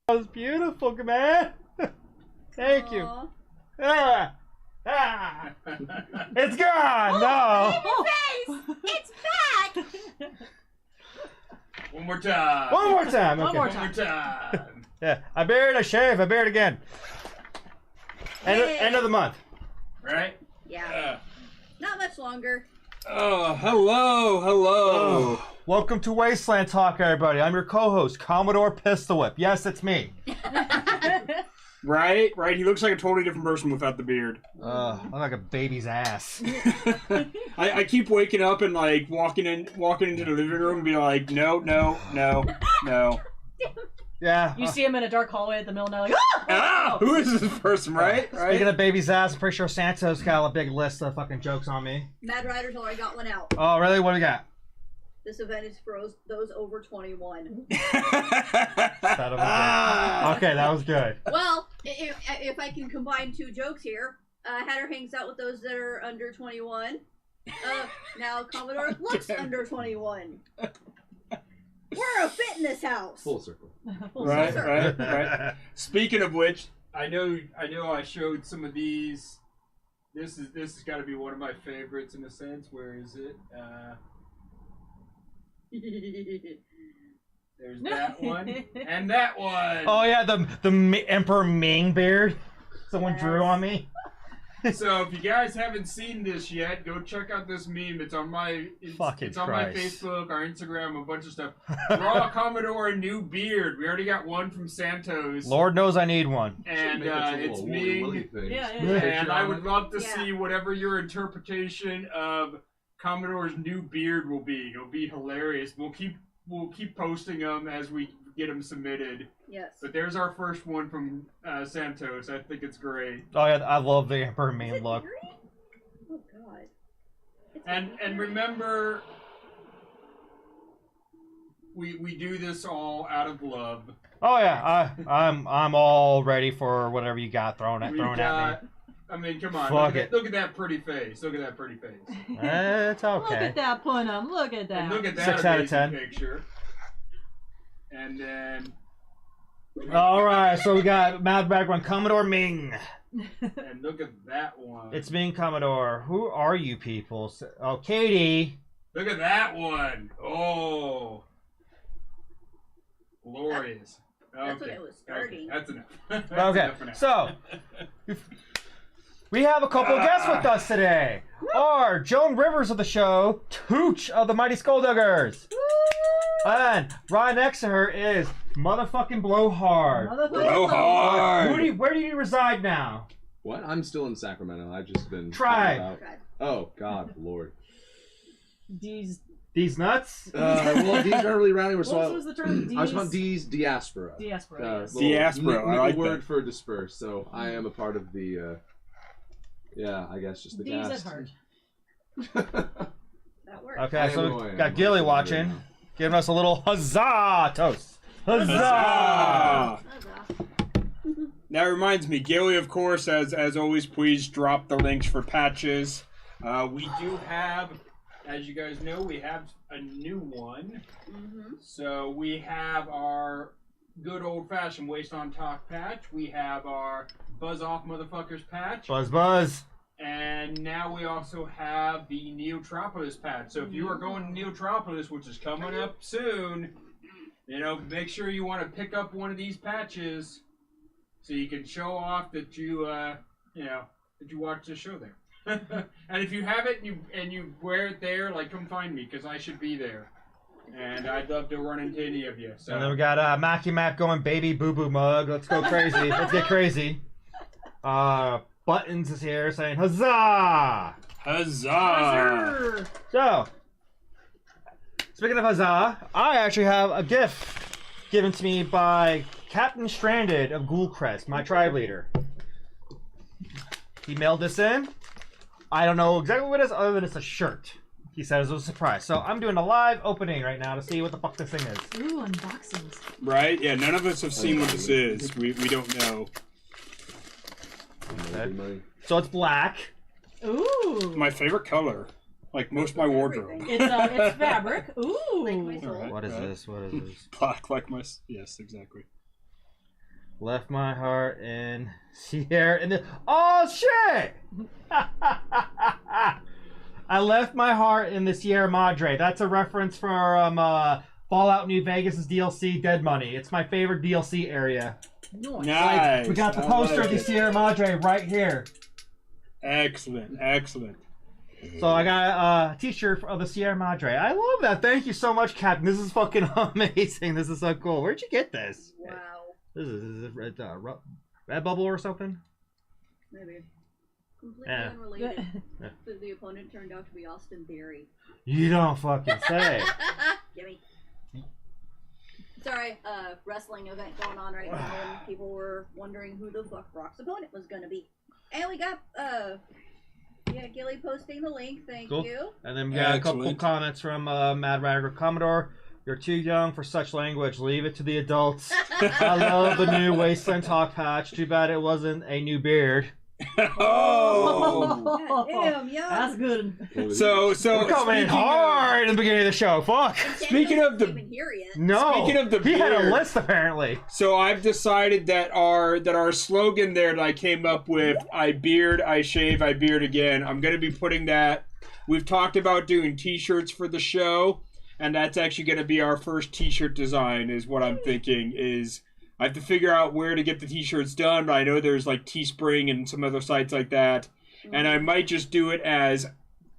That was beautiful, man. Thank you. Ah. Ah. It's gone. No. Face! It's back! One more time. One more time. Okay. One more One more time. Yeah, I buried, I shave, I buried again. End of the month. Right? Yeah. Not much longer. Oh, hello. Oh, welcome to Wasteland Talk, everybody. I'm your co-host, Commodore Pistolwhip. Yes, it's me. Right? He looks like a totally different person without the beard. I'm like a baby's ass. I keep waking up and like walking into the living room and be like, no. Yeah. You see him in a dark hallway at the middle and they're like, Ah! Who is this person, right? Speaking of baby's ass, I'm pretty sure Santa's got a big list of fucking jokes on me. Mad Rider's already got one out. Oh, really? What do you got? This event is for those over 21. Okay, that was good. Well, if I can combine two jokes here, Hatter hangs out with those that are under 21. Now Commodore looks under 21. We're a fit in this house. Full circle. Right. Speaking of which, I know I showed some of these. This has got to be one of my favorites in a sense. Where is it? There's that one and that one. Oh yeah, the Emperor Ming beard. Someone drew on me. So if you guys haven't seen this yet, go check out this meme. It's on my my Facebook, our Instagram, a bunch of stuff. Draw Commodore a new beard. We already got one from Santos. Lord knows I need one. And it's me. Yeah. And I would love to see whatever your interpretation of Commodore's new beard will be. It'll be hilarious. We'll keep posting them as we get them submitted. Yes. But there's our first one from Santos. I think it's great. Oh yeah, I love the Emperor Ming look. Oh god. And remember, we do this all out of love. Oh yeah, I'm all ready for whatever you got thrown at me. I mean, come on. Look at that pretty face. Look at that pretty face. It's okay. Look at that, Punham. Look at that. And look at that 6 out of 10 picture. And then. All right, so we got Mad Background Commodore Ming. And look at that one. It's Ming Commodore. Who are you people? Oh, Katie. Look at that one. Oh. Glorious. That's when it was starting. Okay, that's enough. Okay, so we have a couple of guests with us today. Our Joan Rivers of the show, Tooch of the Mighty Skullduggers. And right next to her is motherfucking Blowhard. Blowhard. Where do you reside now? What? I'm still in Sacramento. I've just been Tribe. Oh God, Lord. These nuts? Well, D's are really rounding. What was the term? I was called D's diaspora. Diaspora. Diaspora. I like word that. for disperse. So I am a part of the. Yeah, I guess just the D's cast. at heart. That works. Okay, so we got Gilly watching, giving us a little huzzah toast. Huzzah! That reminds me, Gilly, of course, as always, please drop the links for patches. We do have, as you guys know, we have a new one. Mm-hmm. So we have our good old-fashioned Wasteland Talk patch. We have our Buzz Off Motherfuckers patch. Buzz. And now we also have the Neotropolis patch. So if you are going to Neotropolis, which is coming up soon, make sure you want to pick up one of these patches so you can show off that you watched the show there. And if you have it and you wear it there, come find me because I should be there. And I'd love to run into any of you. So. And then we got Mackie Mac going baby boo boo mug. Let's go crazy. Let's get crazy. Buttons is here saying huzzah! Huzzah! So, speaking of huzzah, I actually have a gift given to me by Captain Stranded of Ghoulcrest, my tribe leader. He mailed this in. I don't know exactly what it is other than it's a shirt. He says it was a surprise. So I'm doing a live opening right now to see what the fuck this thing is. Ooh, unboxings. Right? Yeah, none of us have seen what this is. We don't know. Okay. So it's black. Ooh. My favorite color. Like most of my wardrobe. It's fabric. Ooh. Like my soul. Right, What is this? What is this? Black like my... Yes, exactly. Left my heart in Sierra and oh shit! I left my heart in the Sierra Madre. That's a reference from Fallout New Vegas' DLC Dead Money. It's my favorite DLC area. Nice. We got the I poster like of the it. Sierra Madre right here. Excellent, excellent. So I got a t-shirt of the Sierra Madre. I love that. Thank you so much, Captain. This is fucking amazing. This is so cool. Where'd you get this? Wow. This is it Redbubble or something? Maybe. Completely Yeah. unrelated. Yeah. The opponent turned out to be Austin Theory. You don't fucking say. Gimme. Sorry, wrestling event going on right now, and people were wondering who the fuck Brock's opponent was gonna be. And we got, Gilly posting the link, thank Cool. you. And then we got a couple Excellent. comments from Mad Radical Commodore. You're too young for such language. Leave it to the adults. I love the new Wasteland Talk patch. Too bad it wasn't a new beard. Oh. Damn, yo. That's good. So We're coming in speaking hard in the beginning of the show. Fuck. Speaking of the- Didn't even hear yet. No. Speaking of the he had a beard. list apparently. So I've decided that our slogan there that I came up with, I beard, I shave, I beard again. I'm going to be putting that. We've talked about doing t-shirts for the show, and that's actually going to be our first t-shirt design is what I'm thinking is I have to figure out where to get the t-shirts done, but I know there's like Teespring and some other sites like that. And I might just do it as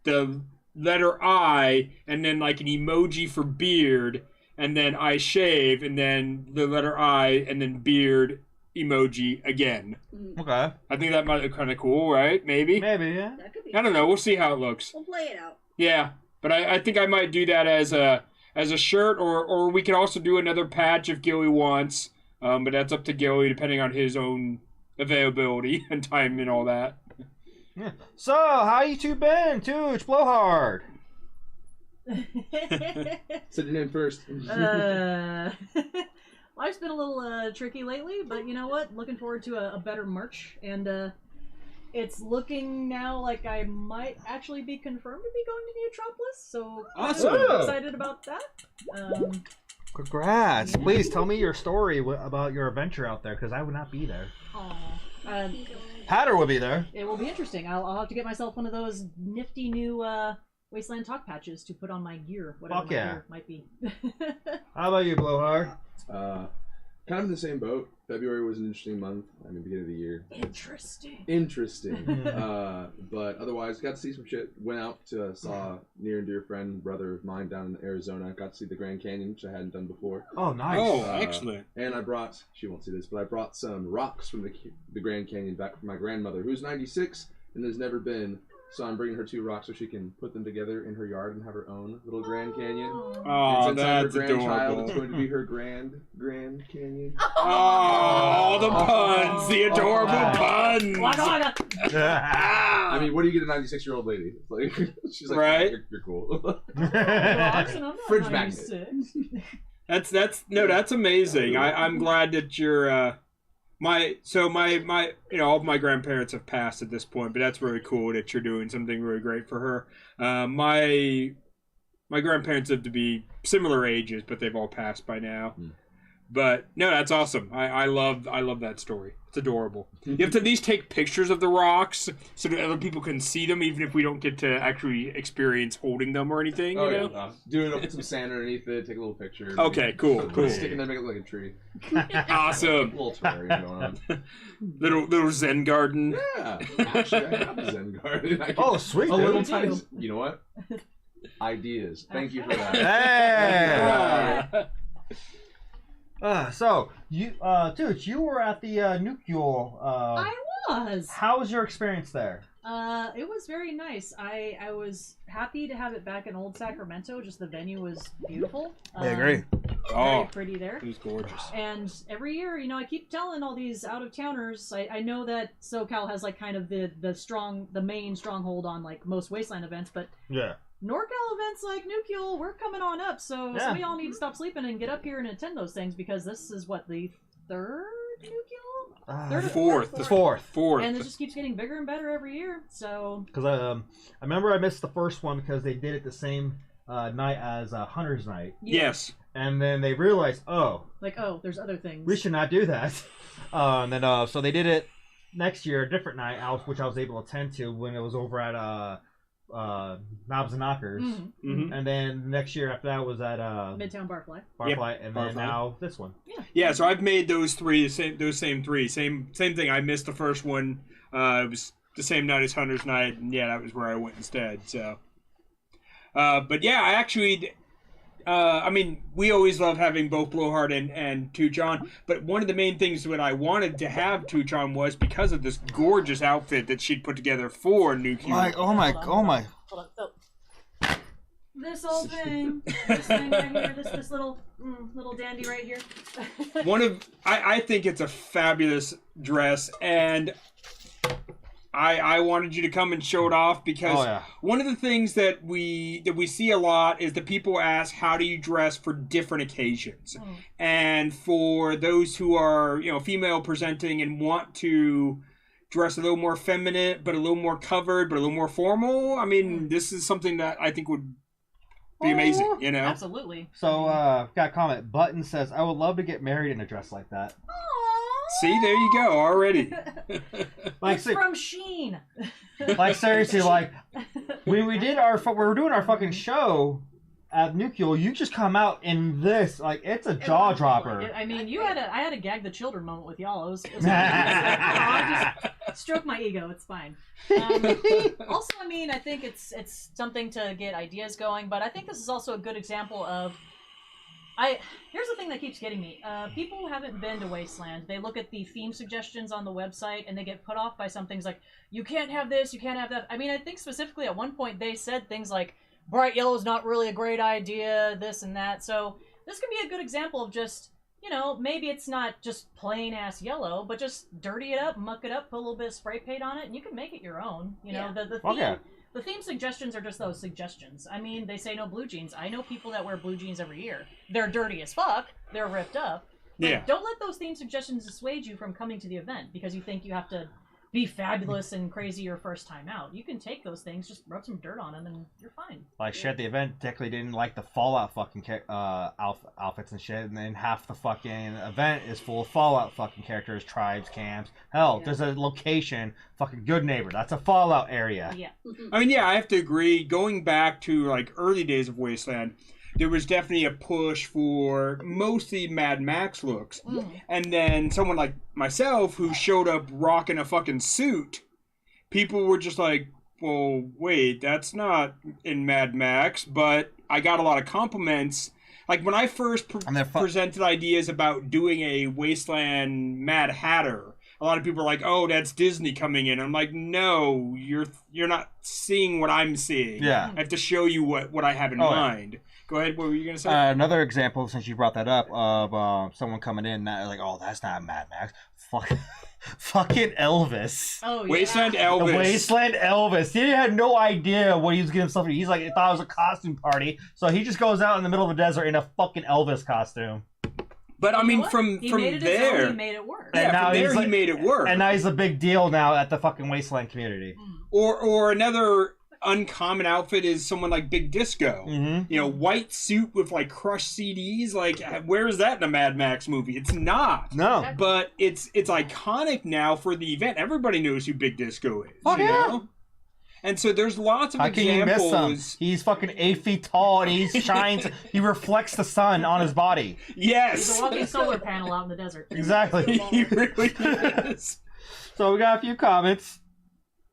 the letter I and then like an emoji for beard and then I shave and then the letter I and then beard emoji again. Okay. I think that might look kind of cool, right? Maybe? Maybe, yeah. That could be. I don't know. We'll see how it looks. We'll play it out. Yeah, but I think I might do that as a shirt or we could also do another patch if Gilly wants. But that's up to Gilly depending on his own availability and time and all that. Yeah. So, how you two been? Tooch, Blowhard. Say your name first. Life's been a little tricky lately, but you know what? Looking forward to a better March, and it's looking now like I might actually be confirmed to be going to Neotropolis, so Awesome. I'm excited about that. Congrats. Please tell me your story about your adventure out there, because I would not be there. Hatter will be there. It will be interesting. I'll have to get myself one of those nifty new Wasteland Talk patches to put on my gear, whatever Fuck my yeah. gear might be. How about you, Blowhard? Kind of in the same boat. February was an interesting month. I mean, beginning of the year. Interesting. But otherwise, got to see some shit. Went out to saw near and dear friend, brother of mine down in Arizona. Got to see the Grand Canyon, which I hadn't done before. Oh, nice. Oh, excellent. And I brought, she won't see this, but I brought some rocks from the Grand Canyon back from my grandmother, who's 96 and has never been. So I'm bringing her 2 rocks so she can put them together in her yard and have her own little Grand Canyon. Oh, And since I'm her that's grandchild, it's adorable. going to be her Grand Canyon. Oh, the puns, the adorable puns. Waka waka. I mean, what do you get a 96-year-old lady? It's like, she's like, Right? You're cool. Rocks, and I'm not Fridge 96. That's amazing. I'm glad that you're my all of my grandparents have passed at this point, but that's really cool that you're doing something really great for her. My grandparents lived to be similar ages, but they've all passed by now. But no, that's awesome. I love that story. It's adorable. You have to at least take pictures of the rocks so that other people can see them, even if we don't get to actually experience holding them or anything. Oh, you know? yeah. Do it, put some sand underneath it, take a little picture. Okay, cool. Stick it there, make it look like a tree. Awesome. A little terrarium going on. Little Zen garden. Yeah. Actually, I have a Zen garden. I can, Oh, sweet. a dude. little do. tiny. You know what? Ideas. Thank you for that. Hey! So, you, Tooch, you were at the Nuclear. I was. How was your experience there? It was very nice. I was happy to have it back in Old Sacramento. Just the venue was beautiful. Very Oh, pretty there. it was gorgeous. And every year, you know, I keep telling all these out-of-towners, I know that SoCal has like kind of the main stronghold on like most Wasteland events, but Yeah. NorCal events like Nuclear, we're coming on up, so Yeah. some of y'all need to stop sleeping and get up here and attend those things because this is what, the third Nuclear? Third or Fourth. Fourth. And it just keeps getting bigger and better every year, so... Because I remember I missed the first one because they did it the same night as Hunter's Night. Yes. And then they realized, there's other things. we should not do that. And then so they did it next year, a different night, which I was able to attend to when it was over at Knobs and Knockers. Mm-hmm. And then next year after that was at Midtown Barfly. and then now this one. Yeah, so I've made those same three. Same thing. I missed the first one. It was the same night as Hunter's Night, and yeah, that was where I went instead. So, but yeah, I actually, I mean, we always love having both Blowhard and Tucson, but one of the main things that I wanted to have Tucson was because of this gorgeous outfit that she'd put together for New Cube. Oh my. Hold on. So, this whole thing, this thing right here, this little dandy right here. I think it's a fabulous dress, and I wanted you to come and show it off because one of the things that we see a lot is that people ask, how do you dress for different occasions? And for those who are, female presenting and want to dress a little more feminine, but a little more covered, but a little more formal, I mean, this is something that I think would be amazing, Absolutely. So, got a comment. Button says, I would love to get married in a dress like that. See, there you go, already. It's from Sheen. Like, seriously, like, when we were doing our fucking show at Nuclear, you just come out in this, like, it's a jaw dropper. I mean, I had a gag the children moment with y'all. It was I just stroke my ego. It's fine. Also, I mean, I think it's something to get ideas going, but I think this is also a good example of. Here's the thing that keeps getting me. People who haven't been to Wasteland, they look at the theme suggestions on the website and they get put off by some things like, you can't have this, you can't have that. I mean, I think specifically at one point they said things like, bright yellow is not really a great idea, this and that. So this can be a good example of just, maybe it's not just plain ass yellow, but just dirty it up, muck it up, put a little bit of spray paint on it, and you can make it your own. The theme. The theme suggestions are just those suggestions. I mean, they say no blue jeans. I know people that wear blue jeans every year. They're dirty as fuck. They're ripped up. But don't let those theme suggestions dissuade you from coming to the event because you think you have to be fabulous and crazy your first time out. You can take those things, just rub some dirt on them, and you're fine. Like, shit, the event technically didn't like the Fallout fucking outfits and shit, and then half the fucking event is full of Fallout fucking characters, tribes, camps. Hell, there's a location, fucking Good Neighbor. That's a Fallout area. Yeah. I mean, I have to agree. Going back to, like, early days of Wasteland, there was definitely a push for mostly Mad Max looks. And then someone like myself who showed up rocking a fucking suit, people were just like, well, wait, that's not in Mad Max. But I got a lot of compliments. Like when I first presented ideas about doing a Wasteland Mad Hatter, a lot of people are like, oh, that's Disney coming in. I'm like, no, you're not seeing what I'm seeing. Yeah. I have to show you what I have in mind. Go ahead, what were you going to say? Another example, since you brought that up, of someone coming in, like, oh, that's not Mad Max. Fucking Elvis. Oh, yeah. Wasteland Elvis. The Wasteland Elvis. He had no idea what he was getting himself into. He's like, he thought it was a costume party. So he just goes out in the middle of the desert in a fucking Elvis costume. But I mean, from there, he made it work. And now he made it work. And now he's a big deal now at the fucking Wasteland community. Or another uncommon outfit is someone like Big Disco. White suit with like crushed CDs. Like, where is that in a Mad Max movie? It's not. No. But it's iconic now for the event. Everybody knows who Big Disco is. Oh, you know? And so there's lots of examples. How can you miss him? He's fucking 8 feet tall and he shines. He reflects the sun on his body. Yes. He's a walking solar panel out in the desert. Exactly. He really is. So we got a few comments.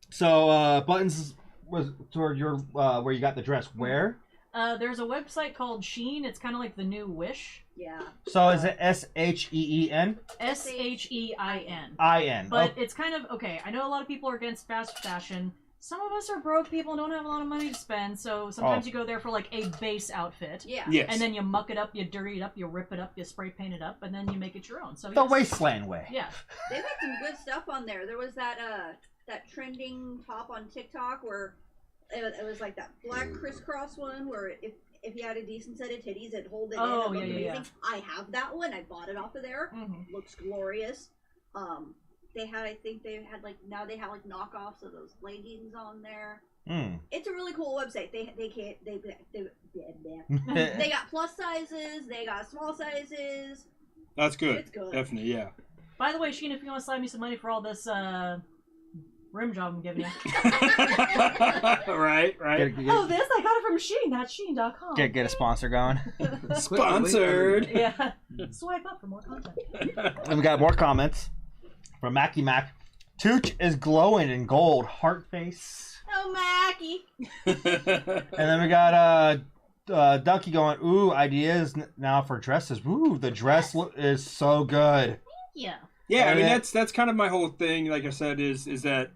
So Buttons was toward your where you got the dress. Where? There's a website called Sheen. It's kind of like the new Wish. Yeah. So is it SHEEN? SHEIN. But it's kind of okay. I know a lot of people are against fast fashion. Some of us are broke people and don't have a lot of money to spend, so sometimes you go there for like a base outfit. Yeah. Yes. And then you muck it up, you dirty it up, you rip it up, you spray paint it up, and then you make it your own. So the Wasteland way. Yeah. They've had some good stuff on there. There was that trending top on TikTok where it was like that black crisscross one where if you had a decent set of titties, it'd hold it in. It looked amazing. Yeah. I have that one. I bought it off of there. Looks glorious. They had like knockoffs of those leggings on there. It's a really cool website. They got plus sizes. They got small sizes. That's good. It's good. Definitely, yeah. By the way, Sheen, if you want to slide me some money for all this rim job I'm giving you. right. Oh, this? I got it from Sheen, not Sheen.com. Get a sponsor going. Sponsored. Yeah. Swipe up for more content. And we got more comments from Mackie Mac. Tooch is glowing in gold. Heart face. Oh, Mackie. And then we got Ducky going, ooh, ideas now for dresses. Ooh, the dress is so good. Yeah. Yeah, I mean that's kind of my whole thing. Like I said, is that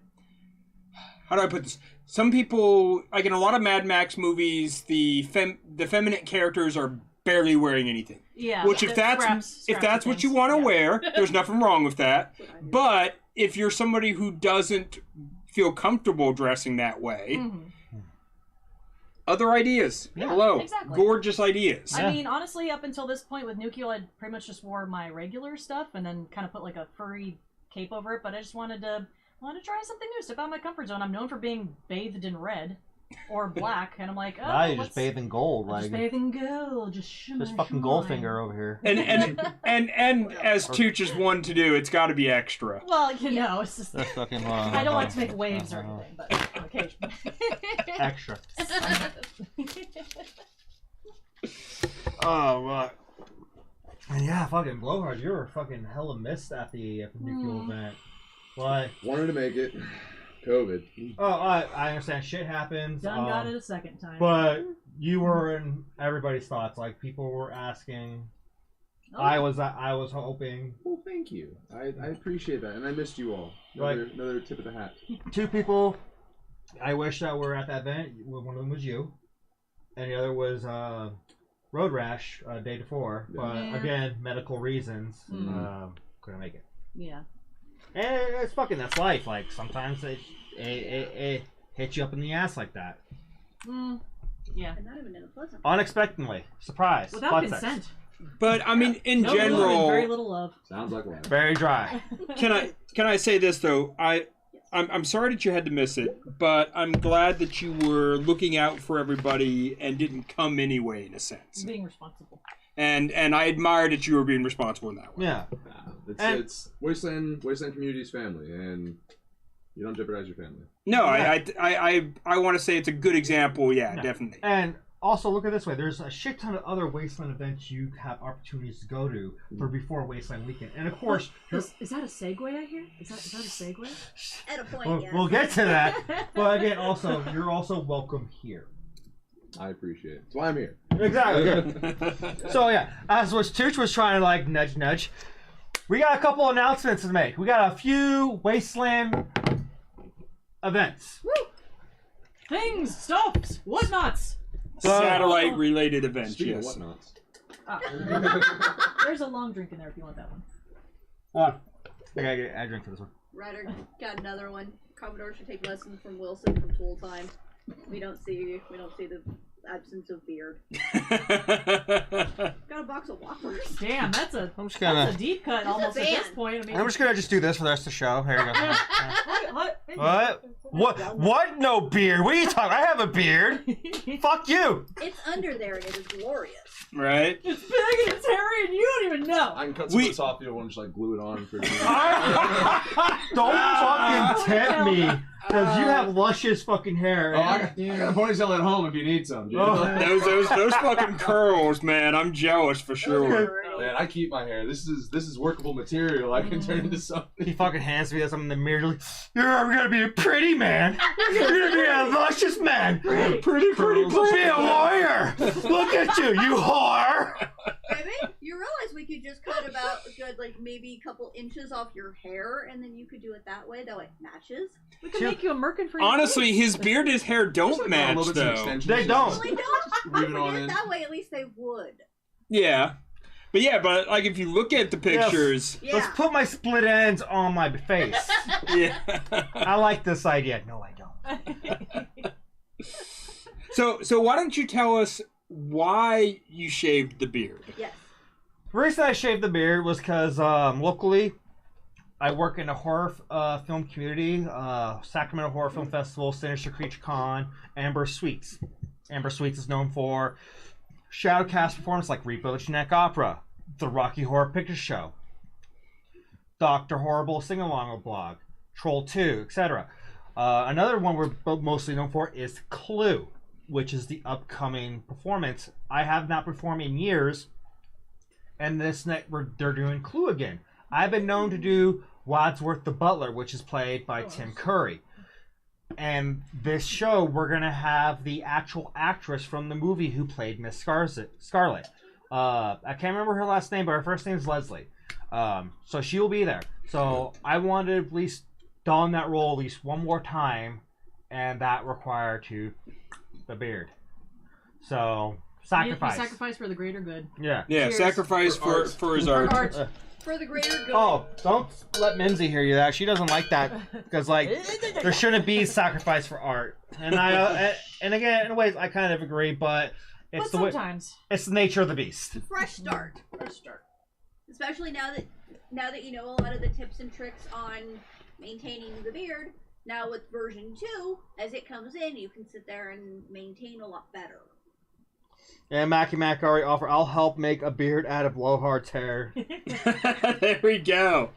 how do I put this? Some people, like in a lot of Mad Max movies, the feminine characters are barely wearing anything. Yeah. Which if that's what you want to wear, there's nothing wrong with that. But if you're somebody who doesn't feel comfortable dressing that way. Other ideas. Yeah, Hello. exactly. Gorgeous ideas. I mean, honestly, up until this point with Nukiel, I pretty much just wore my regular stuff and then kind of put like a furry cape over it. But I just wanted to try something new, step out of my comfort zone. I'm known for being bathed in red or black, and I'm like, oh, now you just bathe in gold, just bathe in gold, just shimmer. This fucking Goldfinger over here. And as Tooch is one to do, it's got to be extra. Well, you know, it's just That's fucking. I don't like to make waves or anything, but occasionally. Extra. Oh, right. And yeah, fucking Blowhard, you were fucking hella missed at the Nukiel event. Why? Wanted to make it. COVID. Oh, I understand. Shit happens. Done got it a second time. But you were in everybody's thoughts. Like, people were asking. Oh. I was hoping. Well, thank you. I appreciate that, and I missed you all. Another tip of the hat. 2 people I wish that were at that event. One of them was you, and the other was Road Rash day before. But again, medical reasons, couldn't make it. Yeah. And it's fucking, that's life. Like, sometimes it hits you up in the ass like that. Yeah. And not even in a pleasant. Unexpectedly. Surprise. Without consent. But I mean, in No general, love and very little love. Sounds like one. Very dry. Can I say this though? I'm sorry that you had to miss it, but I'm glad that you were looking out for everybody and didn't come anyway, in a sense. Being responsible. And I admire that you were being responsible in that way. Yeah. It's Wasteland Community's family, and you don't jeopardize your family. No, I want to say it's a good example. Yeah, definitely. And also, look at it this way. There's a shit ton of other Wasteland events you have opportunities to go to for before Wasteland weekend. And of course... Is that a segue I hear? Is that a segue? At a point, we'll get to that. But again, also, you're also welcome here. I appreciate it. That's why I'm here. Exactly. So yeah, as what Tooch was trying to like nudge, we got a couple announcements to make. We got a few Wasteland events. Woo! Things, stuffs, whatnots. Satellite related events. Speaking Yes. of whatnots. There's a long drink in there if you want that one. I gotta get a drink for this one. Ryder got another one. Commodore should take lessons from Wilson from Tool Time. We don't see the absence of beard. Got a box of Whoppers. Damn, that's a deep cut almost at this point. I mean, I'm just gonna do this for the rest of the show. Here you go. What? What? No beard? What are you talking? I have a beard. Fuck you. It's under there and it is glorious. Right? It's big and it's hairy and you don't even know. I can cut some of this off. You don't want to just like glue it on for. Don't fucking tempt me. Because you have luscious fucking hair. I got a ponytail at home if you need some. Dude. Those fucking curls, man. I'm jealous for sure. Man, I keep my hair. This is workable material. I can turn into something. He fucking hands me this. I'm in the mirror. Like, you're gonna be a pretty man. You're gonna be a luscious man. Pretty. Be a warrior. Look at you, you whore. Baby, you realize we could just cut about a good, like, maybe a couple inches off your hair, and then you could do it that way. That way it matches. We could make you a merkin for your Honestly, face. his beard, his hair don't match, though. They don't. Well, they don't. But if we did it that way, at least they would. Yeah. But like if you look at the pictures, Yeah. Let's put my split ends on my face. yeah. I like this idea. No, I don't. So why don't you tell us why you shaved the beard? Yes. The reason I shaved the beard was because locally, I work in a horror film community, Sacramento Horror Film Festival, Sinister Creature Con, Amber Sweets. Amber Sweets is known for Shadowcast performances like Repo the Genetic Opera, The Rocky Horror Picture Show, Dr. Horrible Sing-Along blog, Troll 2, etc. Another one we're mostly known for is Clue, which is the upcoming performance. I have not performed in years, and this night they're doing Clue again. I've been known to do Wadsworth the Butler, which is played by Tim Curry. And this show, we're going to have the actual actress from the movie who played Miss Scarlet. I can't remember her last name, but her first name is Leslie. So she will be there. So I wanted to at least don that role at least one more time, and that required the beard. So, sacrifice. You sacrifice for the greater good. Yeah. Yeah, Cheers. sacrifice for his art. For the greater good. Oh, don't let Minzy hear you that. She doesn't like that because, like, there shouldn't be sacrifice for art. And and again, in ways, I kind of agree, but it's sometimes it's the nature of the beast. Fresh start. Especially now that you know a lot of the tips and tricks on maintaining the beard. Now with version 2, as it comes in, you can sit there and maintain a lot better. And Mackie Mac already offered, I'll help make a beard out of Blowhard's hair. There we go.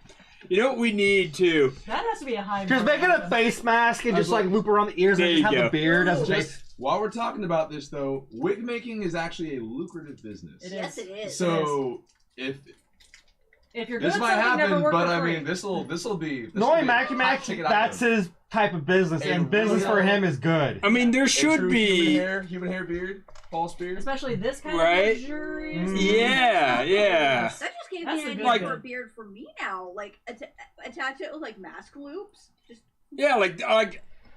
You know what we need to? That has to be a high. Just make it a face mask and just like loop around the ears and There just you have the go. beard as a face. While we're talking about this, though, wig making is actually a lucrative business. It is. Yes, it is. So if you're good this at might something, never happen, work but for I free. mean, this will be. Knowing Mackie Mac, that's his type of business, and business for him is good. I mean, there should be. human hair beard, false beard. Especially this kind Right? of luxurious. Yeah. That just gave That's me the an good idea thing. for a beard for me now. Like attach it with like mask loops. Just Yeah, like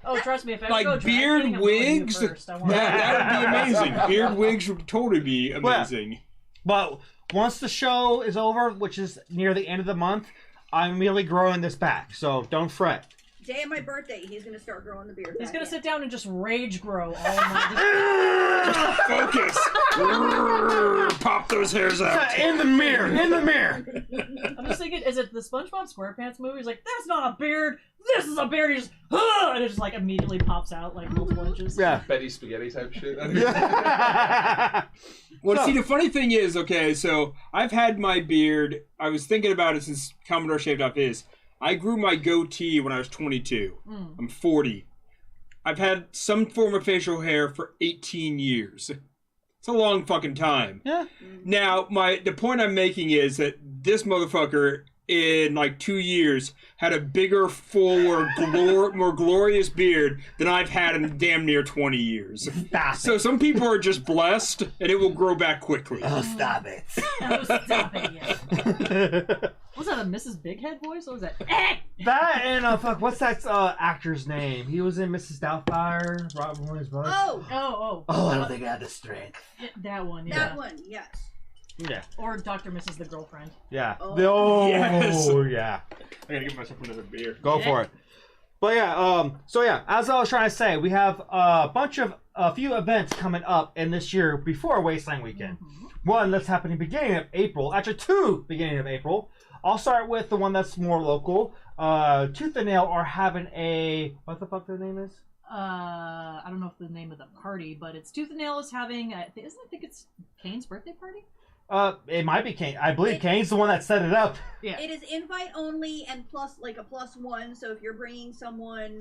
Oh, trust me, if I Like go drag beard queening, I'm going to you wigs? first. I want that would be amazing. Beard wigs would totally be amazing. But once the show is over, which is near the end of the month, I'm immediately growing this back, so don't fret. day of my birthday, he's gonna start growing the beard. He's back gonna in. sit down and just rage grow all night. Focus. Pop those hairs out. In the mirror, in the mirror. I'm just thinking, is it the SpongeBob SquarePants movie? He's like, that's not a beard. This is a beard. He just, and it just like immediately pops out like multiple inches. Yeah. Betty Spaghetti type shit. Yeah. Well, see, the funny thing is, okay, so I've had my beard. I was thinking about it since Commodore shaved off his. I grew my goatee when I was 22. I'm 40. I've had some form of facial hair for 18 years. It's a long fucking time. Yeah. Now, the point I'm making is that this motherfucker, in like 2 years, had a bigger, fuller, more glorious beard than I've had in damn near 20 years. Stop So some people are just blessed, and it will grow back quickly. Oh, stop it. Oh, stop it, yeah. Was that a Mrs. Bighead voice? What was that? That and what's that actor's name? He was in Mrs. Doubtfire, Robert Williams' brother. Oh, I don't think I have the strength. That one, yeah. that one, yes. Yeah. Or Dr. Mrs. the Girlfriend. Yeah. Oh. Yes. Yeah. I gotta give myself another beer. Go for it. But yeah, so yeah, as I was trying to say, we have a few events coming up in this year before Wasteland Weekend. One that's happening beginning of April, actually two beginning of April. I'll start with the one that's more local. Tooth and Nail are having a, what the fuck their name is? I don't know if the name of the party, but it's Tooth and Nail is having, I think it's Kane's birthday party? It might be Kane. I believe Kane's the one that set it up. Yeah. It is invite only and plus like a +1. So if you're bringing someone,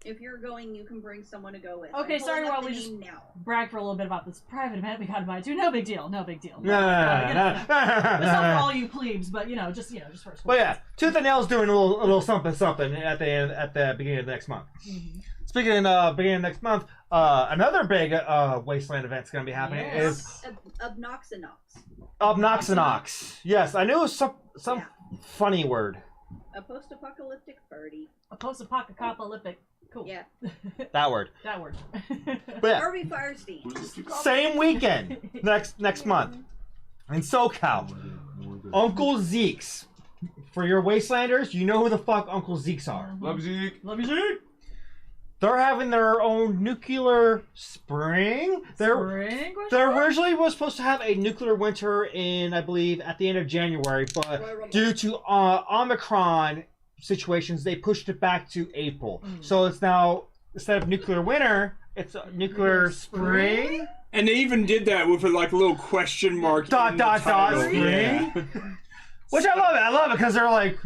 if you're going, you can bring someone to go with. Okay, I'm sorry, pulling up while the we just name now. brag for a little bit about this private event we got invited to. No big deal. No big deal. No. It's not for all you plebes, but just for us. But yeah, Tooth and Nail's doing a little something at the beginning of next month. Mm-hmm. Speaking of beginning of next month, another big Wasteland event's going to be happening is Obnoxinox. Yes, I knew it was some funny word. A post-apocalyptic party. A post-apocalyptic. Cool. Yeah. That word. That word. But yeah, Harvey Firestein. same weekend next month in SoCal. Uncle Zeke's. For your Wastelanders, you know who the fuck Uncle Zeke's are. Love Zeke. Love you, Zeke. They're having their own nuclear spring. They originally was supposed to have a nuclear winter in, I believe, at the end of January, but due to Omicron situations, they pushed it back to April. So it's now, instead of nuclear winter, it's a nuclear spring. And they even did that with a little question mark. Dot, spring. Yeah. Which I love it. I love it because they're like,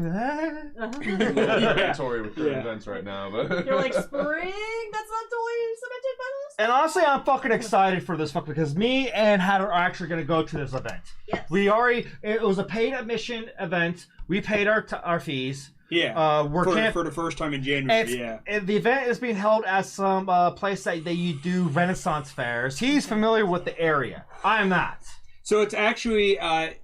Inventory with current events right now, but You're like, spring? That's not totally cemented by this? And honestly, I'm fucking excited for this because me and Hatter are actually going to go to this event. Yes. It was a paid admission event. We paid our fees. Yeah. We're for the first time in January. The event is being held at some place that you do Renaissance fairs. He's familiar with the area. I'm not. So it's actually,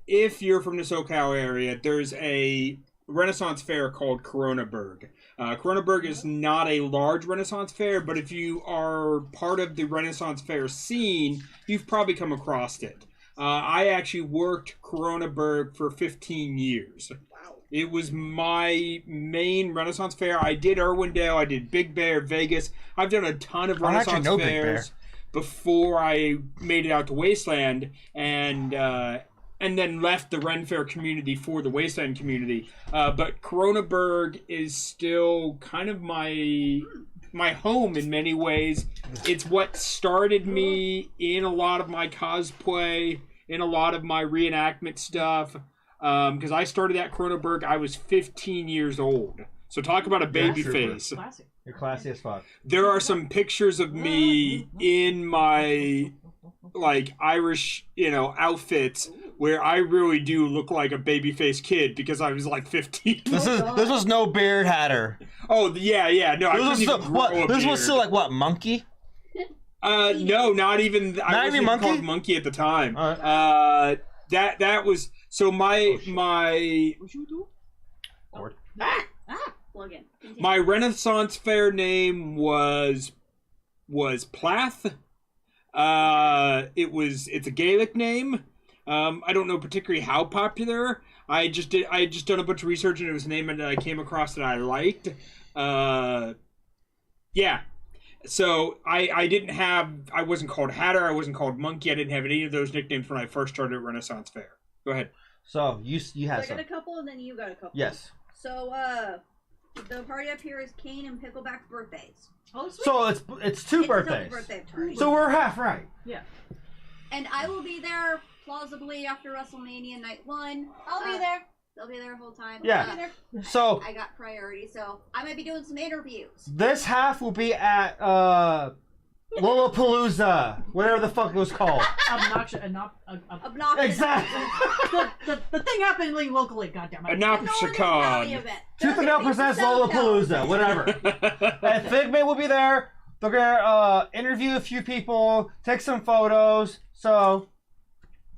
if you're from the SoCal area, there's a Renaissance fair called Coronaburg. Coronaburg is not a large Renaissance fair, but if you are part of the Renaissance fair scene, you've probably come across it. I actually worked Coronaburg for 15 years. Wow. It was my main Renaissance fair. I did Irwindale, I did Big Bear, Vegas. I've done a ton of Renaissance fairs before I made it out to Wasteland, and then left the Ren Fair community for the Wasteland community. But Coronaburg is still kind of my home in many ways. It's what started me in a lot of my cosplay, in a lot of my reenactment stuff. Because I started at Cronenberg, I was 15 years old. So talk about a baby face. Classic. You're classy as fuck. There are some pictures of me in my Irish, outfits where I really do look like a baby-faced kid because I was 15. This was no beard Hatter. Oh yeah. No, This was still monkey? No, not even. I wasn't even called monkey at the time. That was so my. Plug in. Continue. My Renaissance fair name was Plath. It's a Gaelic name. I don't know particularly how popular. I just done a bunch of research and it was a name that I came across that I liked. Yeah. So I wasn't called Hatter, I wasn't called Monkey, I didn't have any of those nicknames when I first started at Renaissance Fair. Go ahead. So you had I got a couple and then you got a couple. Yes. So the party up here is Kane and Pickleback's birthdays. Oh, sweet. So it's two birthdays. Birthday party. So we're half right. Yeah. And I will be there plausibly after WrestleMania Night 1. I'll be there. They'll be there the whole time. Yeah. So I got priority, so I might be doing some interviews. this half will be at Lollapalooza, whatever the fuck it was called. Obnoxious. Exactly. the thing happening locally, goddammit. Anopshicon. Tooth and Nail presents Lollapalooza, whatever. And Figment will be there. They're gonna interview a few people, take some photos. So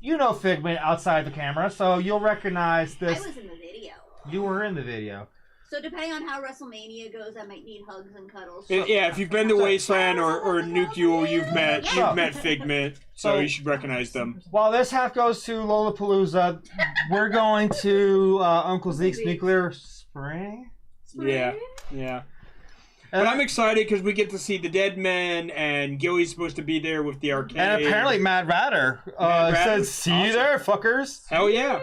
you know Figment outside the camera, so you'll recognize this. I was in the video. You were in the video. So depending on how WrestleMania goes, I might need hugs and cuddles. Yeah, if you've been to Wasteland or Nuclear, you've met Figment, so you should recognize them. While this half goes to Lollapalooza, we're going to Uncle Zeke's Nuclear Spring. Yeah. But I'm excited because we get to see the Dead Men, and Gilly's supposed to be there with the arcade. And apparently Mad Ratter says, "See you there, fuckers." Hell yeah.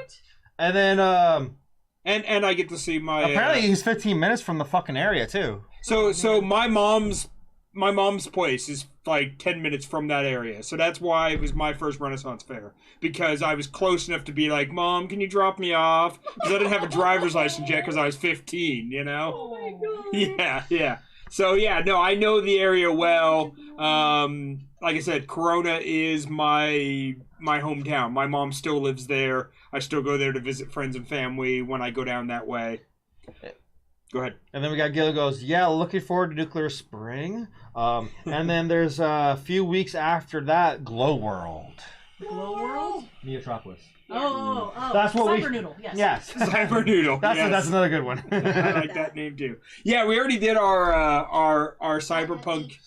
And then and I get to see my. Apparently he's 15 minutes from the fucking area too. So my mom's place is 10 minutes from that area. So that's why it was my first Renaissance fair, because I was close enough to be like, "Mom, can you drop me off?" Because I didn't have a driver's license yet because I was 15. Oh my god. Yeah. So yeah, no, I know the area well. Like I said, Corona is my hometown. My mom still lives there. I still go there to visit friends and family when I go down that way. Go ahead. And then we got Gil goes, "Yeah, looking forward to Nuclear Spring." And then there's a few weeks after that, Glow World. Glow World? Neotropolis. Oh. That's what Cybernoodle, yes. Yes. Cybernoodle. That's another good one. I like that name too. Yeah, we already did our Cyberpunk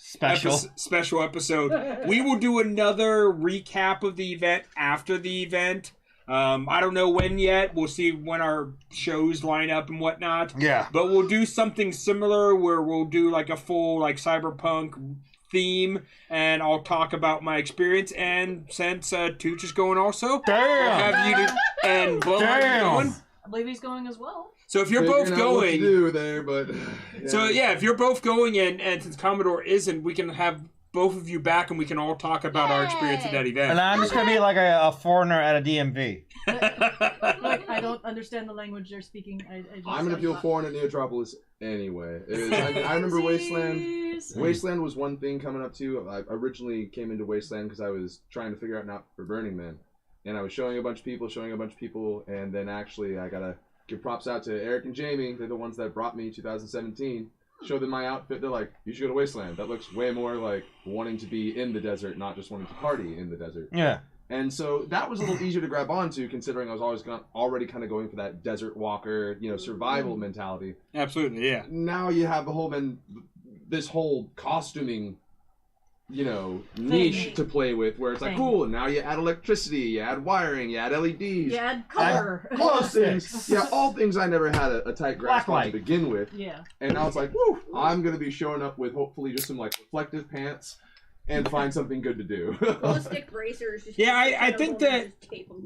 special episode. We will do another recap of the event after the event. I don't know when yet. We'll see when our shows line up and whatnot. Yeah. But we'll do something similar where we'll do a full Cyberpunk theme, and I'll talk about my experience. And since Tooch is going also, damn, we'll have you and Blowhard going. I believe he's going as well. So if you're both figuring out what to going, do there, but so yeah, if you're both going and since Commodore isn't, we can have both of you back and we can all talk about our experience at that And event. I'm just gonna be like a foreigner at a DMV. Like, I don't understand the language they're speaking. I'm gonna feel foreign at Neotropolis anyway. I remember Wasteland. Jeez. Wasteland was one thing coming up too. I originally came into Wasteland because I was trying to figure out an outfit for Burning Man, and I was showing a bunch of people, and then actually I gotta give props out to Eric and Jamie. They're the ones that brought me 2017. Show them my outfit. They're like, "You should go to Wasteland. That looks way more like wanting to be in the desert, not just wanting to party in the desert." Yeah. And so that was a little easier to grab onto, considering I was already kind of going for that desert walker, survival mentality. Absolutely, yeah. Now you have this whole costuming, niche to play with, where it's like, cool, and now you add electricity, you add wiring, you add LEDs. You add color. All things. Yeah, all things I never had a tight grasp on to begin with. Yeah. And now it's like, woo, I'm going to be showing up with hopefully just some reflective pants and find something good to do. Glow stick bracers. Yeah, I think that.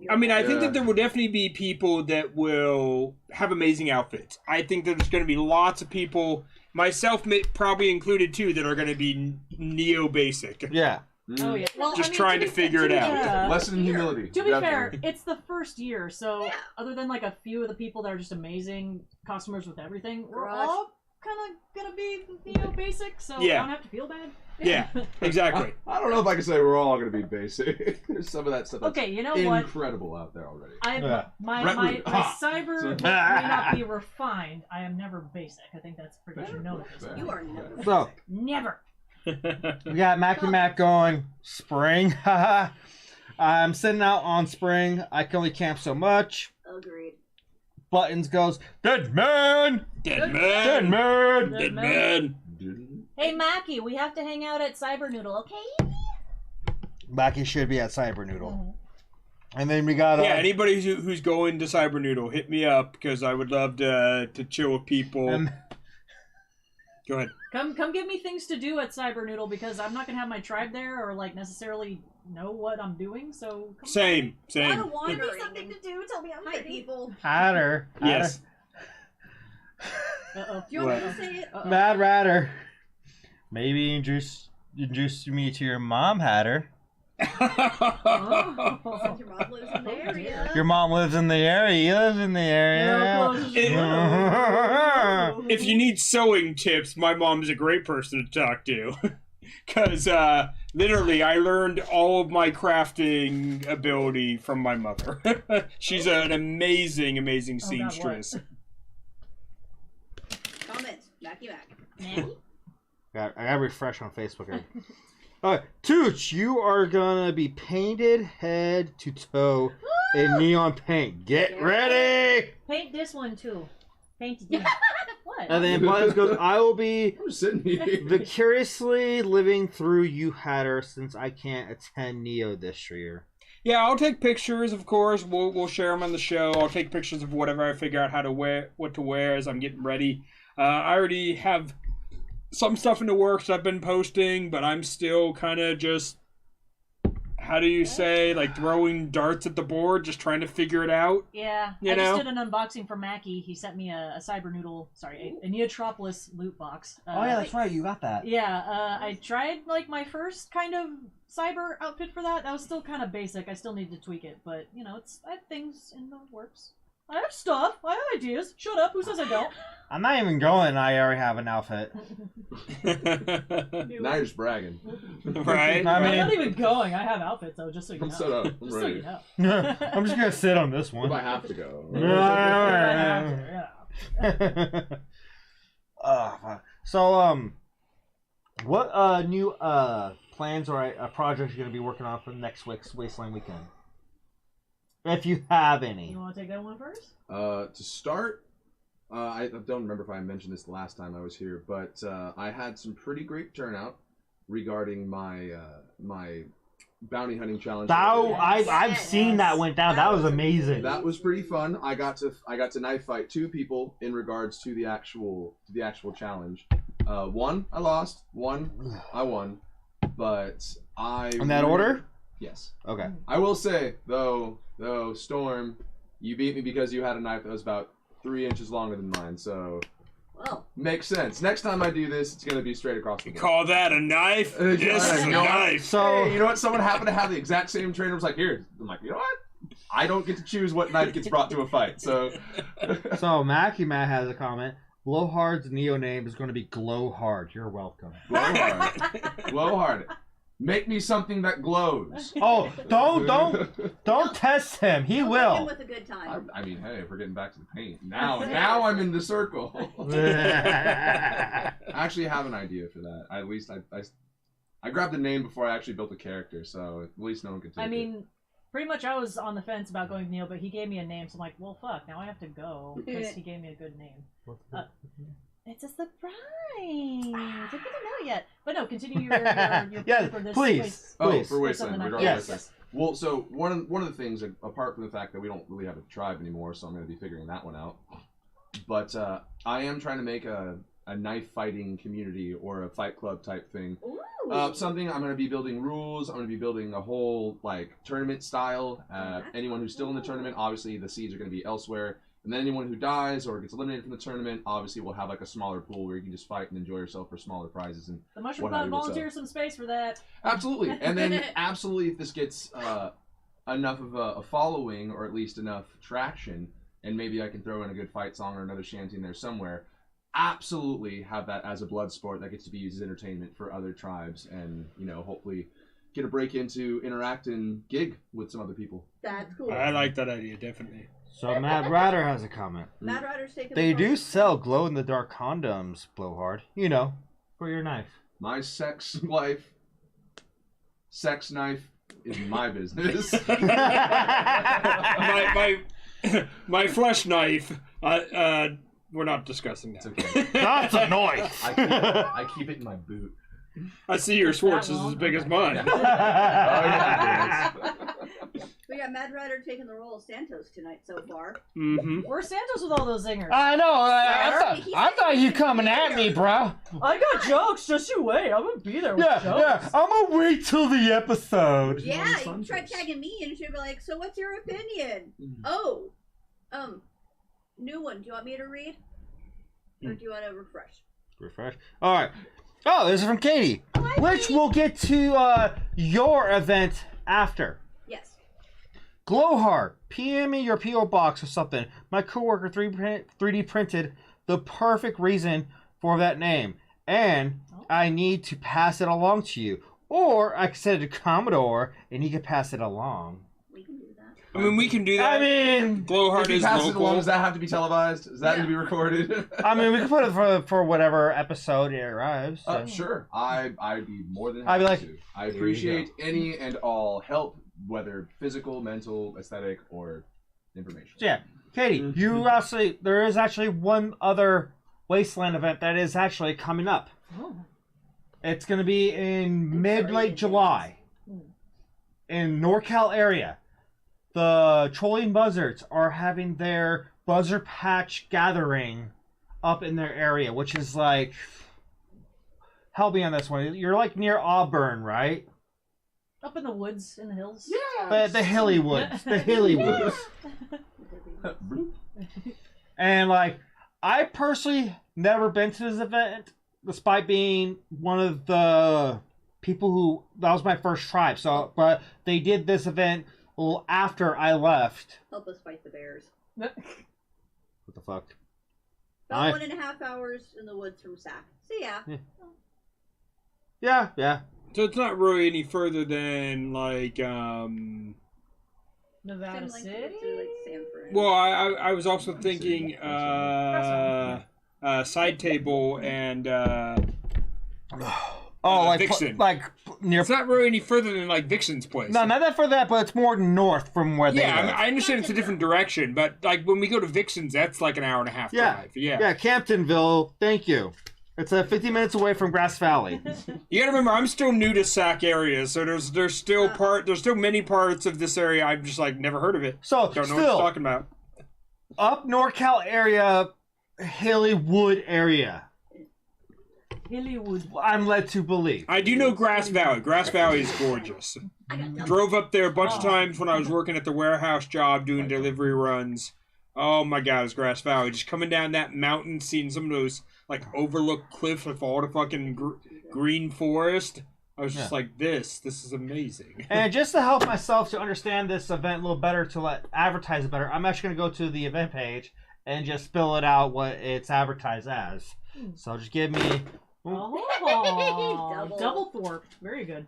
I mean, I think Yeah. that there will definitely be people that will have amazing outfits. I think that there's going to be lots of people, myself probably included too, that are going to be neo basic. Yeah. Oh yeah. Well, Just trying to figure it out. Lesson in humility. To be fair, definitely. it's the first year, so other than like a few of the people that are just amazing customers with everything, we're all kind of gonna be neo basic, so I don't have to feel bad. Yeah, exactly. I don't know if I can say we're all going to be basic. There's some of that stuff that's Okay, you know what? incredible out there already. My cyber may not be refined. I am never basic. I think that's pretty much known at this point. You are never. So Never. we got Mackie Mac going spring. I'm sitting out on spring. I can only camp so much. Agreed. Buttons goes dead man. Dead man. Dead man. Dead man. Hey Mackie, we have to hang out at Cybernoodle, okay? Mackie should be at Cybernoodle. And then we got Yeah, anybody who's going to Cybernoodle, hit me up because I would love to chill with people. Go ahead. Come give me things to do at Cybernoodle because I'm not gonna have my tribe there or like necessarily know what I'm doing. So Same. A lot of wandering. Give me something to do. Tell me I'm Hi, ready. people. Hatter. Yes. Uh-oh. Do you want me to say it? Mad Ratter. Maybe introduce me to your mom, Hatter. Since your mom lives in the area. Your mom lives in the area. You live in the area. If you need sewing tips, my mom's a great person to talk to. Because literally, I learned all of my crafting ability from my mother. She's an amazing, amazing seamstress. Comments. Mackie Mac. I gotta refresh on Facebook. Alright, Tooch, you are gonna be painted head to toe in neon paint. Get ready! Paint this one too. Paint it. What? And then Buttons goes, I will be I'm sitting here. vicariously living through you, Hatter, since I can't attend Neo this year. Yeah, I'll take pictures, of course. We'll share them on the show. I'll take pictures of whatever I figure out what to wear as I'm getting ready. I already have some stuff in the works I've been posting, but I'm still kind of just, how do you say, like throwing darts at the board, just trying to figure it out. Yeah, I just did an unboxing for Mackie. He sent me a Cybernoodle, a Neotropolis loot box. Oh yeah, that's right, you got that. Yeah, I tried like my first kind of cyber outfit for that. That was still kind of basic. I still need to tweak it, but I have things in the works. I have stuff. I have ideas. Shut up. Who says I don't? I'm not even going. I already have an outfit. Now you're just bragging. Right? I mean, I'm not even going. I have outfits though, just so you know. I'm set up. I'm Just so ready. you know. I'm just gonna sit on this one. If I have to go. So, what new plans or projects are you gonna be working on for next week's Wasteland weekend? If you have any. You want to take that one first? To start, I don't remember if I mentioned this the last time I was here, but I had some pretty great turnout regarding my my bounty hunting challenge. I've seen that went down. That was amazing. That was pretty fun. I got to knife fight 2 people in regards to the actual challenge. One I lost, one I won, but In that order? Yes. Okay. I will say though, Storm, you beat me because you had a knife that was about 3 inches longer than mine, so Well, makes sense. Next time I do this, it's gonna be straight across the You board. call that a knife? This is a You know what? knife. So Hey, you know what? Someone happened to have the exact same trainer. Was like, here. I'm like, you know what? I don't get to choose what knife gets brought to a fight. So, Mackie Matt has a comment. Blowhard's Neo name is going to be Glowhard. You're welcome. Blowhard. Make me something that glows. Oh, don't test him. He we'll take him will. with a good time. I mean, hey, if we're getting back to the paint, now I'm in the circle. I actually have an idea for that. At least I grabbed the name before I actually built the character, so at least no one could take it. I mean, pretty much I was on the fence about going Neil, but he gave me a name, so I'm like, well, fuck, now I have to go because he gave me a good name. It's a surprise. I didn't know yet. But no, continue your Yeah, for this. please. Oh, for Or Wasteland. something We're like going that. to Yes. Wasteland. Well, so one of the things, apart from the fact that we don't really have a tribe anymore, so I'm going to be figuring that one out. But I am trying to make a knife fighting community or a fight club type thing. Ooh. Something I'm going to be building rules. I'm going to be building a whole tournament style. Anyone who's still in the tournament, obviously the seeds are going to be elsewhere. And then anyone who dies or gets eliminated from the tournament, obviously will have a smaller pool where you can just fight and enjoy yourself for smaller prizes. And The Mushroom what have Cloud you, volunteer some space for that. absolutely. And then absolutely, if this gets enough of a following or at least enough traction, and maybe I can throw in a good fight song or another shanty in there somewhere, absolutely have that as a blood sport that gets to be used as entertainment for other tribes, and hopefully get a break into interact and gig with some other people. That's cool. I like that idea, definitely. So Matt Ryder has a comment. Mad Rider's taking They the do phone. sell glow-in-the-dark condoms, Blowhard. For your knife. My sex knife is my business. my flesh knife. We're not discussing that. It's okay. That's a knife. I keep it in my boot. I see your Schwartz is as big as mine. Oh, yeah, We got Mad Rider taking the role of Santos tonight so far. Mm-hmm. Where's Santos with all those zingers? I know. He I said thought he you was coming at there. me, bro. I got jokes. Just you wait. I'm gonna be there with jokes. Yeah. I'm gonna wait till the episode. Yeah, you tried tagging me and she'd be like, so what's your opinion? Oh, new one. Do you want me to read? Or do you want to refresh? Refresh. All right. Oh, this is from Katie, which we'll get to your event after. Yes. Glowhard, PM me your PO box or something. My coworker 3D printed the perfect reason for that name, and I need to pass it along to you. Or I can send it to Commodore, and he can pass it along. We can do that. I mean, we can do that. I mean, Glowhard If you is pass it local. along, does that have to be televised? Does that need to be recorded? we can put it for whatever episode it arrives. So. Sure. I'd be more than I'd be happy like, to. I you appreciate any and all help, whether physical, mental, aesthetic, or information. So yeah, Katie, there is actually one other Wasteland event that is actually coming up. Oh. It's going to be in mid-late July in NorCal area. The Trolling Buzzards are having their Buzzer Patch gathering up in their area, which is like, help me on this one. You're like near Auburn, right? Up in the woods, in the hills. Yeah. The hilly woods. The hilly woods. And like, I personally never been to this event, despite being one of the people who, that was my first tribe. So, but they did this event a little after I left. Help us fight the bears. What the fuck? About 1.5 hours in the woods from Sac. So yeah. Yeah. So it's not really any further than like Nevada Same length City. to, like, Sanford. Well, I was also thinking side table and Vixen. like near. It's not really any further than like Vixen's place. No, not that for that, but it's more north from where they Yeah, live. I understand it's a different direction, but like when we go to Vixen's, that's like an hour and a half drive. Yeah, Camptonville. Thank you. It's 50 minutes away from Grass Valley. You gotta remember, I'm still new to Sac area, so there's still many parts of this area I've just like never heard of it. So Don't know what you're talking about. Up NorCal area, hilly wood area. Hillywood. I'm led to believe. I do know Grass Valley. Grass Valley is gorgeous. Drove up there a bunch of times when I was working at the warehouse job doing delivery runs. Oh my God, it's Grass Valley. Just coming down that mountain, seeing some of those like overlooked cliffs with all the fucking green forest. I was just like, this is amazing. And just to help myself to understand this event a little better, to advertise it better, I'm actually going to go to the event page and just spill it out what it's advertised as. So just give me... Oh, double thwarp. Very good.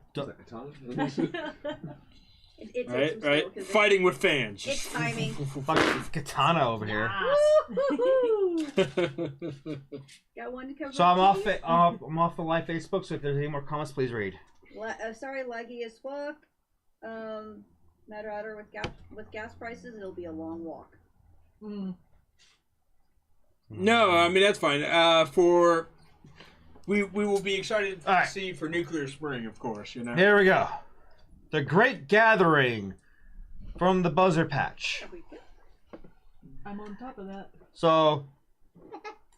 Right. Fighting with fans. It's timing. Fucking katana over here. Got one to cover. So I'm off the live Facebook, so if there's any more comments, please read. Sorry, laggy as fuck. Matter Outer with gas prices, it'll be a long walk. No, I mean that's fine. We will be excited to see for Nuclear Spring, of course. You know. Here we go. The Great Gathering from the Buzzer Patch. I'm on top of that. So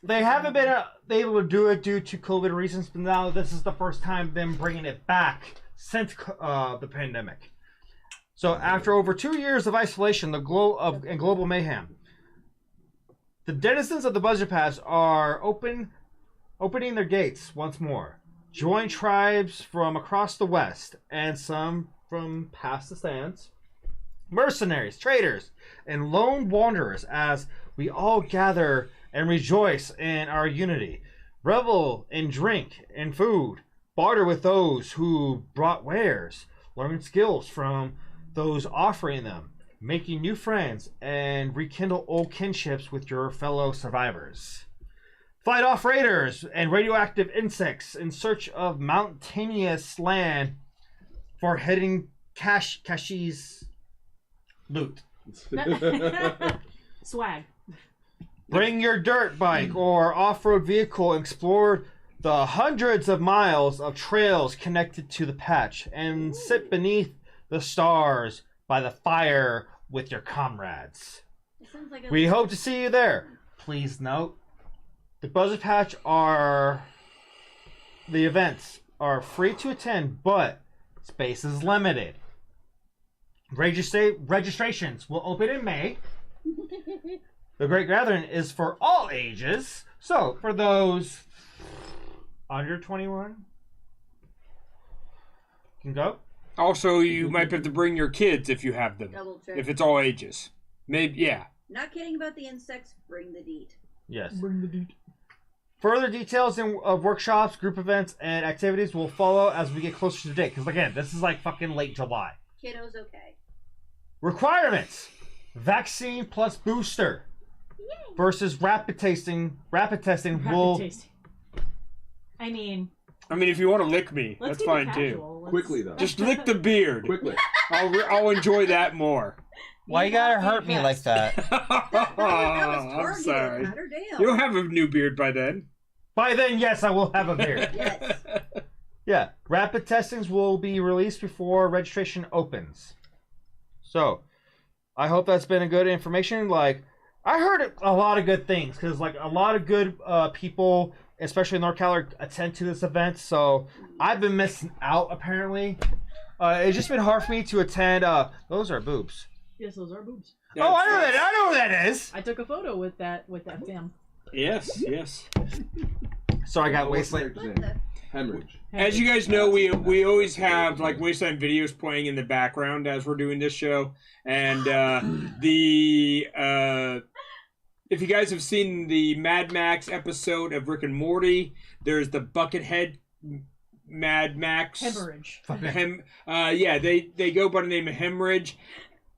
they haven't been able to do it due to COVID reasons, but now this is the first time them bringing it back since the pandemic. So after over 2 years of isolation, and global mayhem, the denizens of the Buzzer Patch are opening their gates once more. Join tribes from across the West and some from past the sands, mercenaries, traders, and lone wanderers as we all gather and rejoice in our unity. Revel in drink and food, barter with those who brought wares, learn skills from those offering them, making new friends, and rekindle old kinships with your fellow survivors. Fight off raiders and radioactive insects in search of mountainous land for hidden caches loot. Swag. Bring your dirt bike or off-road vehicle and explore the hundreds of miles of trails connected to the patch and sit beneath the stars by the fire with your comrades. We hope to see you there. Please note, the Buzzer Patch the events are free to attend, but space is limited. Registrations will open in May. The Great Gathering is for all ages, so for those under 21 can go. Also, you might have to bring your kids if you have them. Double check. If it's all ages. Maybe, yeah. Not kidding about the insects. Bring the deet. Yes. Bring the deed. Further details of workshops, group events, and activities will follow as we get closer to the date. Because again, this is like fucking late July. Kiddo's okay. Requirements: vaccine plus booster. Yay. Versus rapid testing. Rapid testing will. I mean, if you want to lick me, let's that's keep fine it too. casual. Quickly though. Just lick the beard. Quickly. I'll enjoy that more. Why you gotta hurt me like that? That was I'm targeted. sorry. Matter damn. You'll have a new beard by then. By then, yes, I will have a beard. Yes. Yeah, rapid testings will be released before registration opens. So, I hope that's been a good information. Like, I heard a lot of good things because, like, a lot of good people, especially in NorCal, attend to this event. So, I've been missing out apparently. It's just been hard for me to attend. Those are boobs. Yes, those are boobs. Yeah, Oh, I know that. I know what that is. I took a photo with that fam. Yes, yes. So I got Wasteland. What the? Hemorrhage. As you guys know, we always have like Wasteland videos playing in the background as we're doing this show, and if you guys have seen the Mad Max episode of Rick and Morty, there's the Buckethead Mad Max. Hemorrhage. Yeah, they go by the name of Hemorrhage.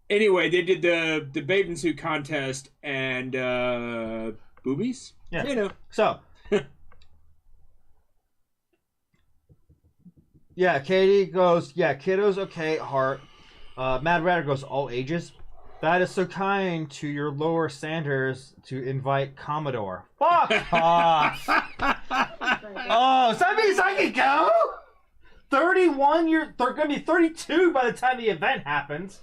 Anyway, they did the bathing suit contest and boobies. Yeah. You know. So. Yeah, Katie goes, yeah, kiddos, okay, heart. Mad Ratter goes, all ages. That is so kind to your lower Sanders to invite Commodore. Fuck off! Oh, so that means I can go? 31, they're going to be 32 by the time the event happens.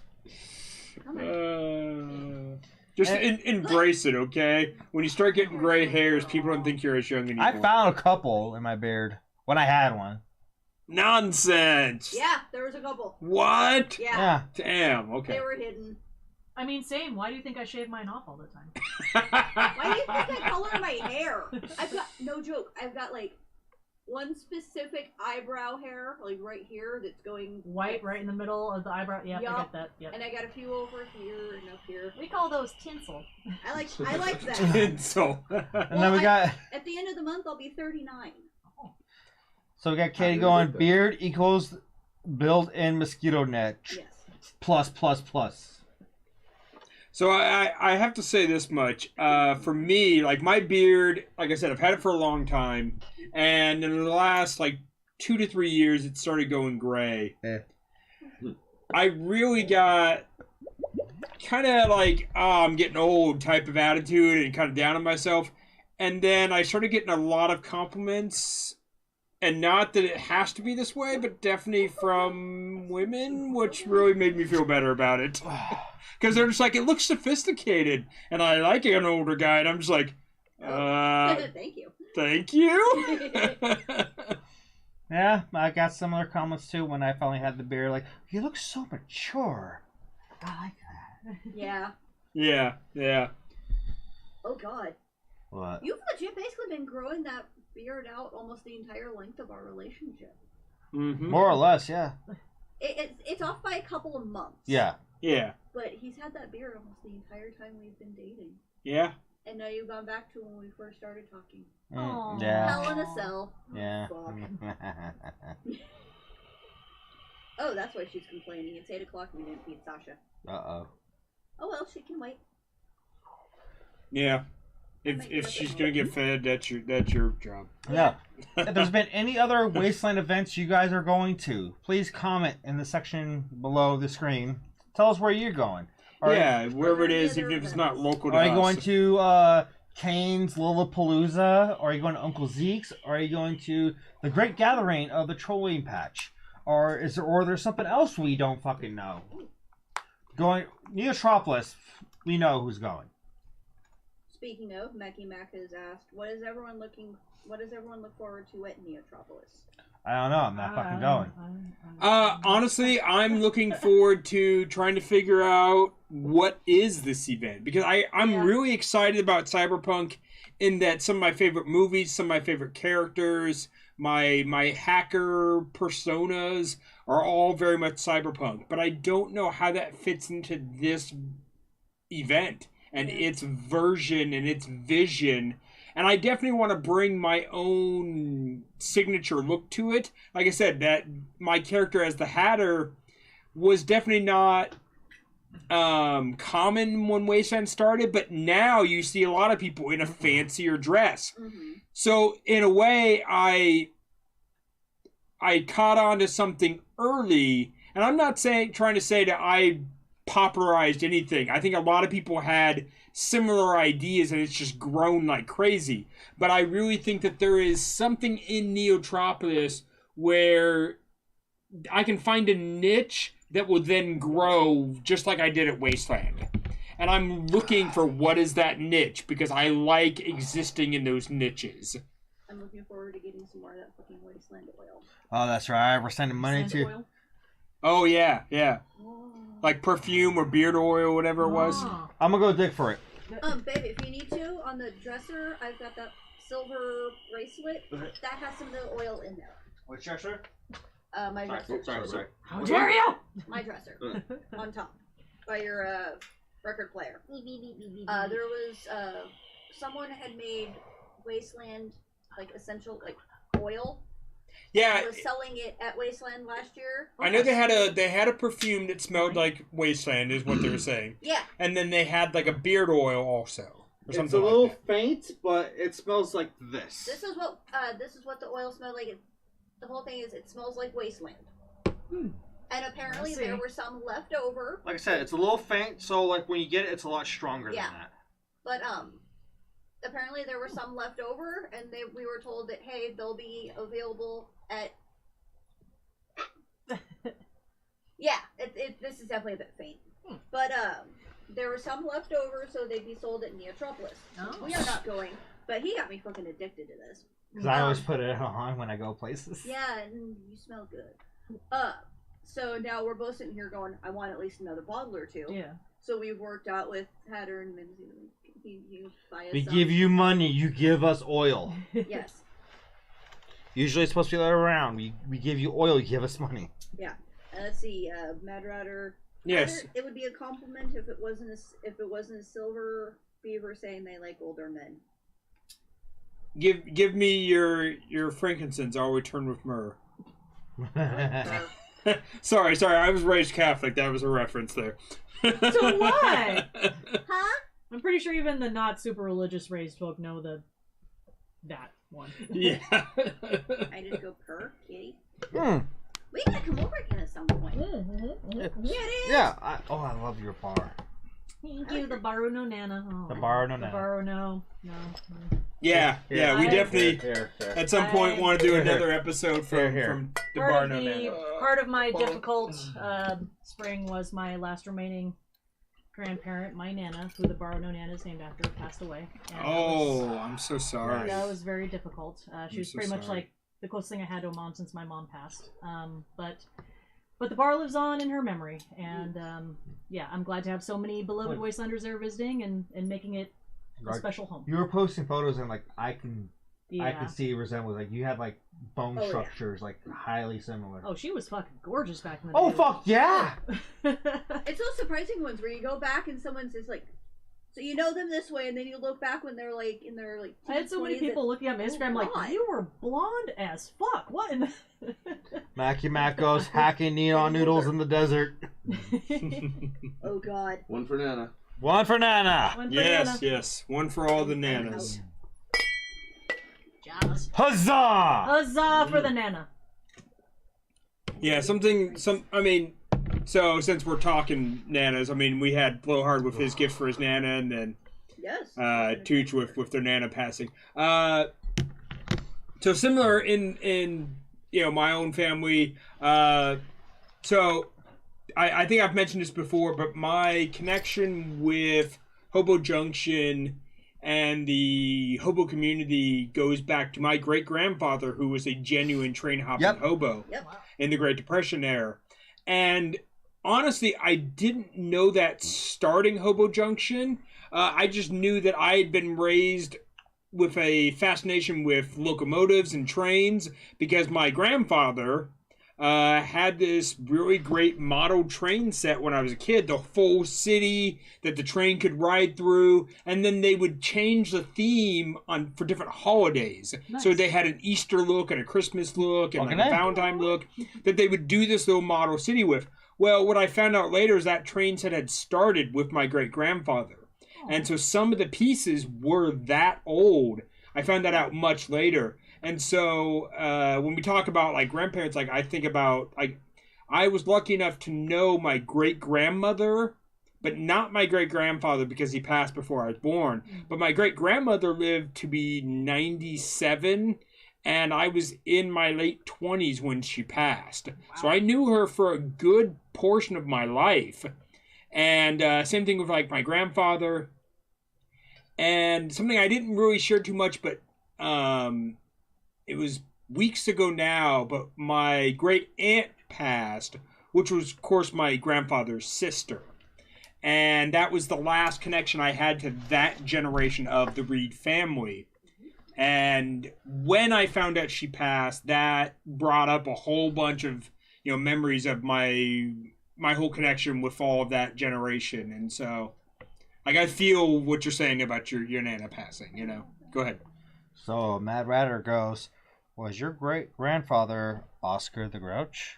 Just embrace it, okay? When you start getting gray hairs, people don't think you're as young anymore. I found a couple in my beard when I had one. Nonsense! Yeah, there was a couple. What? Yeah. Damn, okay. They were hidden. I mean, same. Why do you think I shave mine off all the time? Why do you think I color my hair? I've got, no joke, I've got like one specific eyebrow hair, like right here, that's going White right in the middle of the eyebrow. Yep, I get that. Yep. And I got a few over here and up here. We call those tinsel. I like that. Tinsel. And then we got. At the end of the month, I'll be 39. So we got Katie going. Beard equals built-in mosquito net. Yes. Plus. So I have to say this much. For me, like my beard, like I said, I've had it for a long time, and in the last like 2 to 3 years, it started going gray. I really got kind of like, oh, I'm getting old type of attitude and kind of down on myself, and then I started getting a lot of compliments. And not that it has to be this way, but definitely from women, which really made me feel better about it. Because they're just like, it looks sophisticated. And I like an older guy, and I'm just like, Thank you. Thank you? Yeah, I got similar comments too when I finally had the beard. Like, you look so mature. I like that. Yeah. Yeah. Oh, God. What? You've legit basically been growing that beard out almost the entire length of our relationship. Mm-hmm. More or less, yeah. It's off by a couple of months. Yeah. But he's had that beard almost the entire time we've been dating. Yeah. And now you've gone back to when we first started talking. Yeah. Hell in a cell. Yeah. Fuck. Oh, that's why she's complaining. It's 8 o'clock and we didn't feed Sasha. Uh-oh. Oh well, she can wait. Yeah. If she's gonna get fed, that's your job. Yeah. If there's been any other Wasteland events you guys are going to, please comment in the section below the screen. Tell us where you're going. Wherever it is, even if it's not local to us. Are you going to Kane's Lollapalooza? Or are you going to Uncle Zeke's? Or are you going to the Great Gathering of the Trolling Patch? Or is there something else we don't fucking know? Going Neotropolis, we know who's going. Speaking of, Mackie Mac has asked, what does everyone look forward to at Neotropolis? I don't know. I'm not fucking going. Honestly, I'm looking forward to trying to figure out what is this event. Because I'm really excited about Cyberpunk in that some of my favorite movies, some of my favorite characters, my hacker personas are all very much Cyberpunk. But I don't know how that fits into this event and its version and its vision. And I definitely want to bring my own signature look to it. Like I said, that my character as the Hatter was definitely not common when Wasteland started, but now you see a lot of people in a fancier dress. Mm-hmm. So in a way, I caught on to something early, and I'm not trying to say that I popularized anything. I think a lot of people had similar ideas and it's just grown like crazy. But I really think that there is something in Neotropolis where I can find a niche that will then grow just like I did at Wasteland. And I'm looking for what is that niche because I like existing in those niches. I'm looking forward to getting some more of that fucking Wasteland oil. Oh, that's right. We're sending money to... Oil? Oh, yeah. Like perfume or beard oil, whatever it was. I'm gonna go dig for it. Baby, if you need to, on the dresser, I've got that silver bracelet that has some of the oil in there. Which dresser? My dresser. Sorry. How dare you! My dresser. On top. By your record player. There was someone had made Wasteland like essential like oil. Yeah, I was selling it at Wasteland last year. I know they had a perfume that smelled like Wasteland, is what they were saying. Yeah. And then they had like a beard oil also. It's a little faint, but it smells like this. This is what the oil smelled like. The whole thing is it smells like Wasteland. And apparently there were some left over. Like I said, it's a little faint, so like when you get it, it's a lot stronger than that. But apparently there were some left over, and we were told that hey, they'll be available at. Yeah, this is definitely a bit faint, but there were some left over, so they'd be sold at Neotropolis. Oh. We are not going, but he got me fucking addicted to this. Because I always put it on when I go places. Yeah, and you smell good. So now we're both sitting here going, I want at least another bottle or two. Yeah. So we've worked out with Hatter and Minzy. He buy us We some. give you money, you give us oil. Yes. Usually it's supposed to be the other way around. We give you oil, you give us money. Yeah. Let's see. Mad Ratter. Yes. Hatter, it would be a compliment if it wasn't a silver beaver saying they like older men. Give me your frankincense. I'll return with myrrh. Sorry. I was raised Catholic. That was a reference there. So what? Huh? I'm pretty sure even the not super religious raised folk know that one. Yeah. I just go per kitty. Mm. We gotta come over again at some point. Yeah. I love your bar. Thank you, the Baru no Nana. Oh, The Baru no the Nana. Baru no. Yeah. We definitely Here. at some point want to do another episode from the Part Barno of Nana. part of my difficult spring was my last remaining grandparent, my Nana, who the Baru no Nana is named after, passed away. And I'm so sorry. that was very difficult. She was so pretty much sorry. like the closest thing I had to a mom since my mom passed. But the bar lives on in her memory, and yeah, I'm glad to have so many beloved Wastelanders there visiting and making it a special home. You were posting photos and like I can Yeah. see resemblance. Like you had like bone Oh, yeah. structures like highly similar. Oh, she was fucking gorgeous back in the day. Oh fuck yeah! It's those surprising ones where you go back and someone's just like, so you know them this way, and then you look back when they're like in their like. I had so many 20s people looking at my Instagram like, God. you were blonde as fuck. What in the... Mackie Mac goes hacking neon noodles in the desert. Oh God. One for Nana. One for Nana. One for Nana. Yes. One for all the nanas. Jazz. Huzzah! Huzzah for the Nana. Yeah, so since we're talking nanas, I mean, we had Blowhard with his gift for his nana, and then Yes. Tooch with their nana passing. So similar in my own family. So I think I've mentioned this before, but my connection with Hobo Junction and the hobo community goes back to my great-grandfather, who was a genuine train-hopping hobo Yep. in the Great Depression era. And honestly, I didn't know that starting Hobo Junction. I just knew that I had been raised with a fascination with locomotives and trains because my grandfather had this really great model train set when I was a kid, the full city that the train could ride through, and then they would change the theme for different holidays. Nice. So they had an Easter look and a Christmas look and like Okay. a Valentine look that they would do this little model city with. Well, what I found out later is that train set had started with my great-grandfather. And so some of the pieces were that old. I found that out much later. And so when we talk about like grandparents, like I think about like I was lucky enough to know my great-grandmother, but not my great-grandfather because he passed before I was born. But my great-grandmother lived to be 97, and I was in my late 20s when she passed. So I knew her for a good portion of my life. And same thing with like my grandfather. And something I didn't really share too much, but it was weeks ago now, but my great aunt passed, which was, of course, my grandfather's sister. And that was the last connection I had to that generation of the Reed family. And when I found out she passed, that brought up a whole bunch of, memories of my whole connection with all of that generation. And so, like, I feel what you're saying about your Nana passing, Go ahead. So Mad Ratter goes, was your great grandfather Oscar the Grouch?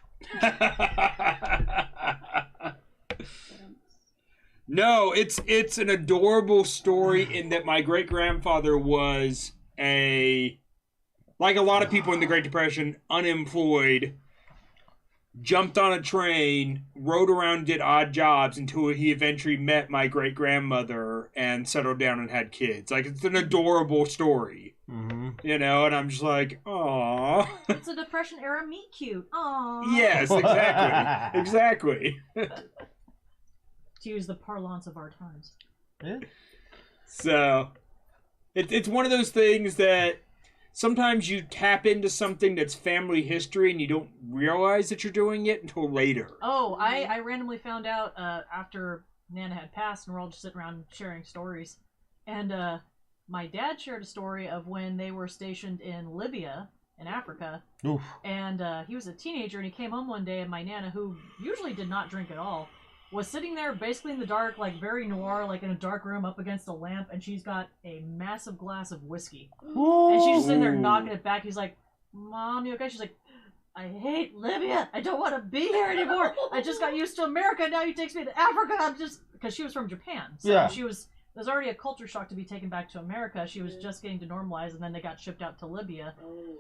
No, it's an adorable story in that my great grandfather was like a lot of people in the Great Depression, unemployed, jumped on a train, rode around, did odd jobs until he eventually met my great grandmother and settled down and had kids. Like, it's an adorable story, and I'm just like, aww. It's a Depression era meet cute. Aww. Yes, exactly, exactly. To use the parlance of our times. Yeah. So, it's one of those things that sometimes you tap into something that's family history and you don't realize that you're doing it until later. Oh, I randomly found out after Nana had passed, and we're all just sitting around sharing stories. And my dad shared a story of when they were stationed in Libya, in Africa. Oof. And he was a teenager, and he came home one day, and my Nana, who usually did not drink at all, was sitting there basically in the dark, like very noir, like in a dark room up against a lamp, and she's got a massive glass of whiskey. Ooh. And she's just sitting there knocking it back. He's like, Mom, you okay? She's like, I hate Libya. I don't want to be here anymore. I just got used to America. Now he takes me to Africa. I'm just... Because she was from Japan. So Yeah. there's already a culture shock to be taken back to America. She was just getting to normalize, and then they got shipped out to Libya.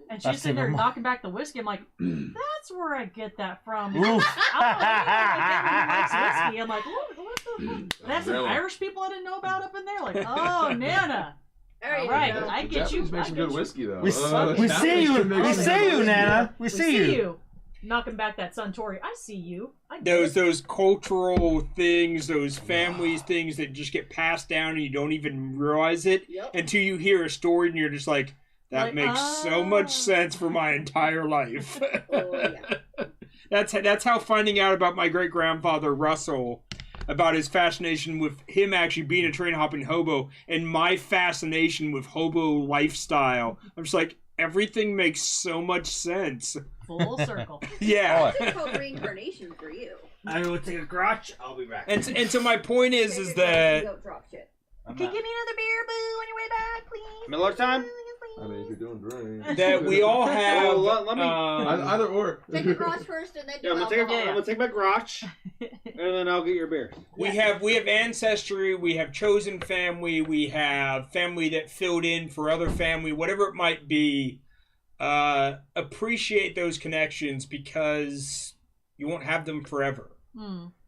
And she's sitting there knocking back the whiskey. I'm like, that's where I get that from. Oof. I don't know, like, what the fuck? That's some Irish people I didn't know about up in there. Like, oh, Nana. There you All right, go. I get you. Japanese make some good whiskey though. We see you. We see you, Nana. We see you. Knocking back that Suntory. I see you. Those cultural things, those families things that just get passed down and you don't even realize it until you hear a story and you're just like, that makes so much sense for my entire life. Oh, yeah. That's how finding out about my great grandfather Russell, about his fascination with him actually being a train hopping hobo, and my fascination with hobo lifestyle. I'm just like, everything makes so much sense. Full circle. Yeah. It's called reincarnation for you. I will take a crotch. I'll be back. And so my point is Take a that Don't drop shit. Can you give me another beer, boo, on your way back, please? Miller time? I mean, if you're doing drink. that we all have. Let me- Either or. Take your cross first and then do I'm alcohol. gonna take my crotch, and then I'll get your beer. We have ancestry, we have chosen family, we have family that filled in for other family, whatever it might be. Appreciate those connections because you won't have them forever.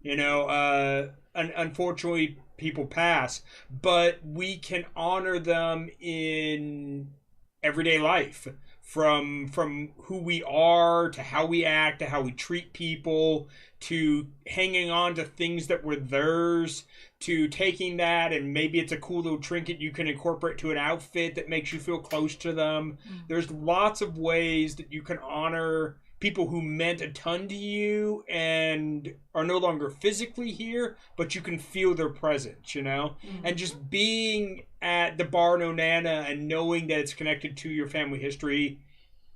You know, unfortunately, people pass, but we can honor them in everyday life, from who we are to how we act to how we treat people, to hanging on to things that were theirs, to taking that and maybe it's a cool little trinket you can incorporate to an outfit that makes you feel close to them. There's lots of ways that you can honor people who meant a ton to you and are no longer physically here, but you can feel their presence, you know? And just being at the bar No Nana and knowing that it's connected to your family history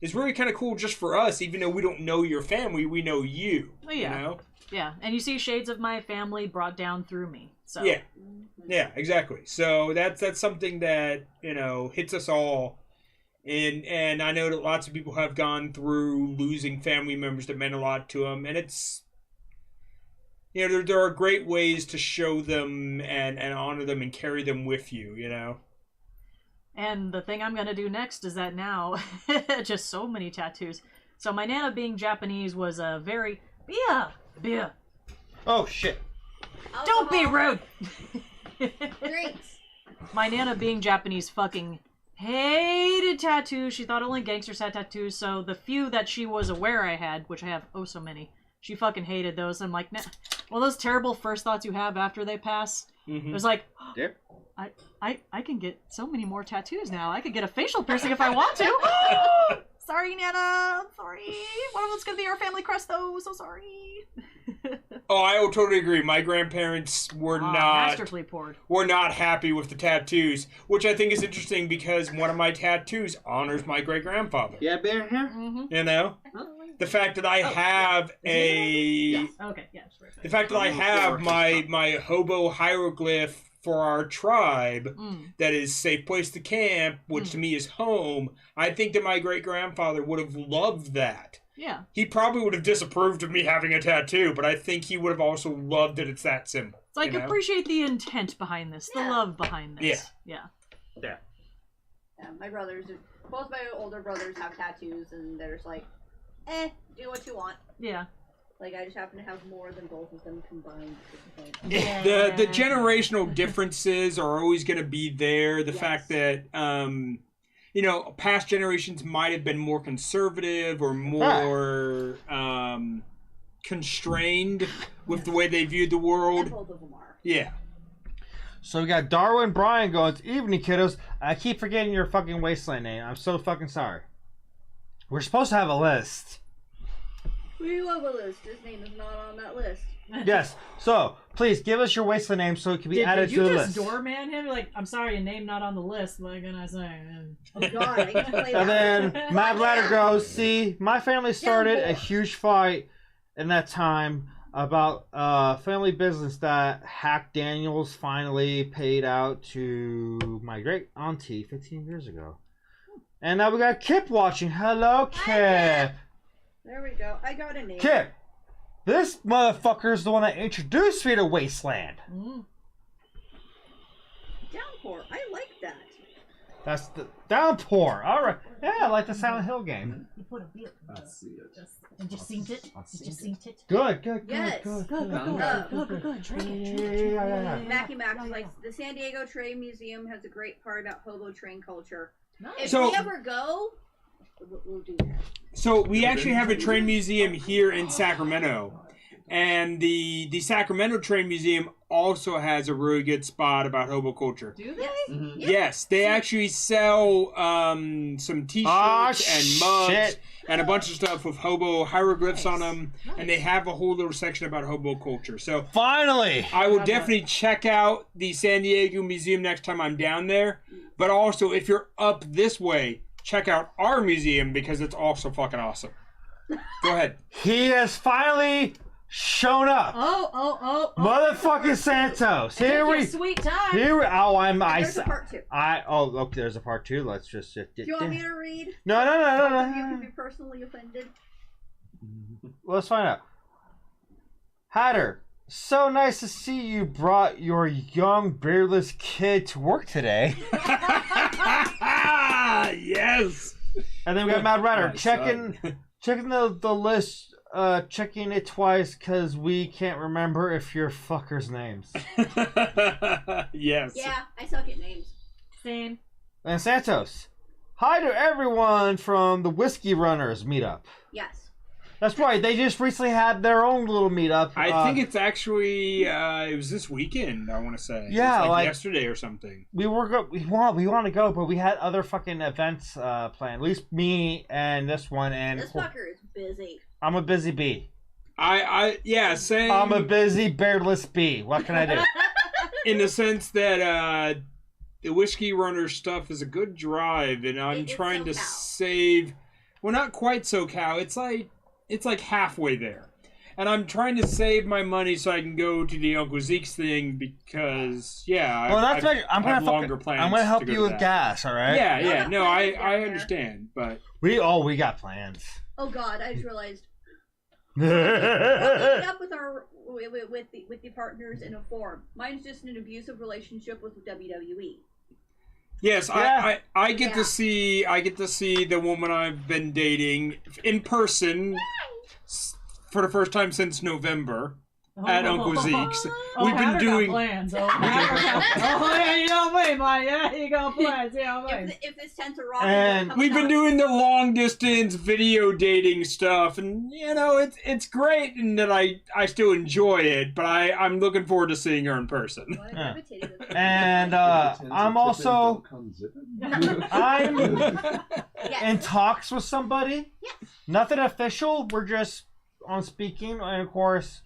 is really kind of cool just for us, even though we don't know your family, we know you. Oh, yeah. You know? Yeah, and you see shades of my family brought down through me. So Yeah, exactly. So that's something that, you know, hits us all. And I know that lots of people have gone through losing family members that meant a lot to them, and it's, you know, there are great ways to show them and honor them and carry them with you, you know. And the thing I'm going to do next is that now, just so many tattoos. So my Nana being Japanese was a very, beer. Oh shit! Don't be rude. Drinks. My Nana being Japanese fucking hated tattoos. She thought only gangsters had tattoos, so the few that she was aware I had, which I have oh so many, she fucking hated those. I'm like, nah. Well, those terrible first thoughts you have after they pass, it was like, Dip? I can get so many more tattoos now. I could get a facial piercing if I want to. Sorry, Nana. I'm sorry. One of them's gonna be our family crest, though. So sorry. Oh, I totally agree. My grandparents were masterfully poured. were not happy with the tattoos, which I think is interesting because one of my tattoos honors my great grandfather. Yeah, beer here. You know, the fact that I have Okay, yeah. the fact that I have my hobo hieroglyph for our tribe that is safe place to camp, which to me is home. I think that my great grandfather would have loved that. Yeah. He probably would have disapproved of me having a tattoo, but I think he would have also loved that it's that symbol. It's like, appreciate the intent behind this, the love behind this. Yeah. Yeah, my brothers, both my older brothers have tattoos, and they're just like, do what you want. Yeah. Like, I just happen to have more than both of them combined at this point. Yeah. The generational differences are always going to be there. The fact that, you know, past generations might have been more conservative or more constrained with the way they viewed the world. And both of them are. Yeah. So we got Darwin Bryan going, evening kiddos. I keep forgetting your fucking Wasteland name. I'm so fucking sorry. We're supposed to have a list. We love a list. His name is not on that list. Yes. So please give us your Wasteland name so it can be added did to you the just list. doorman him? Like, I'm sorry, your name not on the list. What can I say? Oh God, I get to play And that. then Mad Ladder goes, see, my family started a boy. huge fight in that time about family business that Hack Daniels finally paid out to my great auntie 15 years ago. And now we got Kip watching. Hello, Kip. There we go. I got a name. Kip, this motherfucker is the one that introduced me to Wasteland. Mm. Downpour. I like that. That's the Downpour. All right. Yeah, I like the Silent Hill game. You put a bit. I see it. Did you seen it? Did you seen it? Good, good, good, Yes. good, Go, good. go, Uh, go, go, go, drink it, drink Yeah, it. yeah, yeah. Mackie Mac was like, the San Diego Train Museum has a great part about hobo train culture. Nice. If So- we ever go, we'll do that. So we actually have a train museum here in Sacramento, and the Sacramento Train Museum also has a really good spot about hobo culture. Do they? Yes. Yes, they actually sell some T-shirts Ah, and mugs shit. and a bunch of stuff with hobo hieroglyphs on them, Nice. and they have a whole little section about hobo culture. So Finally. I will Love definitely check out the San Diego Museum next time I'm down there. But also, if you're up this way, check out our museum because it's also fucking awesome. Go ahead. He has finally shown up. Oh. Motherfucking Santos. Here we. Sweet time. Here we. Oh, There's a part 2. Oh, look, there's a part 2. Let's just. Do you want me to read? No. You can be personally offended. Let's find out. Hatter, so nice to see you brought your young, beardless kid to work today. Yes. And then we got Mad Rider My checking the list, checking it twice because we can't remember if your fuckers' names. Yes. Yeah, I suck at names. Same. And Santos, hi to everyone from the Whiskey Runners meetup. Yes. That's right. They just recently had their own little meetup. I think it's actually it was this weekend. I want to say. Yeah, it was like- yesterday or something. we want to go, but we had other fucking events planned. At least me and this one, and This fucker is busy. I'm a busy bee. Yeah, same. I'm a busy beardless bee. What can I do? In the sense that the Whiskey Runner stuff is a good drive, and I'm It's trying to SoCal. save. Well, not quite SoCal. It's like halfway there, and I'm trying to save my money so I can go to the Uncle Zeke's thing because Well, that's I've- I'm I have gonna longer plans. I'm gonna help to go you to with that. gas. All right. Yeah. No, plans down I there. understand, but We got plans. Oh God, I just realized. We're meeting up with our with the partners in a forum. Mine's just an abusive relationship with WWE. yes, Yeah. I get Yeah. to see the woman I've been dating in person for the first time since November at Uncle Zeke's. Oh, We've been Hatter got doing. plans. Yeah, you know me, man. Yeah, you got plans. Yeah, If this tents are rocking, And they'll come We've been out. doing the long distance video dating stuff, and it's great, and that I still enjoy it. But I'm looking forward to seeing her in person. Well, I have a titty that's- And I'm also I'm Yes. in talks with somebody. Yes. Nothing official. We're just on speaking, and of course,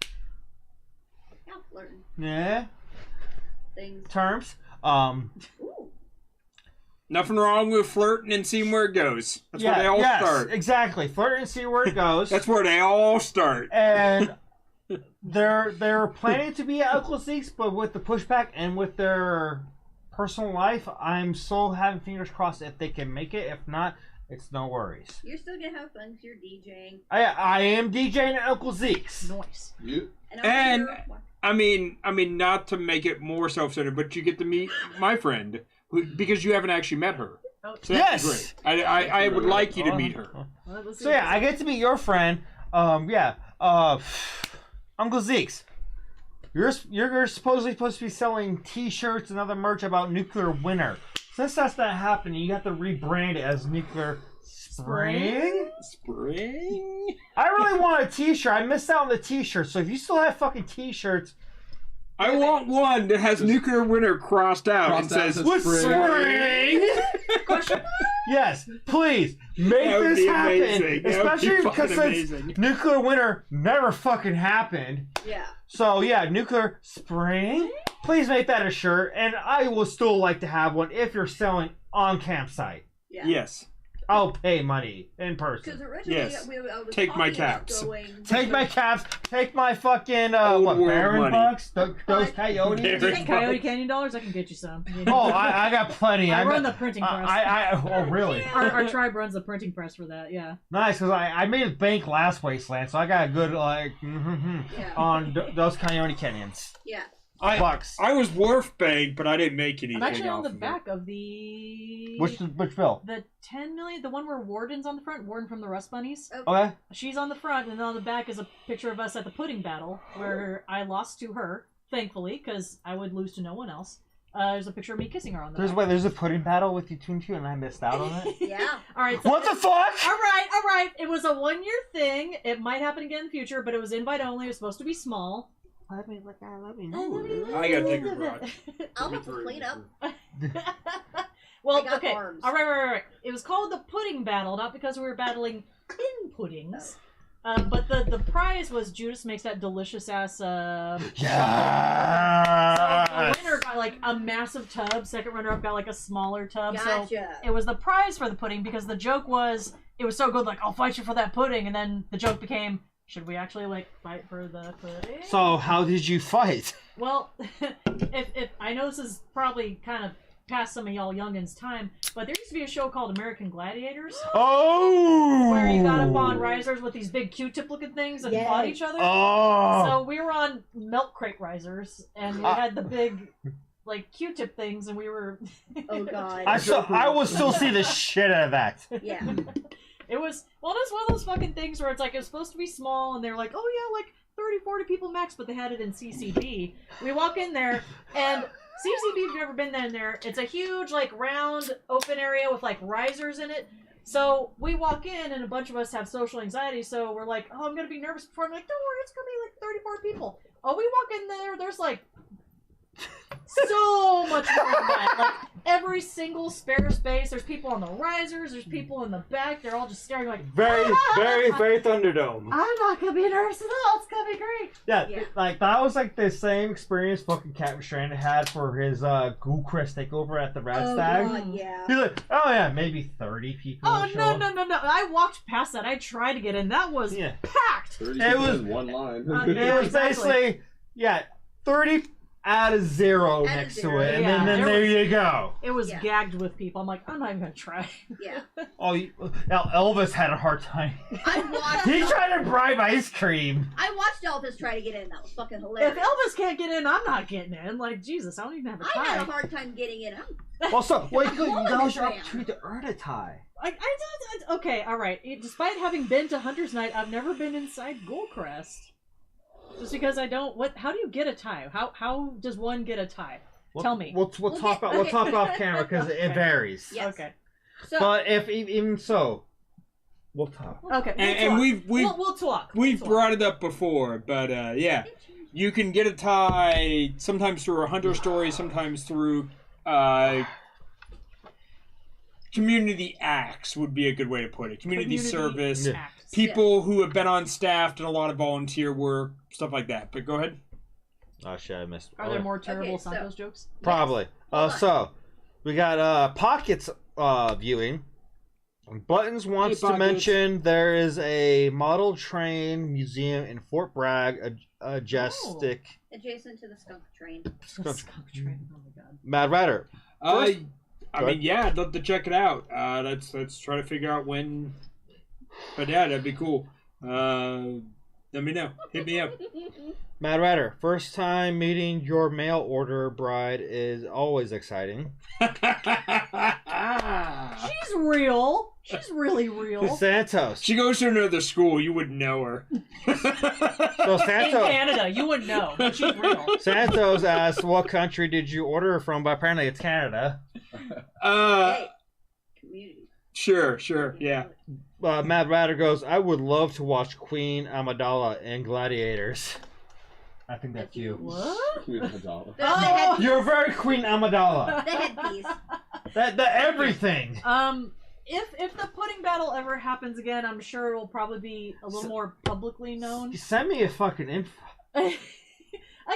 Yeah, flirting yeah, things. terms. Ooh. Nothing wrong with flirting and seeing where it goes. That's where they all yes, start. exactly. Flirt and see where it goes. That's where they all start. And they're planning to be at Uncle Zeke's, but with the pushback and with their personal life, I'm so having fingers crossed if they can make it. If not, it's no worries. You're still gonna have fun because you're DJing. I am DJing at Uncle Zeke's. Nice. You? And, And- here- I mean, not to make it more self-centered, but you get to meet my friend because you haven't actually met her. Oh, So that'd be Yes! great. I would like you to meet her. well, let's see So what yeah, I get to meet your friend. Uncle Zeke's. You're supposed to be selling T-shirts and other merch about Nuclear Winter. Since that's not happening, you have to rebrand it as Nuclear Spring. Spring? I really want a T-shirt. I missed out on the T-shirt. So if you still have fucking T-shirts, I want one that has nuclear winter crossed out and says spring. Question. Yes, please make That would this be happen, amazing. That would especially be because fucking since amazing. nuclear winter never fucking happened. Yeah. So yeah, nuclear spring. Please make that a shirt, and I will still like to have one if you're selling on campsite. Yeah. Yes. I'll pay money in person. Because originally Yes. I was Take my talking about caps. Going... Take my caps. Take my fucking Old what world Baron money. bucks? Those coyotes. Baron Do you think Coyote Canyon dollars? I can get you some. Oh, I got plenty. I run the printing press. Oh really? Our tribe runs the printing press for that. Yeah. Nice, because I made a bank last Wasteland, so I got a good Yeah. on those Coyote Canyons. Yeah. Bucks. I was Wharf Bank, but I didn't make anything. I'm actually on off the of it. back of the. Which bill? The 10 million, the one where Warden's on the front, Warden from the Rust Bunnies. Okay. She's on the front, and then on the back is a picture of us at the pudding battle, where I lost to her, thankfully, because I would lose to no one else. There's a picture of me kissing her on the back. There's a pudding battle with you two and I missed out on it. Yeah. Alright, so What the fuck? Alright. It was a 1-year thing. It might happen again in the future, but it was invite only. It was supposed to be small. Let me know. I gotta take a garage. I'll have to clean up. Well, I got okay. arms. All right. It was called the pudding battle, not because we were battling tin puddings. But the prize was Judas makes that delicious ass. So Yeah. the winner got like a massive tub. Second runner up got like a smaller tub. Gotcha. So it was the prize for the pudding because the joke was it was so good. Like I'll fight you for that pudding, and then the joke became. Should we actually like fight for the pudding? So how did you fight? Well, if I know this is probably kind of past some of y'all youngins' time, but there used to be a show called American Gladiators. Oh. Where you got up on risers with these big Q-tip looking things and fought each other. Oh. So we were on milk crate risers, and we had the big, like, Q-tip things, and we were... Oh, God. I will still see the shit out of that. Yeah. It was one of those fucking things where it's like, it was supposed to be small, and they're like, oh yeah, like 30, 40 people max, but they had it in CCB. We walk in there, and CCB, if you've ever been in there, it's a huge, like, round, open area with, like, risers in it. So we walk in, and a bunch of us have social anxiety, so we're like, oh, I'm gonna be nervous before. I'm like, don't worry, it's gonna be like 34 people. Oh, we walk in there, there's like so much more than that. Like every single spare space, there's people on the risers, there's people in the back, they're all just staring like Very Thunderdome. I'm not gonna be nervous at all, it's gonna be great. Yeah, like that was like the same experience fucking Captain Stranded had for his Ghoulcrest takeover at the Rat Stag. God, yeah. He's like, oh yeah, maybe 30 people. Oh will show no. up. I walked past that. I tried to get in. That was packed. 30 It was- in one line. It was basically 30 out of 0 Out of next zero. to it, and Yeah, then there there was- you go. It was Yeah. gagged with people. I'm like, I'm not even gonna try. Yeah. Oh, now Elvis had a hard time. I watched. He tried to bribe ice cream. I watched Elvis try to get in. That was fucking If hilarious. Elvis can't get in, I'm not getting in. Like Jesus, I don't even have a I had a tie. hard time getting in. Well, so wait, Cool that was with your this opportunity to earn a tie. Okay, all right. Despite having been to Hunter's Night, I've never been inside Ghoulcrest. Just because I don't. How do you get a tie? How does one get a tie? Tell me. We'll talk about we'll talk off camera because it varies. Yes. Okay. So But if even so, we'll talk. Okay. And we'll talk. we've We'll talk. brought it up before, but yeah, you can get a tie sometimes through a Hunter story, sometimes through community acts would be a good way to put it. Community service, Yeah. Acts. people who have been on staff, done a lot of volunteer work, stuff like that. But go ahead. Oh shit, I missed. Are there more terrible Okay, so- Santos jokes? Probably. Hold on. So we got Pockets viewing. Buttons wants to Pockets. mention there is a model train museum in Fort Bragg, a Majestic. adjacent to the skunk train. Skunk train. Oh my god. Mad Rider. First- I mean, yeah, I'd love to check it out. Let's try to figure out when. But yeah, that'd be cool. Let me know. Hit me up. Mad Rider. First time meeting your mail order bride is always exciting. She's real. She's really real. Santos. She goes to another school. You wouldn't know her. So In Santos. Canada, you wouldn't know, but she's real. Santos asks, "What country did you order from?" But apparently, it's Canada. Hey, community. Sure, yeah. Mad Rider goes, "I would love to watch Queen Amidala in Gladiators." I think that's you. What? Queen Amidala. The headpiece. You're very Queen Amidala. The headpiece. The everything. If the pudding battle ever happens again, I'm sure it'll probably be a little more publicly known. Send me a fucking info. Again,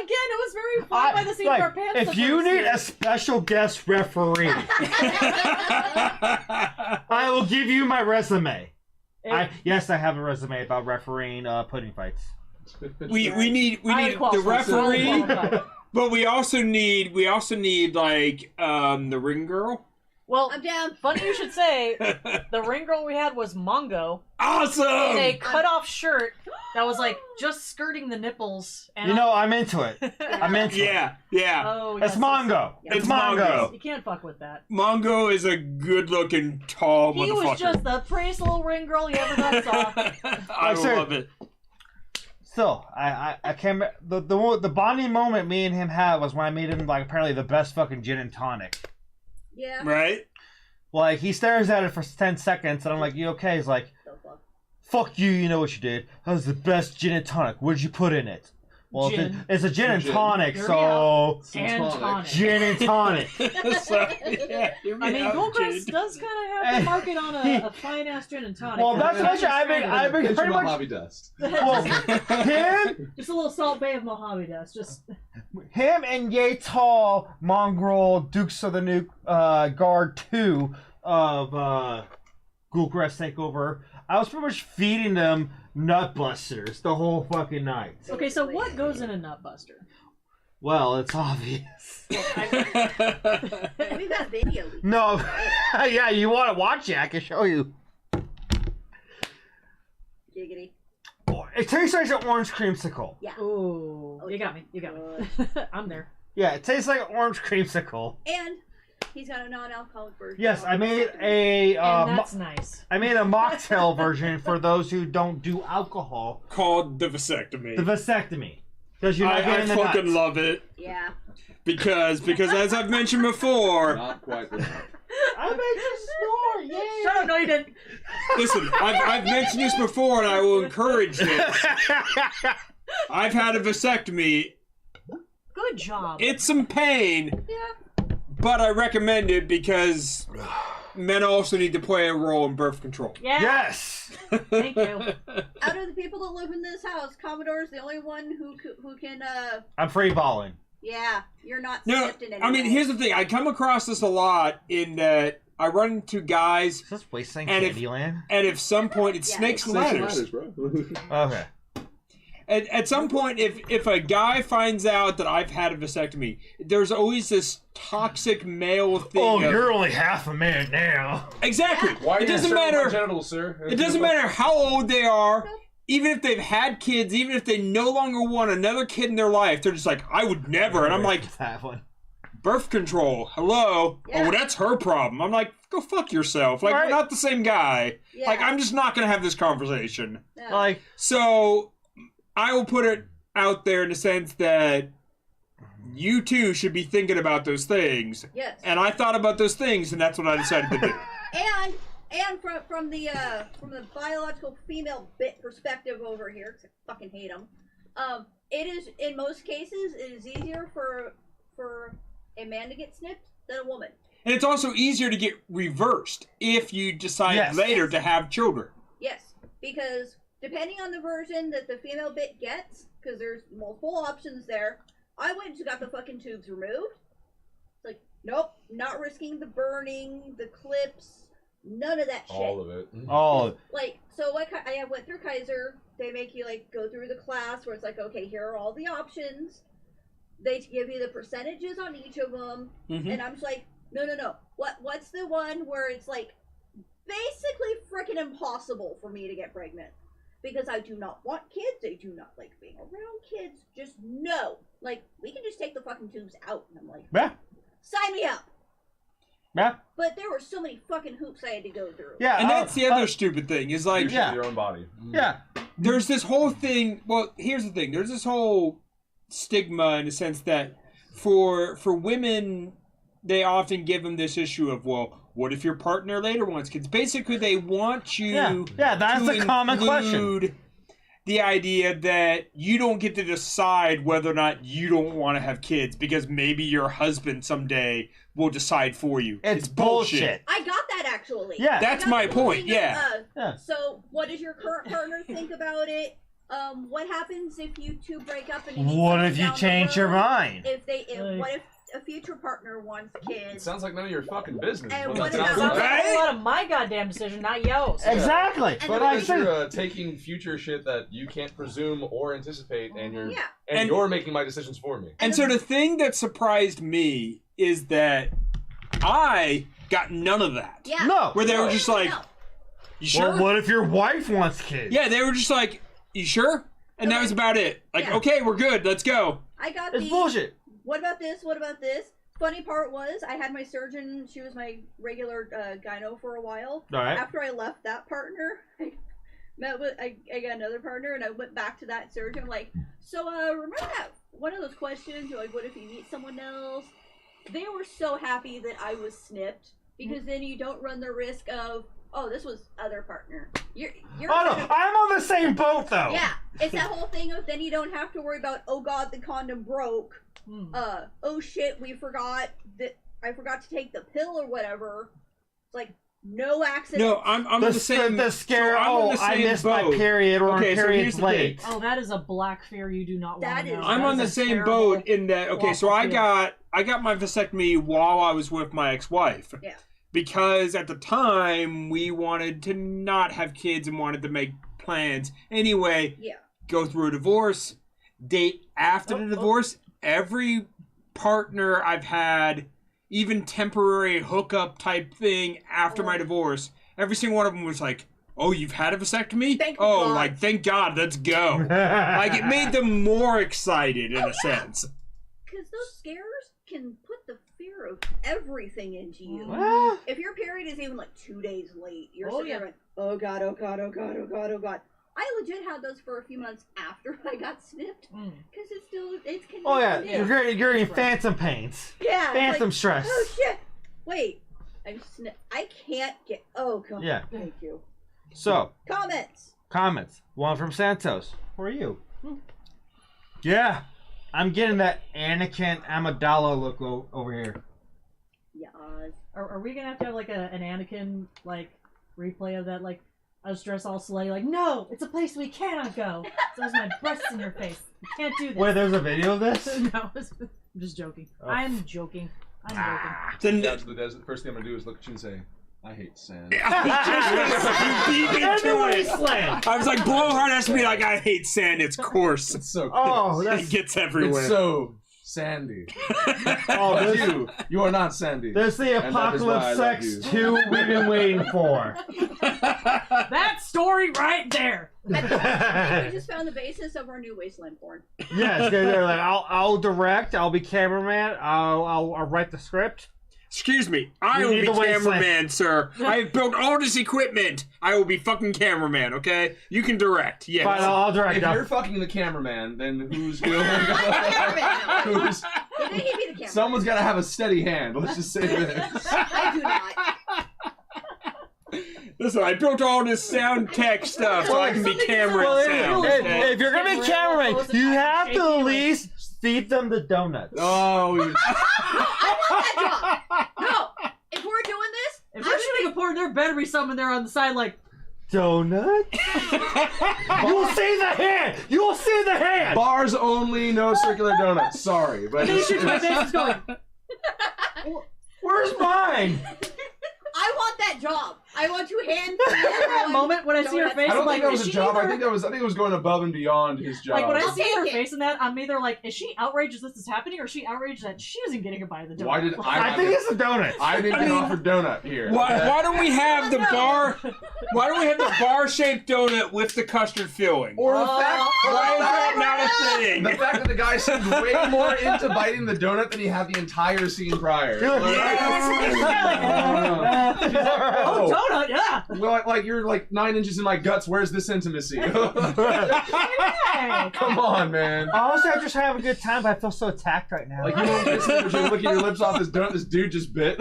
it was very fun by the seat of our pants. If you need a special guest referee, I will give you my resume. Yes, I have a resume about refereeing pudding fights. We need the referee, but we also need like the ring girl. Well, I'm down. funny you should say. The ring girl we had was Mongo Awesome. in a cut-off shirt that was like just skirting the nipples. And I'm into it. I'm into it. Yeah. Oh, It's Mongo. It's Mongo. You can't fuck with that. Mongo is a good-looking, tall He motherfucker. was just the prettiest little ring girl you ever got saw. I love it. Still, I can't. The bonding moment me and him had was when I made him like apparently the best fucking gin and tonic. Yeah. Right? Like he stares at it for 10 seconds, and I'm like, "You okay?" He's like, So fuck. "Fuck you! You know what you did? That was the best gin and tonic. What did you put in it?" Well, Gin. it's a gin and Gin. tonic, Hear me so And tonic. gin and tonic. So, yeah, I mean, Goldcrest does kind of have the market on a fine-ass gin and tonic. Well, that's what I've been Pinch pretty of much. Mojave Dust. Well, him Just a little Salt Bay of Mojave dust. Just and Yay Tall Mongrel Dukes of the Nuke Guard 2 of Ghoulcrest Takeover. I was pretty much feeding them nut busters the whole fucking night. okay. So what goes in a nutbuster? Well, it's obvious. We got video. No, yeah, you want to watch it? I can show you. Giggity. It tastes like an orange creamsicle. Yeah. Ooh, you got me. You got me. I'm there. Yeah, it tastes like an orange creamsicle. And he's got a non-alcoholic version. Yes, I made a And that's nice. I made a mocktail version for those who don't do alcohol. Called the vasectomy. The vasectomy, because you're not I getting the fucking nuts. love it Yeah. because as I've mentioned before, Not quite right. I made you snore, yeah. Shut up! No, you didn't. listen, I've mentioned this before and I will encourage this. I've had a vasectomy. Good job. It's some pain, Yeah. but I recommend it because men also need to play a role in birth control. Yeah. Yes. Thank you. Out of the people that live in this house, Commodore is the only one who can. I'm free balling. Yeah, you're not No, snipped in any I mean, way. here's the thing. I come across this a lot in that I run into guys, Is this Wasteland And if- Candyland? and at some point it's Yeah. snakes and Snakes and ladders. ladders, bro. Okay. At some point, if a guy finds out that I've had a vasectomy, there's always this toxic male thing. Oh, of- you're only half a man now. exactly. Why are It you doesn't serving my matter. genitals, sir? It doesn't matter how old they are. Even if they've had kids, even if they no longer want another kid in their life, they're just like, I would never. And I'm like, That one. birth control. Hello. Yeah. Oh, that's her problem. I'm like, go fuck yourself. Like, Right. we're not the same guy. Yeah. Like, I'm just not gonna have this conversation. Yeah. Like, So, I will put it out there in the sense that you too should be thinking about those things. Yes. And I thought about those things, and that's what I decided to do. And from the biological female bit perspective over here, 'cause I fucking hate them. It is in most cases it is easier for a man to get snipped than a woman. And it's also easier to get reversed if you decide Yes. later to have children. Yes, because depending on the version that the female bit gets, because there's multiple options there. I went and got the fucking tubes removed. It's like, nope, not risking the burning, the clips, none of that shit. All of it. oh, Like, so like I went through Kaiser. They make you like go through the class where it's like, okay, here are all the options. They give you the percentages on each of them, Mhm. and I'm just like, no. What's the one where it's like basically freaking impossible for me to get pregnant because I do not want kids. I do not like being around kids. Just no. Like, we can just take the fucking tubes out. And I'm like, yeah, sign me up. yeah, But there were so many fucking hoops I had to go through. yeah. And that's the other stupid thing is You like, should yeah. your own body. yeah. there's this whole thing. Well, here's the thing. There's this whole stigma in the sense that for women, they often give them this issue of, well, what if your partner later wants kids? Basically, they want you Yeah, that's to a common question. include the idea that you don't get to decide whether or not you don't want to have kids because maybe your husband someday will decide for you. It's bullshit. I got that actually. Yeah. That's my point, yeah. So, what does your current partner think about it? What happens if you two break up and What if you change your mind? What if a future partner wants kids? It sounds like none of your fucking business. And What what that about- sounds Sounds like. like a lot of my goddamn decision, not yours. Exactly. And But the I Because said, you're taking future shit that you can't presume or anticipate, and you're Yeah. and you're making my decisions for me. And so the thing that surprised me is that I got none of that. Yeah. no. Where they were just like, No. you sure? Well, what if your wife wants kids? Yeah, they were just like, you sure? And that was about it. Like, Yeah. okay, we're good. Let's go. I got It's the. bullshit. What about this? What about this? Funny part was, I had my surgeon. She was my regular gyno for a while. All right. After I left that partner, I got another partner, and I went back to that surgeon. I'm like, so remember that one of those questions? You're like, what if you meet someone else? They were so happy that I was snipped because then you don't run the risk of, oh, this was other partner. You're Oh no, I'm on the same boat though. yeah, it's that whole thing of then you don't have to worry about, oh god, the condom broke. Oh shit, I forgot to take the pill or whatever. It's like no accident. No, I'm on the same. The scare. so I'm on Oh, the I same missed my boat. period, or Okay, my so period's here's the late. Oh, that is a black fear you do not want That to know. is- I'm That on the is a same terrible, boat in that. Okay, so awful I got my vasectomy while I was with my ex-wife. Yeah. Because at the time we wanted to not have kids and wanted to make plans. Anyway, Yeah. go through a divorce, date after the divorce. Every partner I've had, even temporary hookup type thing after my divorce, every single one of them was like, "Oh, you've had a vasectomy? Thank oh, God." like thank God, let's go." Like it made them more excited in a sense. Because those scares can put the fear of everything into you. Well, If your period is even like 2 days late, you're Oh, sitting yeah. there like, oh god, oh god, oh god, oh god, oh god. I legit had those for a few months after I got snipped because it's oh yeah, convenient. you're getting phantom pains, Yeah, it's phantom like, stress. oh shit! Wait, I can't get. Oh god. Yeah. Thank you. So, Comments. one from Santos for you. Yeah, I'm getting that Anakin Amidala look over here. Yeah. Are we gonna have to have like an Anakin like replay of that? Like, I was dressed all slutty, like, no, it's a place we cannot go. So there's my breasts in your face. You can't do this. Wait, there's a video of this? No, I'm just joking. Oh. I'm joking. Then Down to the desert. First thing I'm gonna do is look at you and say, "I hate sand." you beat me That's to a it. wasteland. I was like, Blowhard has to be like, I hate sand. It's coarse. It's so Oh, It that's gets everywhere. it's so sandy. oh, But this, you are not sandy. there's the And that is why I Apocalypse love Sex you. 2 we've been waiting for. That story right there. I think we yes, just found the basis of our new Wasteland porn. they're like, I'll direct, I'll be cameraman, I'll write the script. Excuse me, I You will need be the wasteland. cameraman, sir. I have built all this equipment. I will be fucking cameraman, okay? You can direct, yes. Fine, I'll direct. If I'll- you're fucking the cameraman, then who's who's Didn't he be the camera? someone's got to have a steady hand. Let's just say this. I do not. Listen, I built all this sound tech stuff so I can be camera Well, and sound. okay? if you're gonna be cameraman, you have to at least feed them the donuts. Oh, I want that job. No, if we're doing this, If we're shooting a porn, there better be someone there on the side like, Donut? You'll see the hand! You'll see the hand! bars only, no circular donuts. Sorry, but and then he shoots my face and going, Where's mine? I want that job. I want to hand that everyone moment when I see her donuts. face, I don't I'm like, think that was is a she job. I either- think it was going above and beyond his job. Like, when I I'll see her take it. face in that, I'm either like, is she outraged that this is happening, or is she outraged that she isn't getting a bite of the donut? Why did I think it's a donut. I didn't get offered donut here. Why don't we have the bar? Why don't we have the bar-shaped donut with the custard filling? Or the fact, Why is that not a thing? the fact that the guy seemed way more into biting the donut than he had the entire scene prior. You're like, Oh, donut, yeah! Well, like you're like 9 inches in my guts. Where's this intimacy? Hey. Come on, man. Honestly, I'm just having a good time, but I feel so attacked right now. Like you don't miss it, but you're licking your lips off this donut this dude just bit.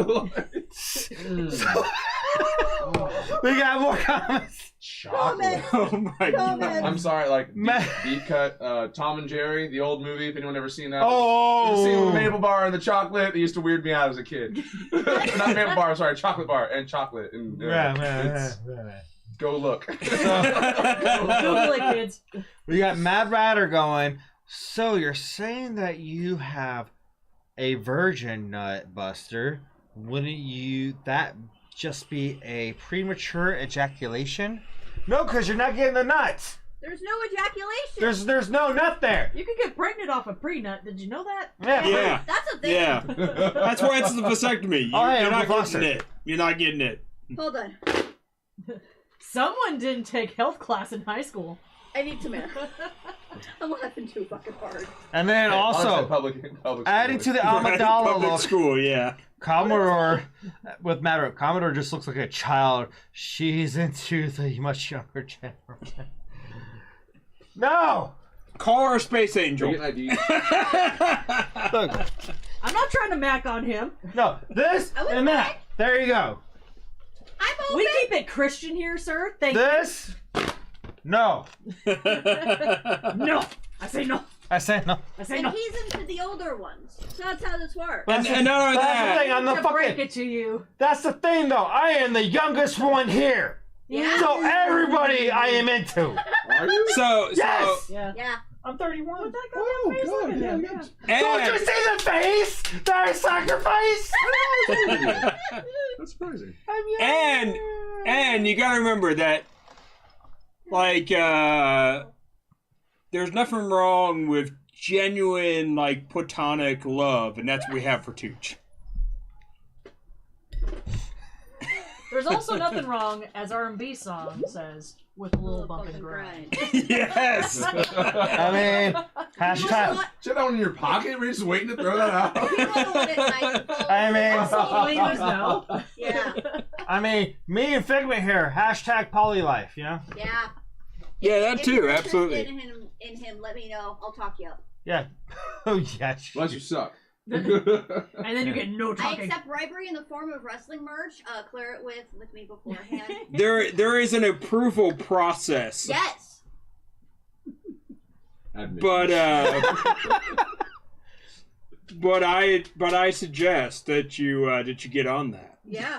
We got more comments. Chocolate. Oh my god. I'm sorry, like Ma- deep cut Tom and Jerry, the old movie. If anyone ever seen that, Oh. the scene with the maple bar and the chocolate. They used to weird me out as a kid. Not maple bar, sorry, chocolate bar and chocolate. And it's- go look. Google it, kids. We got Mad Ratter going. So you're saying that you have a virgin nut, Buster? Wouldn't that just be a premature ejaculation? No, because you're not getting the nuts. There's no ejaculation. There's no nut there. You can get pregnant off a pre-nut. Did you know that? Yeah. That's a thing. Yeah. That's why it's the vasectomy. You're not Buster. getting it. You're not getting it. Hold on. Someone didn't take health class in high school. I need some air. I'm laughing too fucking hard. And then also, public adding to the Public Amidala look, school, yeah. Commodore, with Matter, Commodore just looks like a child. She's into the much younger generation. No! Call her a space angel. Get an ID. Look, I'm not trying to mac on him. no, this I wouldn't and that. There you go. I'm open. We keep it Christian here, sir. Thank This, no. No. I say no. I say no. I say And no. he's into the older ones. So that's how this works. And not only That's that, the thing. I'm the To break fucking. it to you. That's the thing, though. I am the youngest one here. Yeah. So everybody I am into. Are you? so Yes. Yeah. Yeah. I'm 31. What that Oh, goddamn face God, look at yeah, him, yeah. Don't you and, see the face that I sacrificed? That's surprising. and you gotta remember that, like, there's nothing wrong with genuine, like, platonic love, and that's what we have for Tooch. There's also nothing wrong, as R&B song says, with a little bump and grind. Yes! I mean, hashtag. Shit that one in your pocket? We're just waiting to throw that out. You want to let it nice and full. I mean, Believers know. Yeah. I mean, me and Figment here. Hashtag polylife. You know? Yeah. Yeah, that If too, you're interested absolutely. In him, let me know. I'll talk you up. Yeah. Oh yeah. Unless you suck. And then you get no I talking. accept bribery in the form of wrestling merch. Clear it with me beforehand. There is an approval process. Yes. But but I suggest that you get on that. Yeah.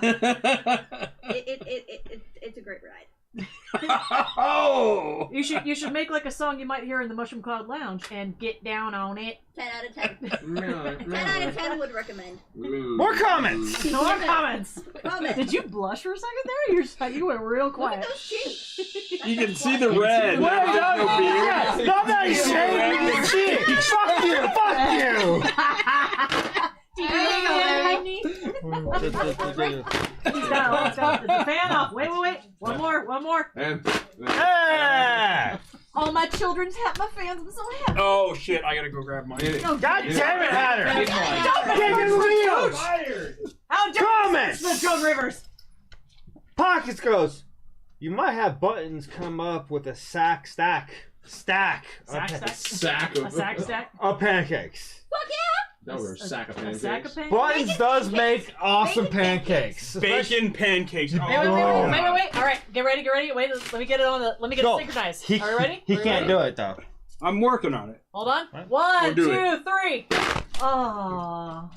It's a great ride. Oh! You should make like a song you might hear in the Mushroom Cloud Lounge and get down on it. 10 out of 10. 10 out of 10 would recommend. More comments. No more comments. Comment. Did you blush for a second there? You went real Look at quiet. those cheeks. You can see the red. Well There's done. no beard. Yes, not that he's shaving. You can see it. Fuck you. Fuck you. He's got the fan off. Wait. One more. And Yeah. All my children's have my fans. I'm so happy. Oh shit! I gotta go grab mine. God damn it, Hatter. Don't Give me wheels. How Comments. Smith Jones Rivers. Pockets goes. You might have buttons come up with a stack Sack of stack. sack of A sack stack. of pancakes. Fuck yeah. That was a sack of A pancakes. sack of pancakes. Buttons does make awesome pancakes. Bacon pancakes. Wait. All right, get ready. Wait, let me get it on the. Let me get Go. it synchronized. He, Are you ready? He Are you can't ready? do it though. I'm working on it. Hold on. What? 1, We'll do 2, 3. Oh,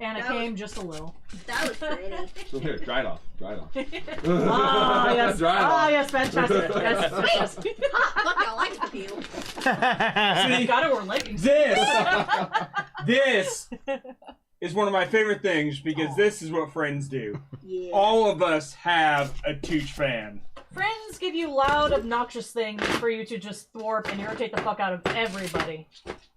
Anna That came just a little. That was pretty. So here, dry it off. Ah, yes. Dry it Ah, off. yes, fantastic. Yes. Ha! Fuck y'all, I like the view. You gotta wear leggings. This is one of my favorite things because this is what friends do. Yeah. All of us have a Tooch fan. Friends give you loud, obnoxious things for you to just thwart and irritate the fuck out of everybody.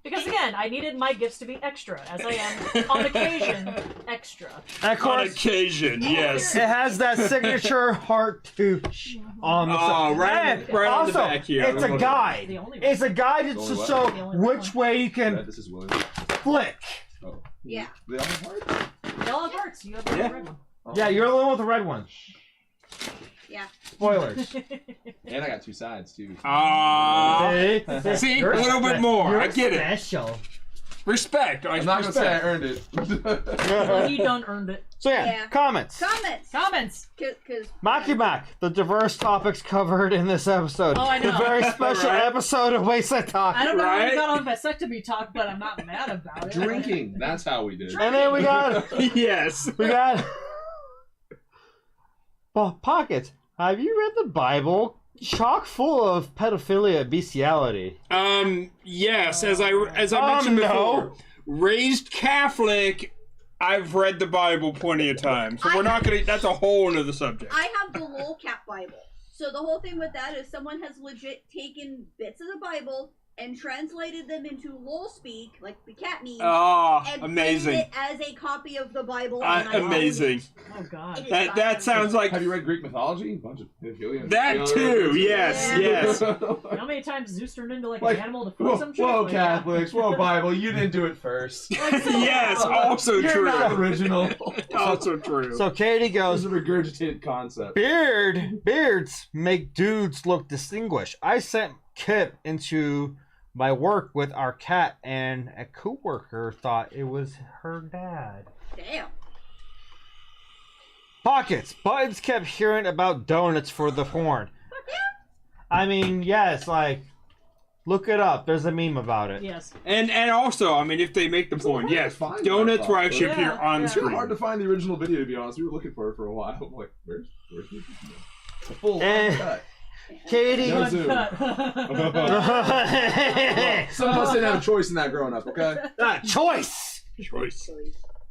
Because again, I needed my gifts to be extra, as I am, on occasion, extra. And of On course, occasion, yes. it has that signature heart touch on the Oh, side. right And on the also, back here. it's a The guide. only It's a guide to The only what? show The only which way you can This is William. flick. Oh. Yeah. They all have hearts? Yellow hearts, you have the Yeah. red one. Yeah, you're the one with the red one. Yeah. Spoilers. And I got two sides too. Ah. See? See? You're A little bit more. You're I get it. Special. Respect. I'm not gonna say I earned it. Well, you done earned it. So yeah, Yeah. comments. Comments. Cause Maki Mak, the diverse topics covered in this episode. Oh, I know. The very special Right. episode of Wasteland Talk. I don't know how Right? we got on vasectomy talk, but I'm not mad about it. Drinking. That's how we did it. And then we got Yes. well, Pockets. Have you read the Bible? Chock full of pedophilia and bestiality. Yes, as I mentioned before, raised Catholic, I've read the Bible plenty of times. So we're not gonna. That's a whole another subject. I have the lolcat Bible. So the whole thing with that is someone has legit taken bits of the Bible and translated them into lol speak, like the cat memes. Oh, And amazing! printed it as a copy of the Bible. and I Amazing. Oh God. It is That awesome. sounds like Have you read Greek mythology? A bunch of pedophilia. that too. Yes, Yeah. yes. How many times Zeus turned into like Like, an animal to Whoa, fuck some chick? whoa, Like, Catholics, whoa, Bible, you didn't do it first. Yes, also You're true. not original. Also true. So Katie It was goes, a regurgitated concept. beards make dudes look distinguished. I sent Kip into my work with our cat, and a coworker thought it was her dad. Damn. Pockets. Buttons kept hearing about donuts for the porn. I mean, yes, like, look it up. There's a meme about it. Yes. And also, I mean, if they make the point, hard yes, to find donuts that will stuff. actually Yeah, appear on yeah. It's really screen. hard to find the original video, to be honest. We were looking for it for a while. I'm like, where's the a full Eh. cut? Katie. No zoom. Uncut. Some of us didn't have a choice in that growing up, okay? Choice. Choice.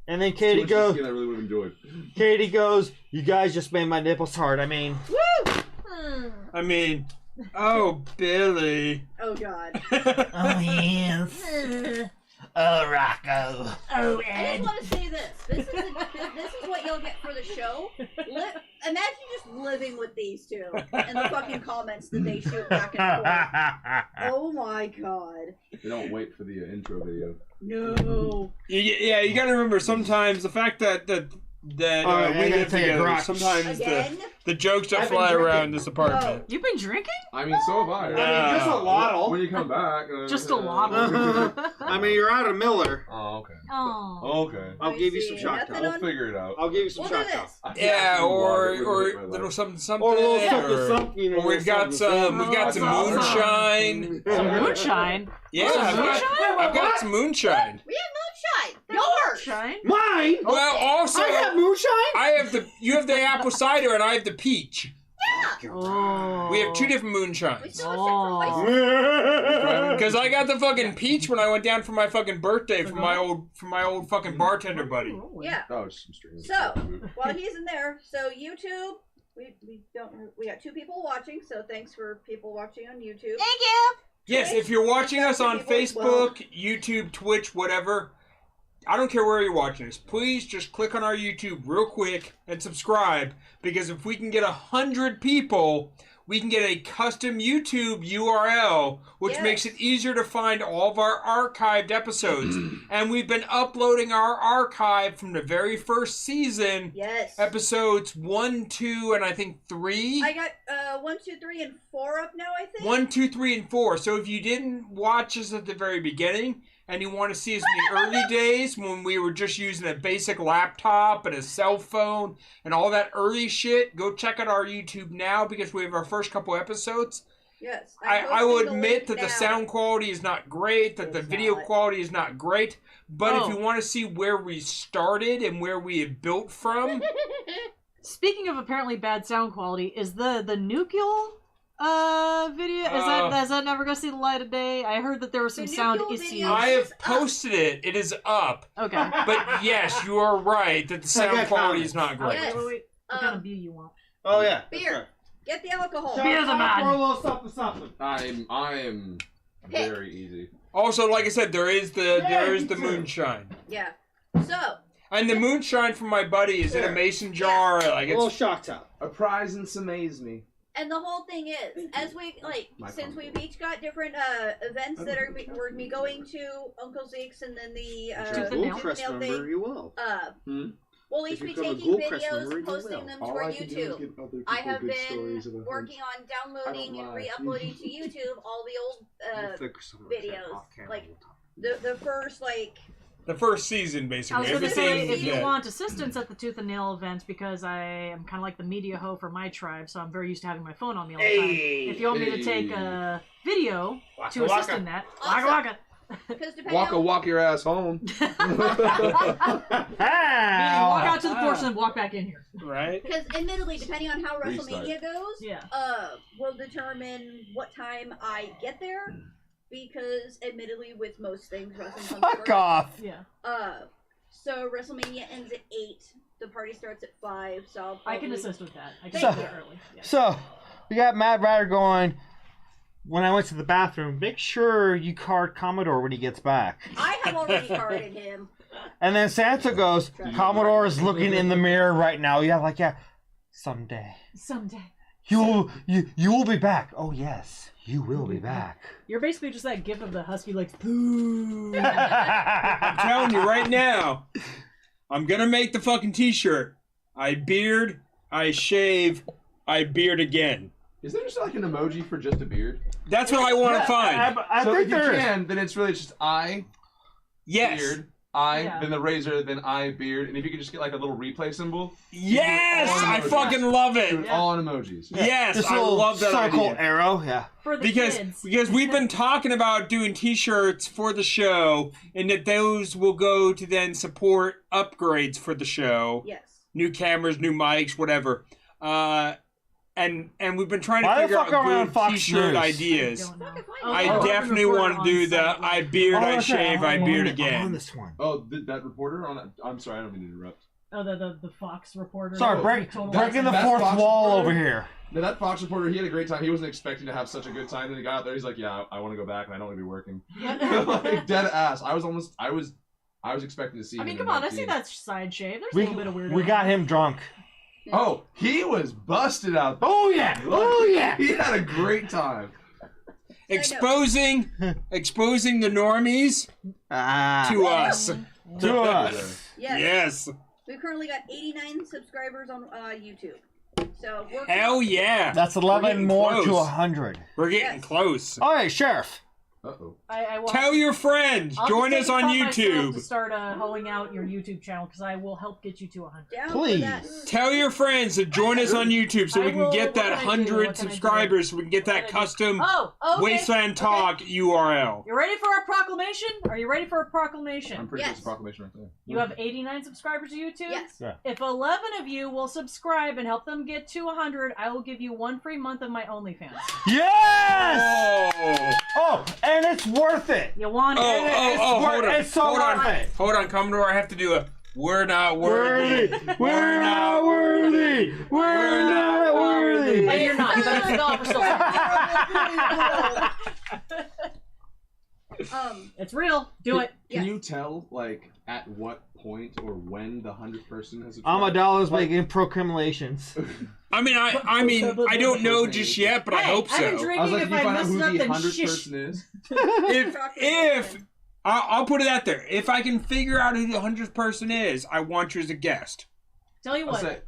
And then Too Katie much goes. skin I really would have enjoyed. Katie goes. You guys just made my nipples hard. I mean, I mean, oh, Billy. Oh God. oh yes. Oh Rocco. Oh, I Ed. just want to say this. This is what you'll get for the show. Imagine just living with these two and the fucking comments that they shoot back and forth. Oh my God. They don't wait for the intro video. No. Yeah, you gotta remember sometimes the fact that we I gotta live take a together. grok. Sometimes Again? the jokes that I've been fly drinking. around this apartment. You've been drinking? I mean, so have I. just a lot. When you come back. Just a lot. I mean, you're out of Miller. Oh, okay. Oh. Okay. I'll I give you see. some shot Nothing top. We'll on- figure it out. I'll give you some We'll do shot top. this. I Yeah, can't or water with my little life. something. Or a little or- something. You know, or we've got some That's awesome. moonshine. Some moonshine. Yeah, Some I've moonshine? got some moonshine. We have moonshine. Yours. Moonshine? Mine. Well, also I have moonshine. you have the apple cider and I have the peach. Oh. We have two different We moonshines. still have Oh. separate places. Because I got the fucking peach when I went down for my fucking birthday from my old fucking bartender buddy. Yeah. Oh, it's some strings. So while he's in there, so YouTube, we got 2 people watching. So thanks for people watching on YouTube. Thank you. Yes, if you're watching us on Facebook, YouTube, Twitch, whatever, I don't care where you're watching us. Please just click on our YouTube real quick and subscribe, because if we can get 100 people, we can get a custom YouTube URL, which Yes. makes it easier to find all of our archived episodes. And we've been uploading our archive from the very first season, Yes. episodes 1, 2, and I think 3. I got 1, 2, 3, and 4 up now. I think. 1, 2, 3, and 4. So if you didn't watch us at the very beginning and you want to see us in the early days when we were just using a basic laptop and a cell phone and all that early shit, go check out our YouTube now, because we have our first couple episodes. Yes. I will posted the admit link that the now. sound quality is not great, that the It's video not. quality is not great, but Oh. if you want to see where we started and where we have built from, Speaking of apparently bad sound quality, is the nuclear video, is that never gonna see the light of day? I heard that there were some The sound nuclear issues. video- I have up. posted it. It is up. Okay. But yes, you are right that the sound got quality is comments. not great. Yes. Wait. What kind of view you want? Oh yeah. Beer. Get the alcohol. Beer the man. Or a little something, something. I am very easy. Also, like I said, there is the me too. moonshine, Yeah. So and the moonshine from my buddy is in a mason jar. Like A little it's shock top. A prize and some amaze me. And the whole thing is, as we since we've each got different events that we're gonna be going to Uncle Zeke's, and then the the nail nail thing, you will. we'll each If be you become a taking Goldcrest member, videos, you posting will. them to our YouTube. I have been working on downloading and re-uploading to YouTube all the old videos, like The first, like... The first season, basically. I was going to say, Everything- if you yeah. want assistance at the Tooth and Nail event, because I am kind of like the media hoe for my tribe, so I'm very used to having my phone on me all the time. If you want me to take a video to assist in that, Awesome. waka waka. Because depending Walk on... your ass home. Walk out to the porch and walk back in here. Right? Because admittedly, depending on how Restart. WrestleMania goes, Yeah. will determine what time I get there. Because admittedly, with most things, wrestling comes Fuck first. off. Yeah. So WrestleMania ends at 8. The party starts at 5. So I'll I probably... can assist with that. I can So- get there early. Yeah. So, we got Mad Ryder going. When I went to the bathroom, make sure you card Commodore when he gets back. I have already carded him. And then Santa goes, Commodore is looking in the mirror right now. Yeah, like, yeah, someday. Someday. You will be back. Oh, yes, you will be back. You're basically just that gif of the husky like, poo. I'm telling you right now, I'm gonna make the fucking t-shirt. I beard, I shave, I beard again. Is there just like an emoji for just a beard? That's what I want to find. I So think if you there is. can, then it's really just I, Yes. beard, Yeah. then the razor, then I, beard, and if you could just get like a little replay symbol, Yes! All I emojis. fucking love do it. it all on emojis. Yes, This I little love that circle idea. arrow, yeah. For the Because kids. we've been talking about doing t-shirts for the show, and that those will go to then support upgrades for the show. Yes. New cameras, new mics, whatever. And we've been trying to Why the figure fuck out around good Fox t-shirt News? ideas. Don't know. Fucking fine. Oh, I oh, definitely report want to on do the site. I beard, I that's right. shave, I beard I'm on again. this one. Oh, that reporter on it? I'm sorry, I don't mean to interrupt. Oh, the Fox reporter. Sorry, Oh, breaking the that's fourth Fox wall reporter. over here. No, that Fox reporter, he had a great time. He wasn't expecting to have such a good time. Then he got out there, he's like, yeah, I want to go back and I don't want to be working. Like, dead ass. I was expecting to see I him mean, in come on, I that see scene. that side shave. There's a We, little bit of weird. we got him drunk. Oh, he was busted out there. Oh, yeah. Oh, yeah. He had a great time. Exposing the normies to us. To us. Yes. Yes. We've currently got 89 subscribers on YouTube. So we're Hell yeah. That's We're 11 getting more close. to 100. We're getting Yes. close. All right, Sheriff. Uh-oh. I will Tell your friends. I'll Join just us take it on upon myself YouTube. to start hoeing out your YouTube channel because I will help get you to 100. down Please. for that. Tell your friends to join us on YouTube so I we can will- get that what can I do? 100 What can I do? subscribers so we can get that What can I do? custom Oh, okay. Wasteland Talk URL. You ready for a proclamation? Are you ready for a proclamation? I'm pretty Yes. sure it's a proclamation right there. You have 89 subscribers to YouTube? Yes. If 11 of you will subscribe and help them get to 100, I will give you 1 free month of my OnlyFans. Yes! Oh, Oh, and it's worth it. You want it? hold on. It's so hold on. worth it. Hold on, Commodore. I have to do a we're not worthy. We're not worthy. We're not worthy. And you're not. You better take off or still. It's real. Do it. Can Yes. you tell, like, at what point or when the 100th person has subscribed? Amidala's Like- making proclamations. I mean, I don't know just yet, but I Hey, hope I've been so. drinking. I was like, If can you I find out mess who it up, the then 100th shish. person is? If I'll put it out there, if I can figure out who the 100th person is, I want you as a guest. Tell you I'll what. say,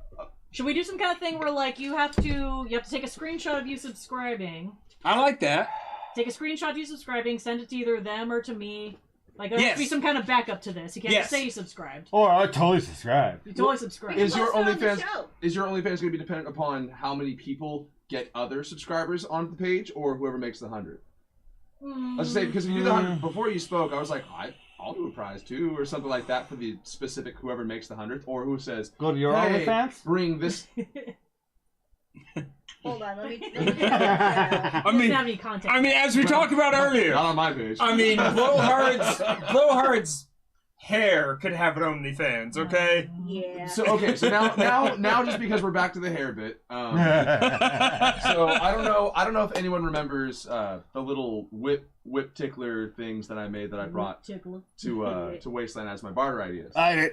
Should we do some kind of thing where like you have to take a screenshot of you subscribing, I like that. take a screenshot of you subscribing, send it to either them or to me. Like there has to be Yes. some kind of backup to this. You can't Yes. just say you subscribed. Oh, I totally subscribe. You totally subscribed. Is your Post it on the OnlyFans show. going to be dependent upon how many people get other subscribers on the page, or whoever makes the 100? Let's say, because if you do the 100 before you spoke, I was like, I'll do a prize too, or something like that for the specific whoever makes the 100th, or who says, Go to your hey, OnlyFans. bring this. Hold on, let me I Doesn't mean, have any content. as we talked about earlier, Not on my page. I mean, Blowhard's hair could have an OnlyFans, okay? Yeah. So okay, so now just because we're back to the hair bit, so I don't know if anyone remembers the little whip tickler things that I made that I brought Tickler. to Wasteland as my barter ideas. I did.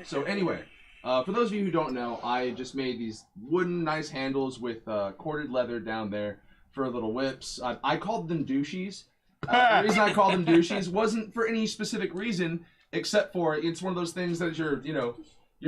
So anyway, for those of you who don't know, I just made these wooden nice handles with corded leather down there for little whips. I called them douchies. The reason I called them douchies wasn't for any specific reason, except for it's one of those things that you're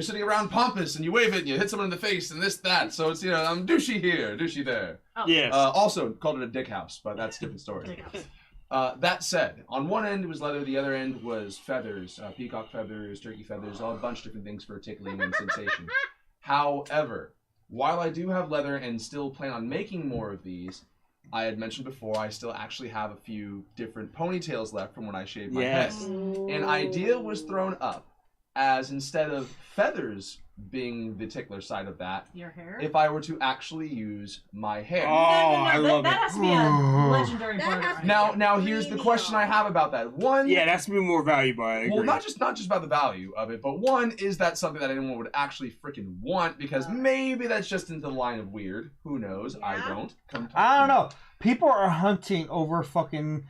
sitting around pompous and you wave it and you hit someone in the face and this, that. So it's, I'm douchey here, douchey there. Oh. Yes. Also called it a dick house, but that's a different story. Take it. That said, on one end it was leather, the other end was feathers, peacock feathers, turkey feathers, all a bunch of different things for tickling and sensation. However, while I do have leather and still plan on making more of these, I had mentioned before I still actually have a few different ponytails left from when I shaved my head. An idea was thrown up as instead of feathers being the tickler side of that, Your hair? if I were to actually use my hair. No, I love that it. has to be a legendary That part. has to be Now here's the question I have about that. One, Yeah, that's to be more valuable. I agree. well, not just about the value of it, but one, is that something that anyone would actually freaking want? Because maybe that's just into the line of weird. Who knows? I Yeah. don't. I don't know. People are hunting over fucking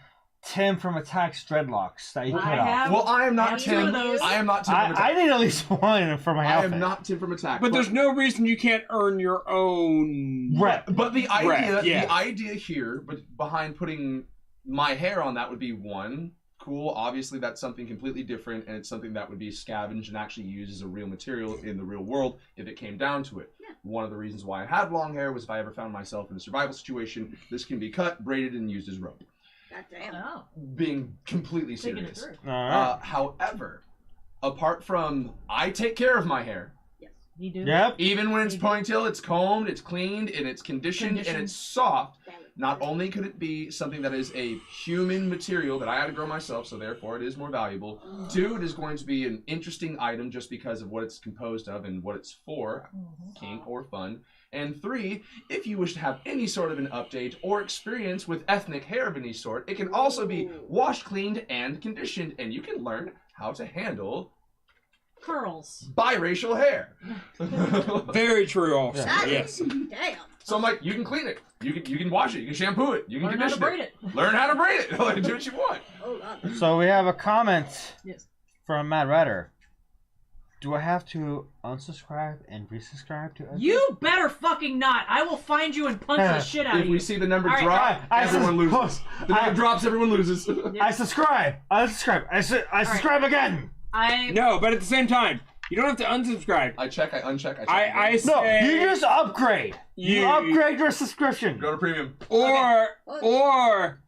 Tim from Attack's dreadlocks that you cut I off. have- Well, I am not have two Tim. of those. I am not Tim from I Attack. need at least one for my I outfit. am not Tim from Attack. But there's no reason you can't earn your own. Rep. But the idea, Right, yeah. the idea here, but behind putting my hair on that would be one, cool. Obviously, that's something completely different, and it's something that would be scavenged and actually used as a real material in the real world if it came down to it. Yeah. One of the reasons why I had long hair was if I ever found myself in a survival situation, this can be cut, braided, and used as rope. Goddamn. Oh, Being completely taking it serious. through. Alright. However, apart from I take care of my hair. Yes. You do? Yep. Even when it's ponytail, it's combed, it's cleaned, and it's conditioned, and it's soft. Not only could it be something that is a human material that I had to grow myself, so therefore it is more valuable. Two, it is going to be an interesting item just because of what it's composed of and what it's for, kink or fun. And three, if you wish to have any sort of an update or experience with ethnic hair of any sort, it can also be washed, cleaned, and conditioned, and you can learn how to handle Curls. biracial hair. Very true, also. That Yes. is- Damn. So I'm like, you can clean it, you can wash it, you can shampoo it, you can Learn how to condition braid it. Learn how to braid it. Like, do what you want. Oh, God. So we have a comment Yes. from Matt Redder. Do I have to unsubscribe and resubscribe to us? You better fucking not. I will find you and punch the shit out If of we you. see the number All right, drop, I everyone loses. The number I- drops, everyone loses. I subscribe. I subscribe. I subscribe again. No, but at the same time, you don't have to unsubscribe. I check, I uncheck, I check. I again. No, say, you just upgrade. You upgrade your subscription. Go to premium. or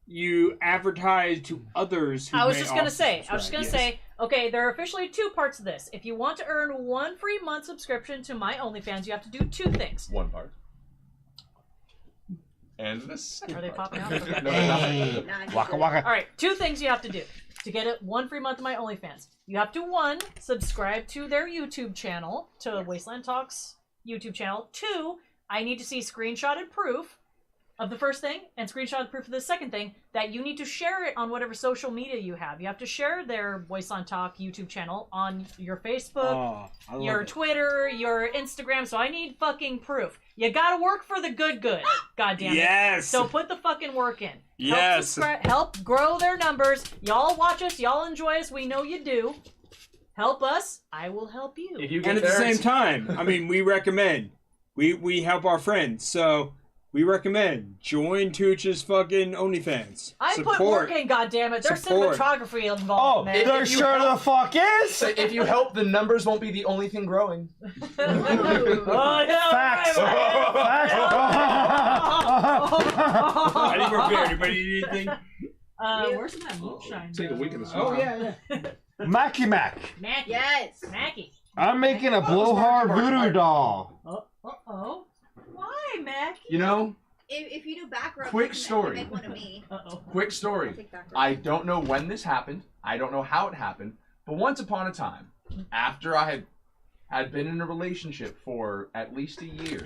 you advertise to others who I was may just gonna also say. subscribe. Okay, there are officially two parts of this. If you want to earn one free month subscription to my OnlyFans, you have to do two things. One part. And the second Are they part. popping out? No, they're not. Nice. Waka waka. All right, two things you have to do to get it one free month of my OnlyFans. You have to one, subscribe to their YouTube channel, to Wasteland Talk's YouTube channel. Two, I need to see screenshotted proof of the first thing and screenshotted proof of the second thing that you need to share it on whatever social media you have. You have to share their Wasteland Talk YouTube channel on your Facebook, Oh, I love your it. Twitter, your Instagram. So I need fucking proof. You gotta work for the good. God damn it. Yes. So put the fucking work in. Yes. Help grow their numbers. Y'all watch us. Y'all enjoy us. We know you do. Help us. I will help you. If you get And at the there, same it's- time, I mean, we recommend. We help our friends, so we recommend join Tooch's fucking OnlyFans. I Support. put work in, goddammit. There's Support. cinematography Oh, involved, man. there sure the fuck is. So if you help, the numbers won't be the only thing growing. Oh, yeah, Facts. I didn't prepare. Anybody need anything? Where's that moonshine? Take a week in the Oh, summer. yeah. Mackie Mac. Mackie. Yes. Mackie. I'm making a blowhard voodoo doll. Uh-oh. Why, Mackie? You know, If you do back rubs, Quick you can story. make one of me. Uh-oh. quick I'll story. take back rubs. I don't know when this happened. I don't know how it happened. But once upon a time, after I had been in a relationship for at least a year,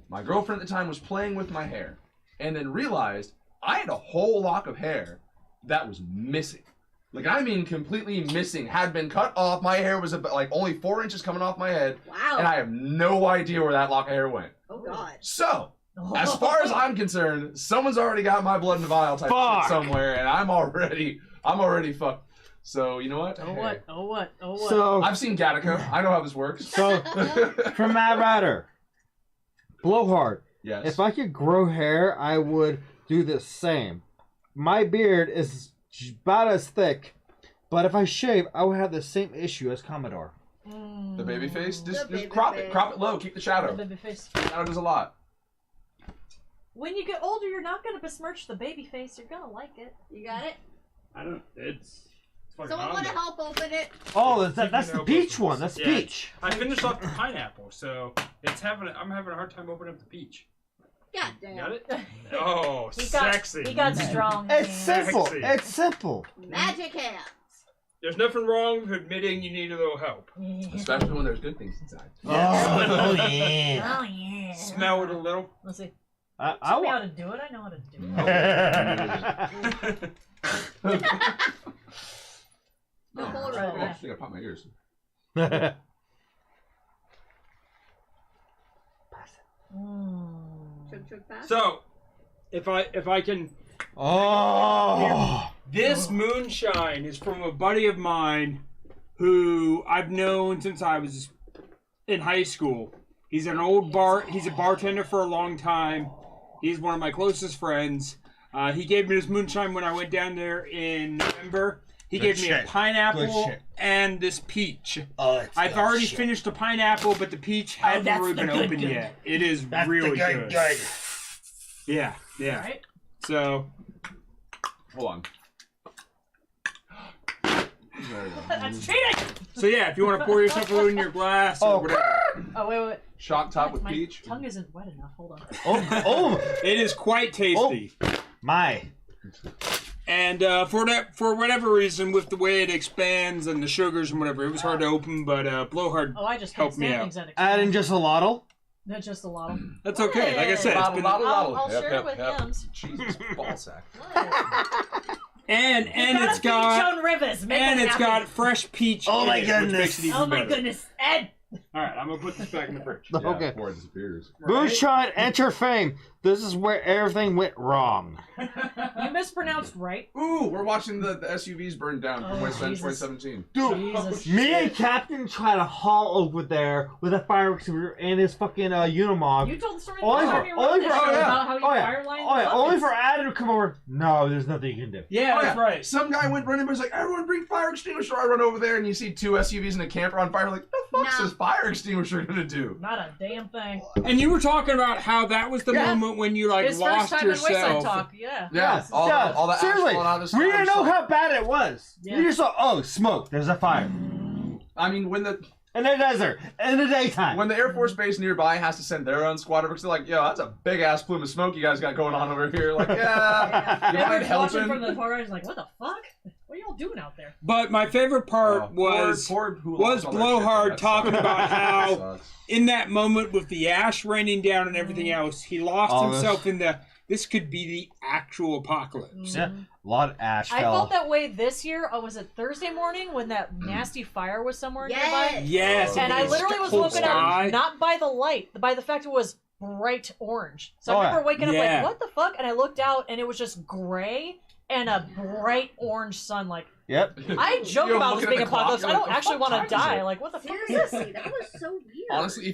my girlfriend at the time was playing with my hair and then realized I had a whole lock of hair that was missing. Like, I mean completely missing. Had been cut off. My hair was about, like only 4 inches coming off my head. Wow. And I have no idea where that lock of hair went. Oh, God. So, as far as I'm concerned, someone's already got my blood in the vial type of Fuck. shit somewhere, and I'm already fucked. So you know what? Oh, what? Oh, what? Oh, what? So, I've seen Gattaca. I know how this works. so from Matt Ryder, blowhard. Yes. If I could grow hair, I would do the same. My beard is about as thick, but if I shave, I would have the same issue as Commodore. The baby face? The Just baby crop face. it. Crop it low. Keep the shadow. Baby face. Shadow does a lot. When you get older, you're not gonna besmirch the baby face. You're gonna like it. You got it? I don't. It's fucking Someone on want to there. help open it? Oh, that's the peach one. That's the Yeah. peach. I finished off the pineapple, so I'm having a hard time opening up the peach. God damn. Got it? Oh, He got, sexy. He got strong. It's man. simple. Sexy. It's simple. Magic hands. There's nothing wrong with admitting you need a little help. Especially when there's good things inside. Oh yeah. Oh yeah. Smell it a little. Let's see. I Tell me how want. to do it. I know how to do it. No Oh, hold right. right. Oh, I gotta pop my ears. Chug pass. So, if I can, Oh. this moonshine is from a buddy of mine who I've known since I was in high school. He's an old he's a bartender for a long time. He's one of my closest friends. He gave me this moonshine when I went down there in November. He Good gave me shit. a pineapple Good shit. and this peach. Oh, I've already finished the pineapple, but the peach hadn't that's really the been good opened good. yet. It is That's really the good. good. Yeah, yeah. Right? So, Hold on. There we go. That's cheating. so yeah, if you want to pour yourself a little in your glass or Oh. whatever. Oh wait. Shock top with My peach. tongue isn't wet enough. Hold on. Oh, It is quite tasty. my. And for whatever reason, with the way it expands and the sugars and whatever, it was hard to open, but Blowhard Oh, I just Help can't me stand out. things that Add in expand. just a lottle. That's just a lot of. That's okay. Like I said, it's been, I'll share it with Yums. Jesus, ballsack. and it's got Joan Rivers. Make and it it's happen. got fresh peach. Oh in my it, goodness. Which makes it even Oh my better. goodness, Ed. All right, I'm gonna put this back in the fridge. Yeah, Okay. before it disappears. Moonshine, enter fame. This is where everything went wrong. You mispronounced right. Ooh, we're watching the SUVs burn down from Oh, Wasteland Jesus. 2017. Dude, Jesus. me and Captain tried to haul over there with a fireworks shooter and his fucking Unimog. You told the story Only last for- time you only wrote this for- show oh, yeah. about how you Oh, yeah. fireline Oh yeah, only buckets. for Adam to come over. No, there's nothing you can do. Yeah, Oh, that's yeah. right. Some guy went running, but was like, everyone bring fire extinguisher. I run over there and you see two SUVs and a camper on fire. Like, the fuck's No. this fire extinguisher gonna do? Not a damn thing. And you were talking about how that was the Yeah. moment when you like His lost first time in Wasteland yourself. Talk. Yeah. Yeah, all the ash seriously, falling out of the we sky. didn't know how bad it was. Yeah. We just saw, oh, smoke. There's a fire I mean, when the in the desert in the daytime. when the Air Force Base nearby has to send their own squad over, because they're like, yo, that's a big ass plume of smoke you guys got going on over here. Like, yeah, you mind Everyone's watching helping? from the far right, like, what the fuck? What are y'all doing out there? But my favorite part was was Blowhard talking about how in that moment with the ash raining down and everything else, he lost All this. himself in this could be the actual apocalypse. Yeah, a lot of ash I fell. felt that way this year. Was it Thursday morning when that nasty fire was somewhere Yes. nearby? Yes, And I it's literally was cold looking sky. at not by the light, by the fact it was bright orange. So Oh, I remember waking up yeah. like, what the fuck? And I looked out and it was just gray and a bright orange sun. Like, Yep. I joke You're about this looking at being the clock, apocalypse. you're I like, don't "The actually fuck want time to is die. it?" Like, what the fuck is Seriously, this? that was so weird. Honestly,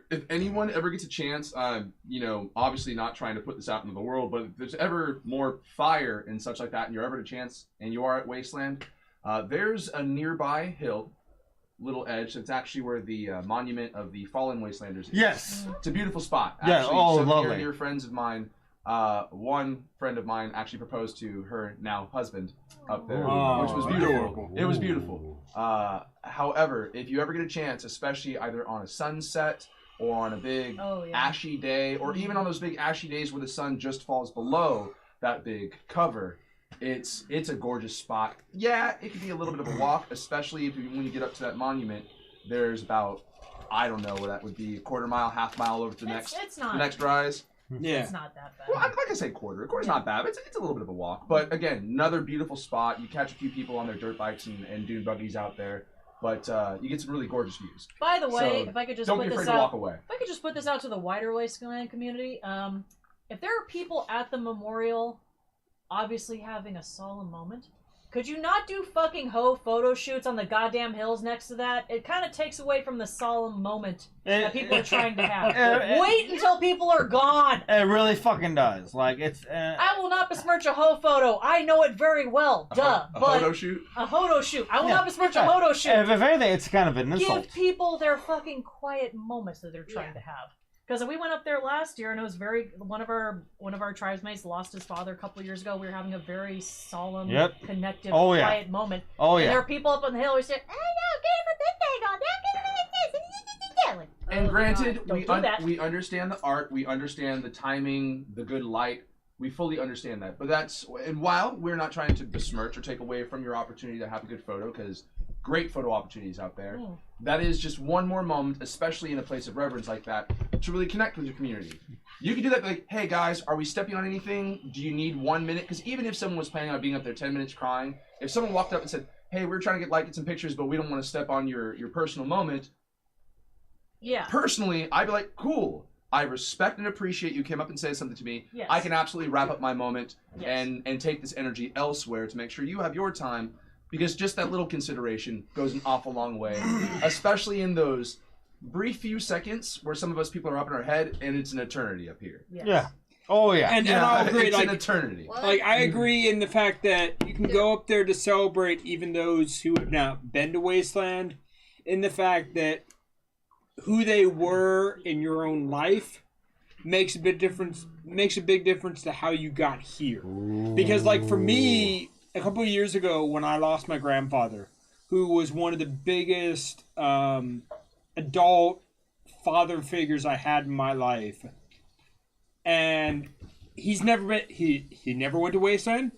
if anyone ever gets a chance, you know, obviously not trying to put this out into the world, but if there's ever more fire and such like that, and you're ever at a chance, and you are at Wasteland, there's a nearby hill, little edge. That's actually where the monument of the fallen Wastelanders is. Yes. It's a beautiful spot. Yeah, Actually, oh, some lovely. near friends of mine. One friend of mine actually proposed to her now husband up there, Oh, which was beautiful. adorable. It was beautiful. However, if you ever get a chance, especially either on a sunset or on a big Oh, yeah. ashy day, or even on those big ashy days where the sun just falls below that big cover, it's a gorgeous spot. Yeah, it could be a little bit of a walk, especially when you get up to that monument. There's about, I don't know what that would be, a quarter mile, half mile over to the It's next not. rise. Yeah. It's not that bad. Well, I'm not gonna say quarter. A quarter's not bad. But it's a little bit of a walk. But again, another beautiful spot. You catch a few people on their dirt bikes and dune buggies out there, but you get some really gorgeous views. By the way, So, if I could just Don't put be afraid this to walk out, away. if I could just put this out to the wider Wasteland community, if there are people at the memorial, obviously having a solemn moment, could you not do fucking photo shoots on the goddamn hills next to that? It kind of takes away from the solemn moment that people are trying to have. Wait until people are gone. It really fucking does. Like it's. I will not besmirch a ho photo. I know it very well. Duh. A But photo shoot. a hodo shoot. I will Yeah. not besmirch a hodo shoot. If anything, it's kind of an insult. Give people their fucking quiet moments that they're trying to have. Because we went up there last year, and it was one of our tribesmates lost his father a couple of years ago. We were having a very solemn, connective, quiet moment. Oh And yeah. there were people up on the hill who said, "Oh no, give a big thing on that, like, And granted, Don't do that. we understand the art, we understand the timing, the good light. We fully understand that. But and while we're not trying to besmirch or take away from your opportunity to have a good photo, because great photo opportunities out there, that is just one more moment, especially in a place of reverence like that, to really connect with your community. You can do that like, hey guys, are we stepping on anything? Do you need 1 minute? Because even if someone was planning on being up there 10 minutes crying, if someone walked up and said, hey, we're trying to get some pictures, but we don't want to step on your personal moment. Yeah. Personally, I'd be like, cool. I respect and appreciate you came up and said something to me. Yes. I can absolutely wrap up my moment Yes. and take this energy elsewhere to make sure you have your time, because just that little consideration goes an awful long way, especially in those brief few seconds where some of us people are up in our head and it's an eternity up here. Yes. Yeah. Oh yeah. And I'll agree, It's like, an eternity. What? like I agree in the fact that you can go up there to celebrate even those who have not been to Wasteland, in the fact that who they were in your own life makes a big difference to how you got here. Because like for me, a couple of years ago when I lost my grandfather, who was one of the biggest adult father figures I had in my life, and he never went to Wasteland.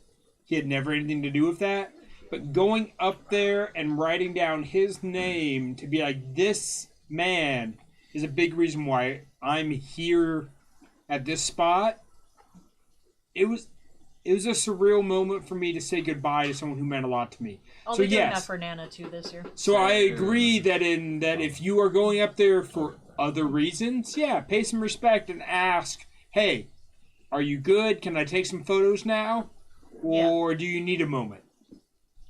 He had never anything to do with that. But going up there and writing down his name to be like, this man is a big reason why I'm here at this spot. It was a surreal moment for me to say goodbye to someone who meant a lot to me. I'll So be doing yes. that for Nana too this year. So I agree that if you are going up there for other reasons, yeah, pay some respect and ask, hey, are you good? Can I take some photos now? Or do you need a moment?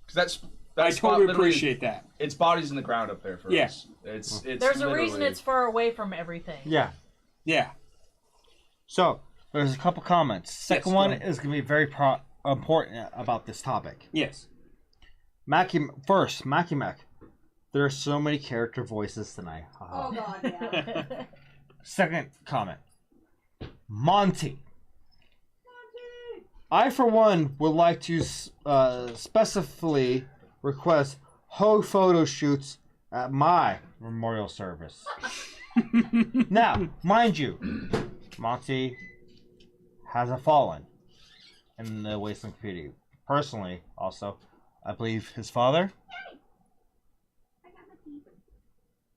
Because I totally appreciate that. It's bodies in the ground up there for Yeah. us. It's There's a reason literally- it's far away from everything. Yeah. Yeah. So there's a couple comments. Second Yes, one go ahead. is going to be very important about this topic. Yes. Mackie Mac. There are so many character voices tonight. Oh god, yeah. Second comment. Monty. I, for one, would like to specifically request whole photo shoots at my memorial service. Now, mind you, Monty has a fallen in the Wasteland community. Personally, also, I believe his father.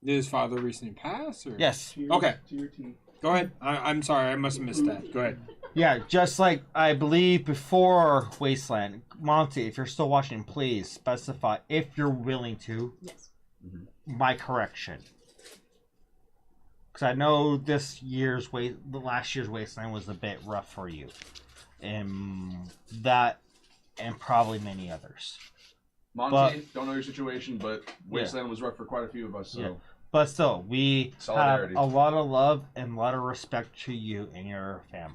Did his father recently pass? Or? Yes. Okay. Go ahead. I'm sorry. I must have missed that. Go ahead. Yeah, just like I believe before Wasteland. Monty, if you're still watching, please specify if you're willing to. Yes. My correction. Because I know the last year's Wasteland was a bit rough for you. And that, and probably many others. Monty, don't know your situation, but Wasteland was rough for quite a few of us. So. Yeah. But still, we Solidarity. have a lot of love and a lot of respect to you and your family.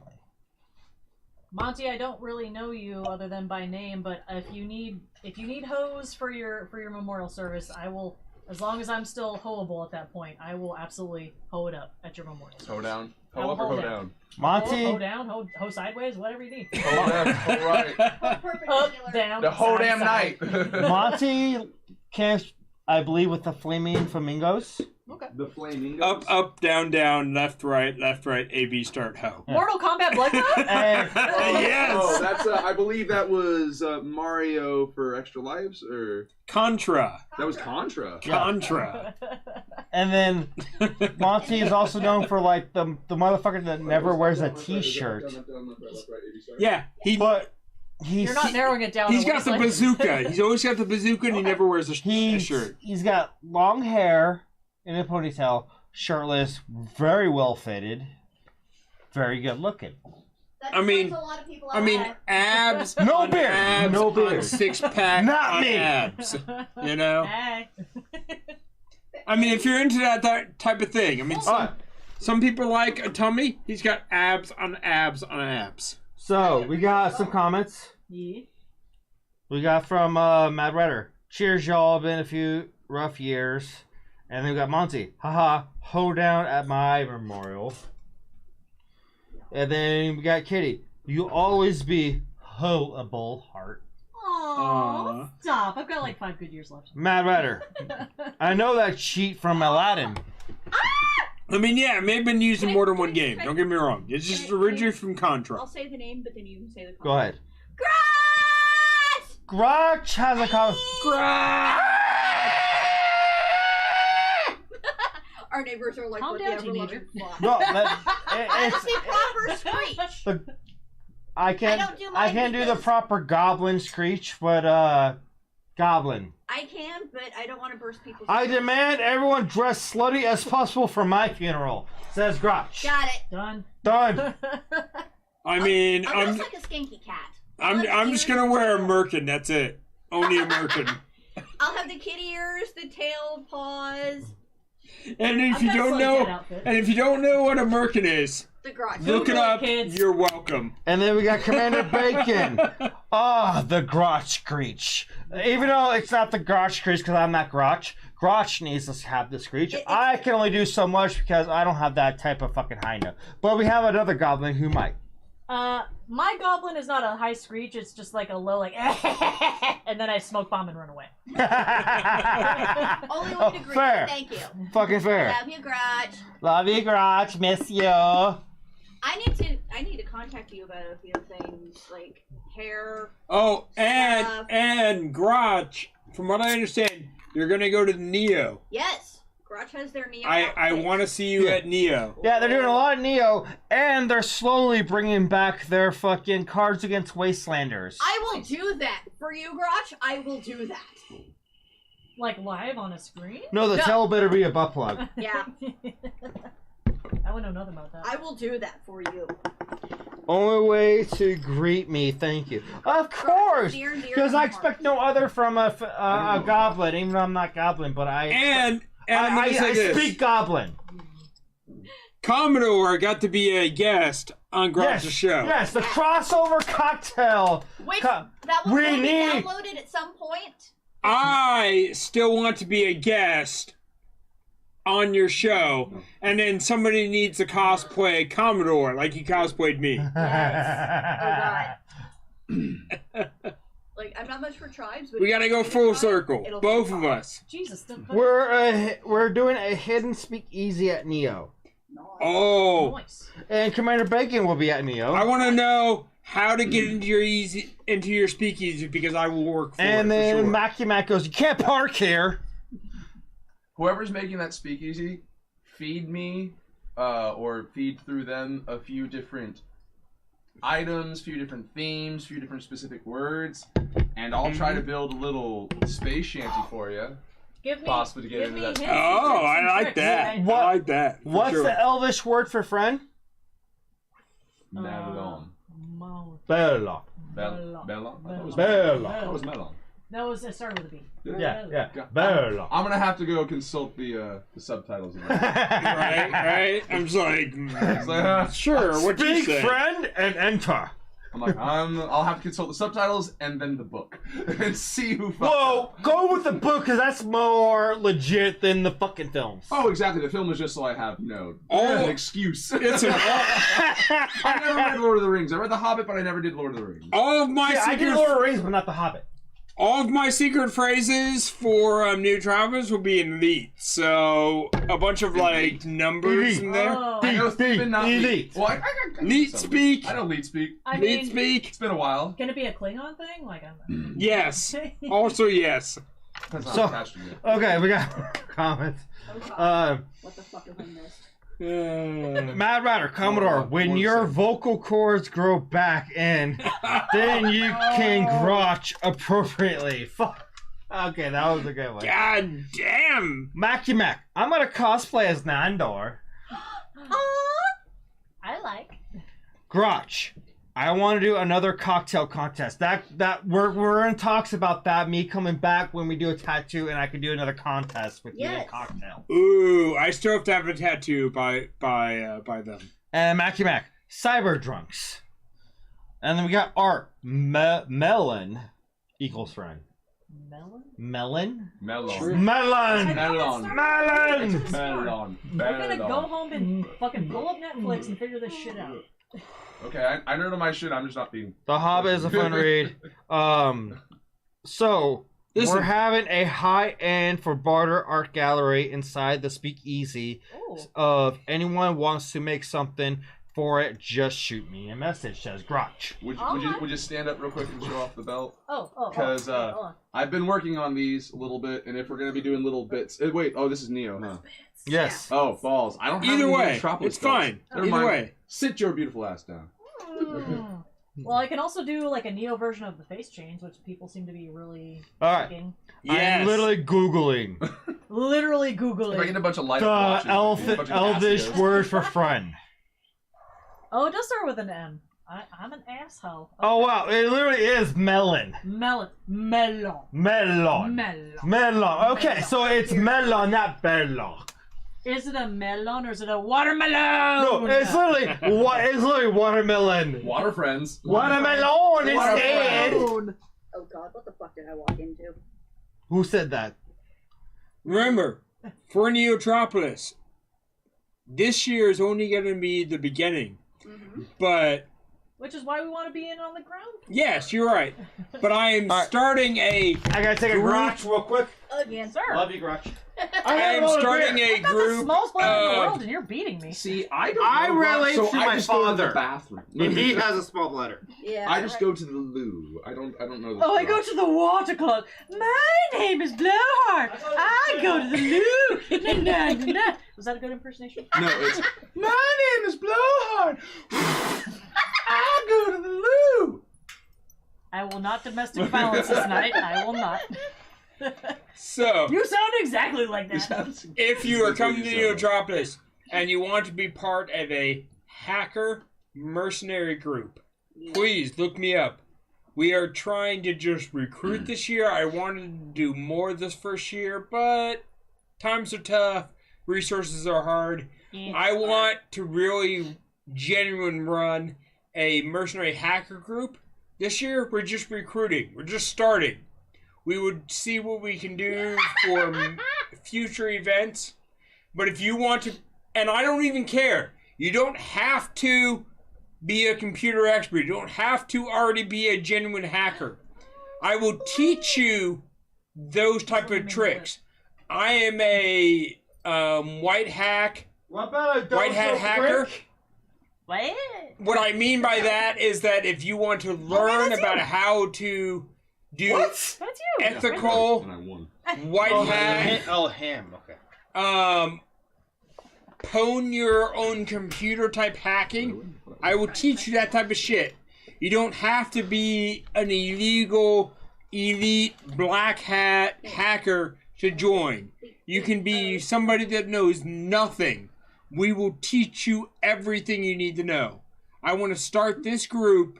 Monty, I don't really know you other than by name, but if you need hoes for your memorial service, I will. As long as I'm still hoeable at that point, I will absolutely hoe it up at your memorial service. Hoe down. I Hoe will up or hoe hoe down. down? Monty, Hoe down, hoe sideways, whatever you need. Hoe left, hoe right. Up, down, The whole side, damn side. night. Monty camps, I believe, with the flaming flamingos. Okay. The flamingos. Up, down, left, right, A, B, start, hoe. Mortal Kombat Blood Cloud? And Yes! Oh, that's I believe that was Mario for Extra Lives, or Contra. that was Contra. Contra. And then Monty is also known for like the motherfucker that never wears a t-shirt. Yeah, But he's You're not narrowing it down. he's to got the Wasteland. bazooka. He's always got the bazooka and he never wears a shirt. he's got long hair in a ponytail, shirtless, very well fitted, very good looking. That I mean- turns a lot of people I mean, out. abs No on beard. abs No on beard. six pack Not on me. abs. You know? Hey. I mean, if you're into that type of thing. I mean, Alright, some people like a tummy. He's got abs on abs on abs. so we got some comments. Yeah. We got from Mad Redder. Cheers, y'all. Been a few rough years. And then we got Monty. Haha, hoe down at my memorial. And then we got Kitty. You'll always be hoable, heart. Aww. Stop. I've got like 5 good years left. Mad Rider. I know that cheat from Aladdin. I mean, yeah, it may have been used in more than one game. Don't get me wrong. It's just originally from Contra. I'll say the name, but then you can say the comment. Go ahead. Grotch! Grotch has a comment. Our neighbors are like, Calm what down, the ever-loving teenager. fuck. No, That's the proper screech. I can't do the proper goblin screech, but goblin. I can, but I don't want to burst people's I demand everyone dress slutty as possible for my funeral, says Grotch. Got it. Done. Done. I mean, I'll dress like a skanky cat. I'm just gonna wear a merkin. That's it. Only a merkin. I'll have the kitty ears, the tail, paws, And if I've you got don't like know, that outfit. and if you don't know what a merkin is, the Grotch. look it Google it, up. kids. You're welcome. And then we got Commander Bacon. The Grotch screech. Even though it's not the Grotch screech because I'm not Grotch. Grotch needs to have the screech. I can only do so much because I don't have that type of fucking high note. But we have another goblin who might. My goblin is not a high screech. It's just like a low, like, and then I smoke bomb and run away. Only one degree. Fair. Thank you. Fucking fair. Love you, Grotch. Love you, Grotch. Miss you. I need to contact you about a few things like hair. Oh, Stuff. and Grotch, from what I understand, you're gonna go to Neo. Yes, Grotch has their Neo. I outfit. want to see you at Neo. Yeah, they're doing a lot of Neo, and they're slowly bringing back their fucking Cards Against Wastelanders. I will do that for you, Grotch. I will do that. Like live on a screen? No, the No. tail better be a butt plug. Yeah, I would know nothing about that. I will do that for you. Only way to greet me, thank you. Of course! Near and dear Because to I my expect no other from a goblin, even though I'm not goblin, but And I'm gonna say I this. speak goblin. Commodore got to be a guest on Grotch's show. Yes, the crossover cocktail. Which Co- that will we be need- downloaded at some point. I still want to be a guest on your show, and then somebody needs to cosplay Commodore like he cosplayed me. Yes. Oh God. Like I'm not much for tribes, but We gotta go full circle, it'll be both of fun. us. Jesus. We're doing a hidden speakeasy at Neo, Oh, Nice. and Commander Bacon will be at Neo. I want to know how to get into your speakeasy because I will work for And it then for sure. Mackie Mac goes, "You can't park here." Whoever's making that speakeasy, feed me, or feed through them a few different items, few different themes, few different specific words, and I'll try to build a little space shanty for you. Give me. Possibly to get give into me that hints space. and Oh, tricks I and like tricks, that. okay? What- I like that. for What's sure. the Elvish word for friend? Melon. Mo- Bella. Bella. Bella? I thought it was Bella. I thought it was melon. That was. It started with a B. Yeah. Bella. I'm gonna have to go consult the subtitles. Right. I'm just like, It's like, sure. What you Speak, say? friend, and enter. I'm like, I'll have to consult the subtitles and then the book and see who. Whoa, go with the book because that's more legit than the fucking films. Oh, exactly. The film is just so I have, an excuse. It's I never read Lord of the Rings. I read The Hobbit, but I never did Lord of the Rings. all of my Yeah, I did secret, Lord of the Rings, but not The Hobbit. all of my secret phrases for new travelers will be in elite. So a bunch of like numbers in there. Oh. I know Stephen, not Elite. Leet. Well, I got Leet some. speak. I know Leet speak. I Leet mean, speak. It's been a while. can it be a Klingon thing? Like I'm. Yes. Also yes. That's not So- attached to me. Okay, we got comments. What the fuck have I missed? Mad Rider, Commodore, when one your second. vocal cords grow back in, then you can grotch appropriately. Fuck. Okay, that was a good one. God damn. Mackie Mac, I'm gonna cosplay as Nandor. I like. Grotch, I want to do another cocktail contest. That we're in talks about that. Me coming back when we do a tattoo, and I can do another contest with you Yes. a cocktail. Ooh, I still have to have a tattoo by them. And Mackie Mac, Cyber Drunks, and then we got Art Melon equals friend. Melon. Melon. Melon. Melon. Melon. Melon. Melon. We're gonna go home and fucking pull up Netflix and figure this shit out. Okay, I know my shit. I'm just not being. The Hobbit is a fun read. So Listen. we're having a high-end for barter art gallery inside the Speakeasy. Oh. If anyone wants to make something for it, just shoot me a message. Says Grotch. Would you stand up real quick and show off the belt? Oh. Because hold on. I've been working on these a little bit, and if we're gonna be doing little bits, wait. Oh, this is Neo, huh? Yes. Oh, balls. I don't have Either any way, Metropolis it's belts. fine. Never Either mind. way. Sit your beautiful ass down. Well, I can also do like a Neo version of the face chains, which people seem to be really All right. liking. Yes. I'm literally Googling Literally If I Googling. get a bunch of light the watches, a bunch of elvish Casios. word for friend. Oh, it does start with an M. I'm an asshole. Oh wow, it literally is melon. Melon. Okay, so it's melon, not melon. Is it a melon or is it a watermelon? No, it's literally watermelon. Water friends. Watermelon instead. Oh god, what the fuck did I walk into? Who said that? Remember, for Neotropolis, this year is only going to be the beginning. Mm-hmm. But Which is why we want to be in on the ground. yes, you're right. But I am All right. starting a I gotta take a Grotch real quick. Again. Sir. Love you, Grotch. I am starting a I've got the group. smallest planet in the of- world and you're beating me. See, I don't. I know relate so to I my just go to father. the bathroom. And he has a small bladder. Yeah. I just go to the loo. I don't know. Oh, I go to the water closet. My name is Blowhard. I go to the loo. Na, na, na, na. Was that a good impersonation? No, it's my name is Blowhard. I go to the loo. I will not domestic violence this night. I will not. So, You sound exactly like that. if you are That's what coming to you sound like. Neotropolis and you want to be part of a hacker mercenary group, please look me up. We are trying to just recruit this year. I wanted to do more this first year, but times are tough. Resources are hard. I want to really genuine run a mercenary hacker group. This year, we're just recruiting. We're just starting. We would see what we can do for future events. But if you want to, and I don't even care, you don't have to be a computer expert. You don't have to already be a genuine hacker. I will teach you those type of tricks. I am a white hat hacker. What? What I mean by that is that if you want to learn about how to do That's you. ethical And I won. white hat, Oh, him. Okay. pwn your own computer type hacking, I will teach you that type of shit. You don't have to be an illegal, elite, black hat hacker to join. You can be somebody that knows nothing. We will teach you everything you need to know. I want to start this group,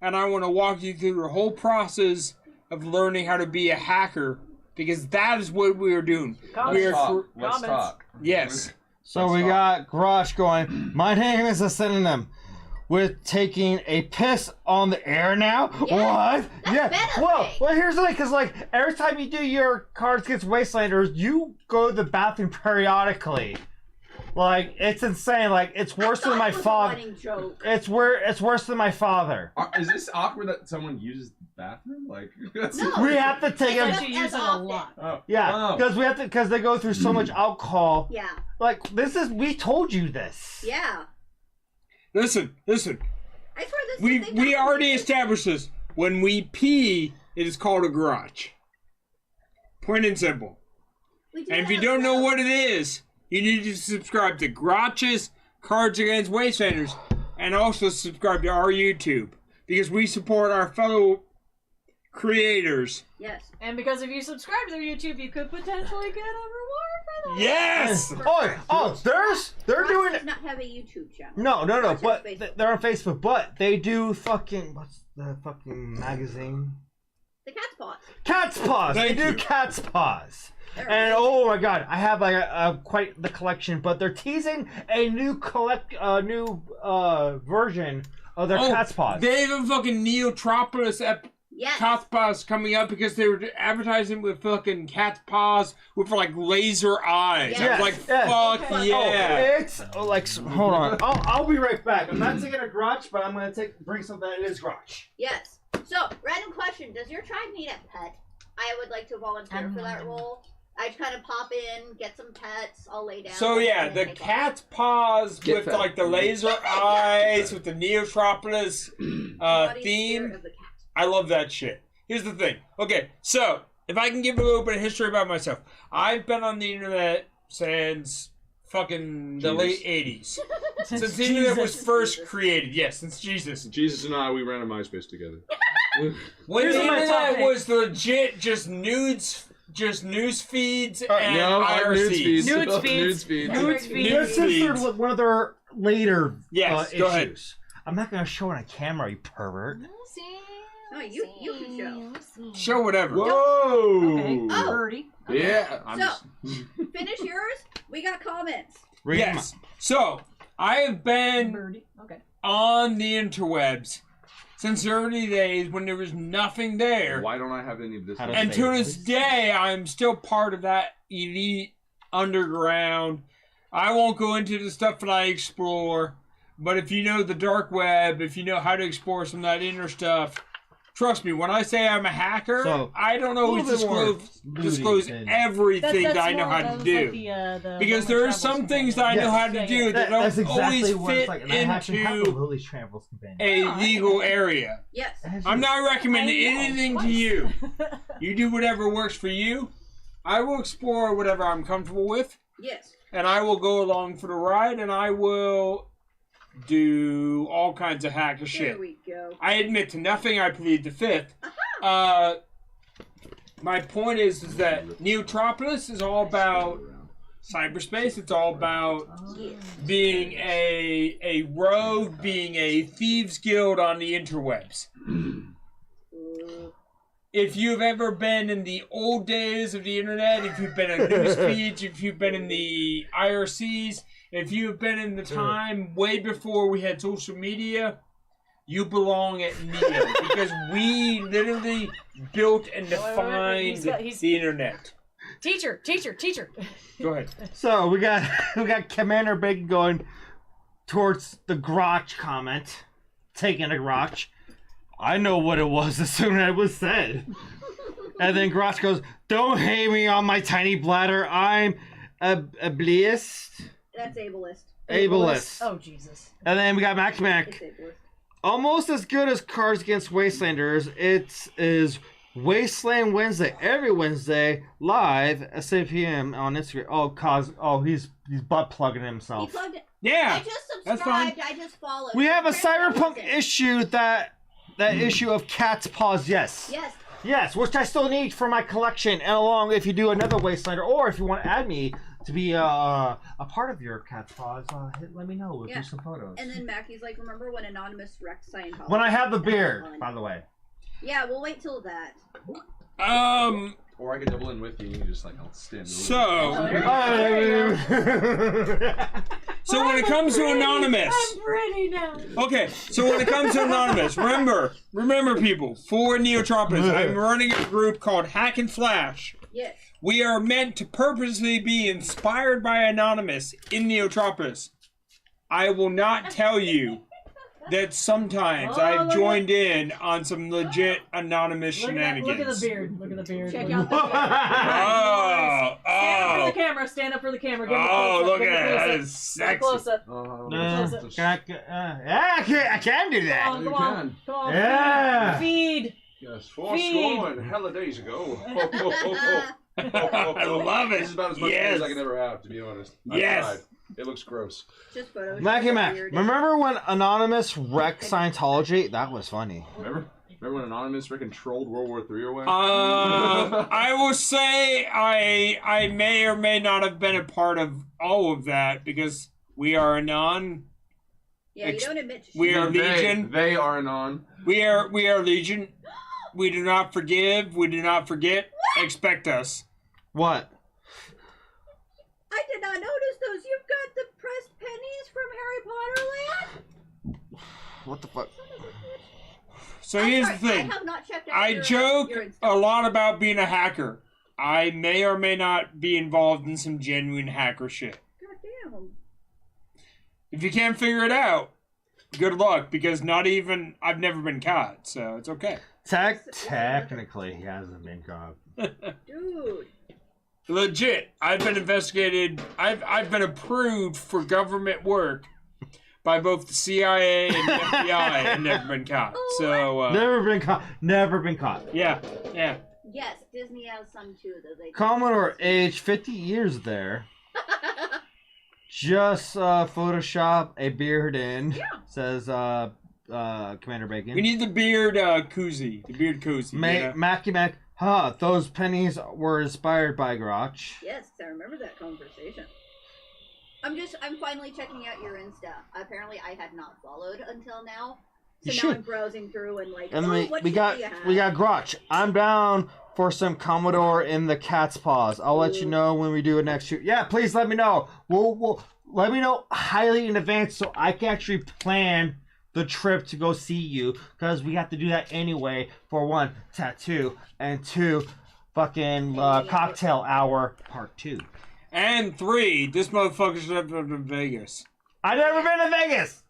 and I want to walk you through the whole process of learning how to be a hacker, because that is what we are doing. We are Let's talk. yes. So we got Grotch going, my name is a synonym with taking a piss on the air now? Yeah, What? that's Yeah. better, Well, right? well, here's the thing, because, like, every time you do your Cards Against Wastelanders, you go to the bathroom periodically. Like, it's insane. Like, it's worse than my father. Joke. It's worse than my father. Is this awkward that someone uses the bathroom? Like, that's No. We have to take But them. you use it a lot. Oh. Yeah, Oh. because they go through so much alcohol. Yeah. Like, we told you this. Yeah. Listen. I swear this. We already established this. When we pee, it is called a garage. Plain and simple. And if you don't know what it is, you need to subscribe to Grotch's Cards Against Wastelanders, and also subscribe to our YouTube, because we support our fellow creators. Yes. And because if you subscribe to their YouTube, you could potentially get a reward for that. Yes! They're doing Does not have a YouTube channel. No, Grotch has but Facebook. they're on Facebook, but they do fucking, what's the fucking magazine? The Cat's Paws. Cat's Paws! Thank They do you. Cat's Paws! There And it is. oh my god, I have like quite the collection, but they're teasing a new version of their Cat's Paws. They have a fucking Neotropolis Yes. cat's paws coming up because they were advertising with fucking cat's paws with like laser eyes. Yes. I was like, Yes. fuck Okay. yeah. It's like, hold on. I'll be right back. I'm not taking a grotch, but I'm gonna bring something that is grotch. Yes. So, random question: does your tribe need a pet? I would like to volunteer for that role. I just kind of pop in, get some pets, I'll lay down. So yeah, and the take cat's paws Get with fed. like the laser eyes with the Neotropolis off. Body spirit theme. of the cat. I love that shit. Here's the thing. Okay, so if I can give a little bit of history about myself, I've been on the internet since fucking the Jesus. late 80s. Since the internet was first created. Yes, since Jesus. Jesus and I, we ran a MySpace together. When Here's the my internet topic. was legit just nudes, just news feeds and no, IRCs. nudes feeds. Nudes feeds. Nudes feeds. Nudes feeds. This is one of their later Yes, issues. go ahead. I'm not gonna show it on camera, you pervert. No, you can show. Show whatever. Whoa! Okay. Oh. Birdie. Yeah. I'm So- just... Finish yours. We got comments. Read them Yes. So, I have been Birdie. Okay. on the interwebs since the early days when there was nothing there. Why don't I have any of this? How to And say to it. this day, I'm still part of that elite underground. I won't go into the stuff that I explore, but if you know the dark web, if you know how to explore some of that inner stuff, trust me, when I say I'm a hacker, So, I don't always little bit more disclose booty and- everything that I know more- how that to was do. like the Because there are some things that I know Yes. how to Yeah, do yeah. that That's don't exactly always what it's fit like. And I actually have a into Lily Travels companion. a Oh, legal okay. area. Yes. I'm not recommending I know, anything to twice. you. You do whatever works for you. I will explore whatever I'm comfortable with, Yes. and I will go along for the ride, and I will do all kinds of hacker There shit. we go. I admit to nothing. I plead the fifth. My point is that Neotropolis is all about cyberspace. It's all about being a rogue, being a thieves guild on the interwebs. If you've ever been in the old days of the internet, if you've been in news feeds, if you've been in the IRCs, if you've been in the time way before we had social media, you belong at Neo because we literally built and defined He's- the internet. Teacher. Go ahead. So we got Commander Bacon going towards the grotch comment, taking a grotch. I know what it was as soon as it was said. And then Grotch goes, "Don't hate me on my tiny bladder. I'm ableist." That's ableist. Ableist. Oh Jesus. And then we got Mac It's Mac. ableist. Almost as good as Cards Against Wastelanders. It is Wasteland Wednesday. Every Wednesday, live at 7 p.m. on Instagram. He's butt plugging He himself. plugged it. Yeah. I just that's fine. subscribed. I just followed. We have a Apparently I cyberpunk wasn't. issue that issue of Cat's Paws. Yes. Yes. Which I still need for my collection, and along if you do another Wastelander, or if you want to add me to be a part of your Cat's Paws, let me know. We'll Yeah. do some photos. And then Mackey's like, remember when Anonymous wrecked Scientology? When I have the That was beard, fun. by the way. Yeah, we'll wait till that. Or I could double in with you and you just like, I'll stand. So when it comes to Anonymous, I'm ready now. okay. So when it comes to Anonymous, remember, people, for Neotropolis, I'm running a group called Hack and Flash. Yes. We are meant to purposely be inspired by Anonymous in Neotropolis. I will not tell you that sometimes I've joined in on some legit anonymous shenanigans. Look at the beard. Look at the beard. Check Look out the Oh, Stand up for the camera. Give me a oh, close-up. look Give me a at that. close-up. That is Close sexy. up. I can do that. Come on, You come on. can. Come on. Yeah. Feed. Yes, 4 Feed. score and hella days ago. I love it. This is about as much fun Yes. as I can ever have, to be honest. I Yes. tried. It looks gross. Just photos. Mackie Mac, remember when Anonymous wrecked Scientology? That was funny. Remember when Anonymous freaking trolled World War III away? I will say I may or may not have been a part of all of that because we are Anon. Yeah, you don't admit to We shit. are Legion. They are Anon. We are Legion. We do not forgive. We do not forget. Expect us. What? I did not notice those. You've got the pressed pennies from Harry Potter Land? What the fuck? So I'm here's sorry, the thing. I have not checked out I your, joke your Insta. a lot about being a hacker. I may or may not be involved in some genuine hacker shit. God damn. If you can't figure it out, good luck, because I've never been caught, so it's okay. Technically, he hasn't been caught. Dude. Legit, I've been investigated. I've been approved for government work by both the CIA and the FBI, and never been caught. So Never been caught. Never been caught. yeah. Yes, Disney has some too, though. They Commodore, age 50 years there. Just Photoshop a beard in. Yeah. Says Commander Bacon. We need the beard koozie. The beard koozie. Mackie Mac. Those pennies were inspired by Grotch. Yes, I remember that conversation. I'm finally checking out your Insta. Apparently, I had not followed until now. So You now should. I'm browsing through and like, And what we should got you have? we got Grotch. I'm down for some Commodore in the cat's paws. I'll let you know when we do a next shoot. Yeah, please let me know. We'll let me know highly in advance so I can actually plan the trip to go see you, because we have to do that anyway. For 1, tattoo, and 2, fucking cocktail hour part 2. And 3, this motherfucker's up to Vegas. I've never been to Vegas.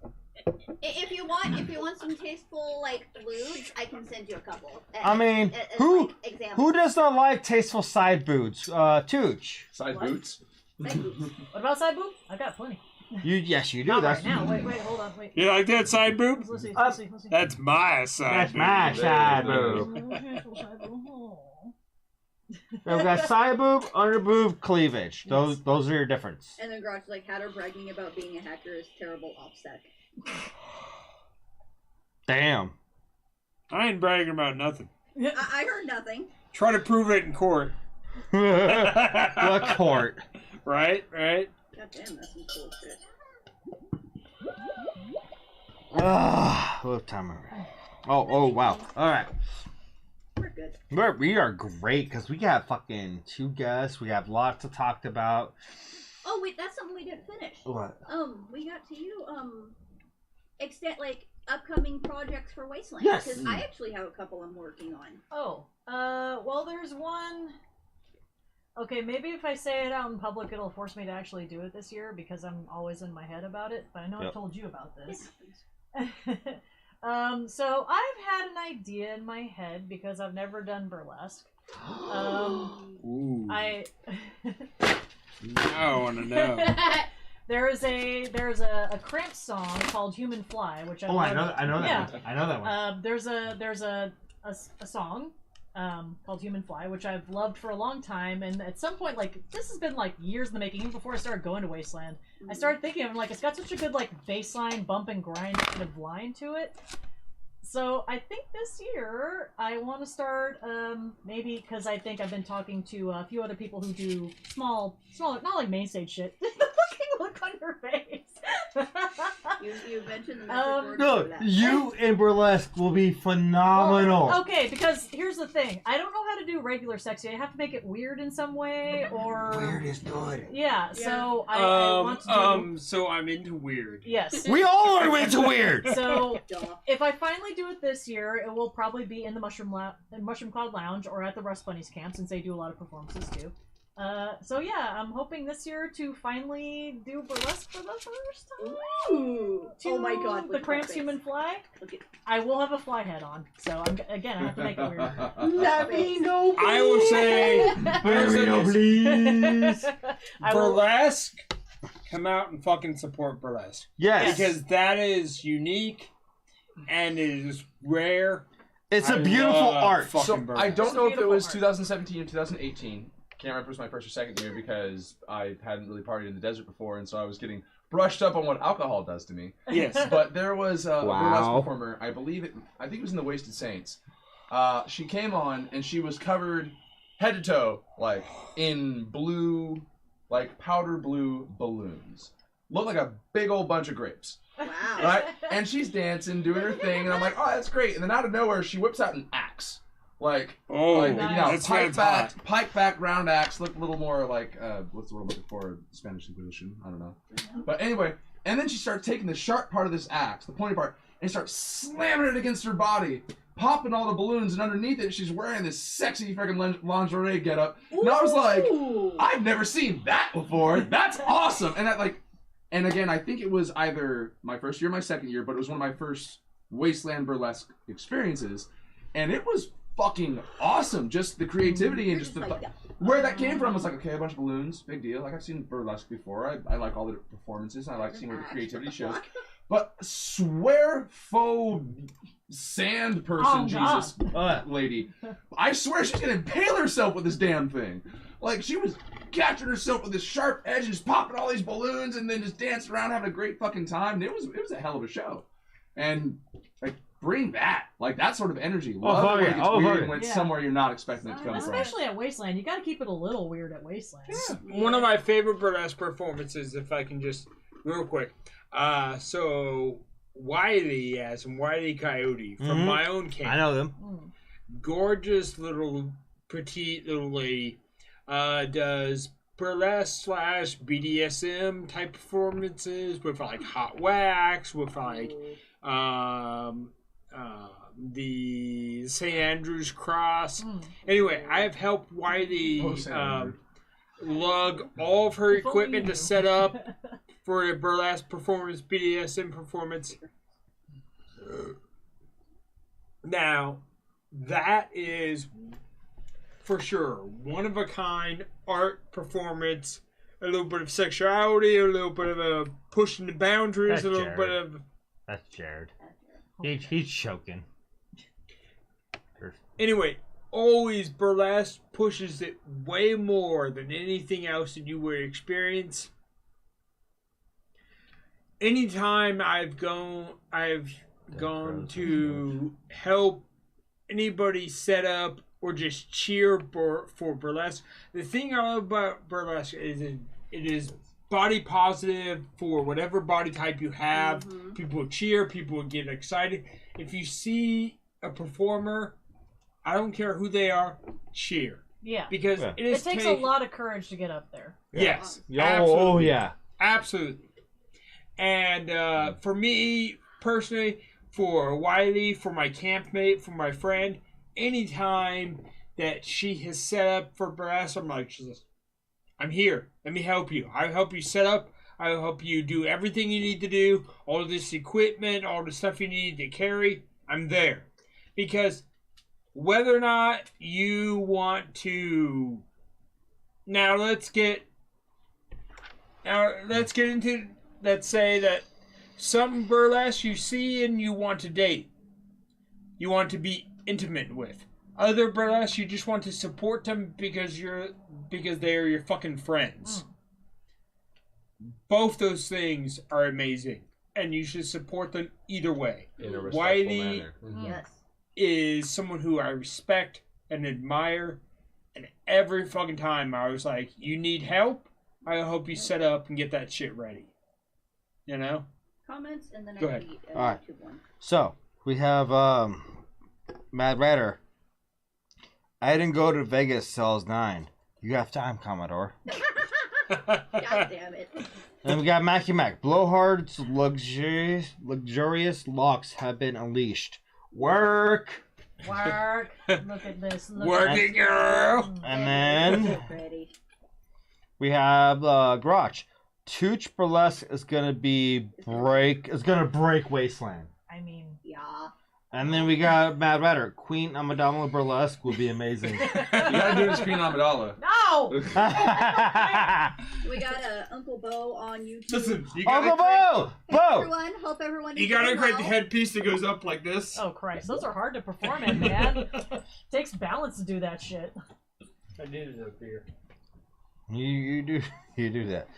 If you want some tasteful like lewds, I can send you a couple. I mean, as, who like, examples. who does not like tasteful side boots? Tooch. Side What? boots. Like boots. What about side boob? I've got plenty. Yes, you do. Not That's right now. Wait, hold on, wait. You like that side boob? Let's see. That's my side that's boob. my side boob. We've got side boob, under boob, cleavage. Those are your difference. And then Grotch like had her bragging about being a hacker is terrible OPSEC. Damn. I ain't bragging about nothing. I heard nothing. Try to prove it in court. What court? Right? God damn, that's some cool shit. What time are we? Oh, wow. All right. We're good. We are great because we got fucking 2 guests. We have lots to talk about. Oh wait, that's something we didn't finish. What? We got to you extent like upcoming projects for Wasteland. Yes. Because I actually have a couple I'm working on. Oh, well, there's one. Okay, maybe if I say it out in public, it'll force me to actually do it this year because I'm always in my head about it. But I know I've told you about this. So I've had an idea in my head because I've never done burlesque. Ooh. I want to know. there's a Cramp song called "Human Fly," which I love. I know that Yeah. one. I know that one. There's a song called "Human Fly," which I've loved for a long time, and at some point, like this has been like years in the making. Even before I started going to Wasteland, I started thinking, I'm like, it's got such a good like bass line, bump and grind kind of line to it. So I think this year I want to start maybe because I think I've been talking to a few other people who do small, not like main stage shit. Look on your face. You mentioned the magic word Look, for that. you in burlesque will be phenomenal. Well, okay, because here's the thing. I don't know how to do regular sexy. I have to make it weird in some way, or... Weird is good. Yeah, so I want to do... So I'm into weird. Yes. We all are into weird. So, Duh. if I finally do it this year, it will probably be in the Mushroom Cloud Lounge or at the Rust Bunnies camp, since they do a lot of performances too. So yeah, I'm hoping this year to finally do burlesque for the first time. Ooh. Oh my god. The Cramps Human Fly. Okay. I will have a fly head on, so I have to make it weird. Let me know, please. I will say, Let me know, please. burlesque, come out and fucking support burlesque. Yes. Because that is unique and it is rare. It's a I beautiful love art. fucking So burlesque. I don't know if it beautiful was art. 2017 or 2018. Can't remember if it was my first or second year because I hadn't really partied in the desert before, and so I was getting brushed up on what alcohol does to me. Yes. But there was a Wow. burlesque performer, I think it was in the Wasted Saints. She came on and she was covered head to toe, like in blue, like powder blue balloons. Looked like a big old bunch of grapes. Wow. Right? And she's dancing, doing her thing, and I'm like, oh, that's great. And then out of nowhere, she whips out an axe. Like, Oh, like nice. you know, that's hot. pike back round axe, look a little more like, what's the word I'm looking for? Spanish Inquisition? I don't know. But anyway, and then she starts taking the sharp part of this axe, the pointy part, and starts slamming it against her body. popping all the balloons, and underneath it, she's wearing this sexy freaking lingerie getup. And I was like, I've never seen that before. That's awesome. And and again, I think it was either my first year or my second year, but it was one of my first Wasteland burlesque experiences, and it was fucking awesome. Just the creativity and just where that came from was like, okay, a bunch of balloons, big deal. Like, I've seen burlesque before. I like all the performances. I like seeing where the creativity shows. But swear faux sand person, Jesus lady, I swear she's gonna impale herself with this damn thing. Like, she was catching herself with this sharp edge and just popping all these balloons and then just dancing around having a great fucking time. And it was a hell of a show. And like, bring that, like, that sort of energy. Love it when it gets weird when it's somewhere you're not expecting it to come from. Especially at Wasteland, you got to keep it a little weird at Wasteland. Yeah. One of my favorite burlesque performances, if I can just real quick. So Wiley as Wiley Coyote from my own camp. I know them. Gorgeous little petite little lady. Does burlesque / BDSM type performances with like hot wax, with like the St. Andrew's cross. Anyway, I have helped Wiley lug all of her equipment to set up for a burlesque performance, BDSM performance. Now, that is for sure one of a kind art performance, a little bit of sexuality, a little bit of a pushing the boundaries, That's a little Jared. bit of. That's Jared. He's choking. Anyway, always burlesque pushes it way more than anything else that you would experience. Anytime I've gone to help anybody set up or just cheer for burlesque. The thing I love about burlesque is it is body positive for whatever body type you have. People will cheer, people will get excited. If you see a performer, I don't care who they are, cheer. Yeah. Because it takes a lot of courage to get up there. Yes. Absolutely. Oh, yeah. Absolutely. And for me, personally, for Wiley, for my campmate, for my friend, anytime that she has set up for burlesque, I'm like, I'm here. Let me help you. I'll help you set up. I'll help you do everything you need to do. All this equipment, all the stuff you need to carry, I'm there. Because whether or not you want to... Now let's get into... Let's say that some burlesque you see and you want to date. You want to be intimate with. Other burlesque you just want to support them because they're your fucking friends. Both those things are amazing, and you should support them either way. In a respectful Wiley manner. is someone who I respect and admire, and every fucking time I was like, you need help? I hope you set up and get that shit ready. You know? Comments and then Go I ahead. read All right. YouTube one. So, we have Mad Rider. I didn't go to Vegas till I was 9. You have time, Commodore. God damn it. Then we got Mackie Mac. Blowhard's luxurious locks have been unleashed. Work! Look at this. Working girl! And then Ready. we have Grotch. Tooch Burlesque is gonna break Wasteland. I mean, Yeah. And then we got Mad Rider. Queen Amidala Burlesque will be amazing. You gotta do the screen Amidala. no! We got Uncle Bo on YouTube. Listen, you Uncle gotta Bo! Hope everyone you is gotta doing create well. the headpiece that goes up like this. Oh Christ, those are hard to perform in, man. Takes balance to do that shit. I did it up here. You do that.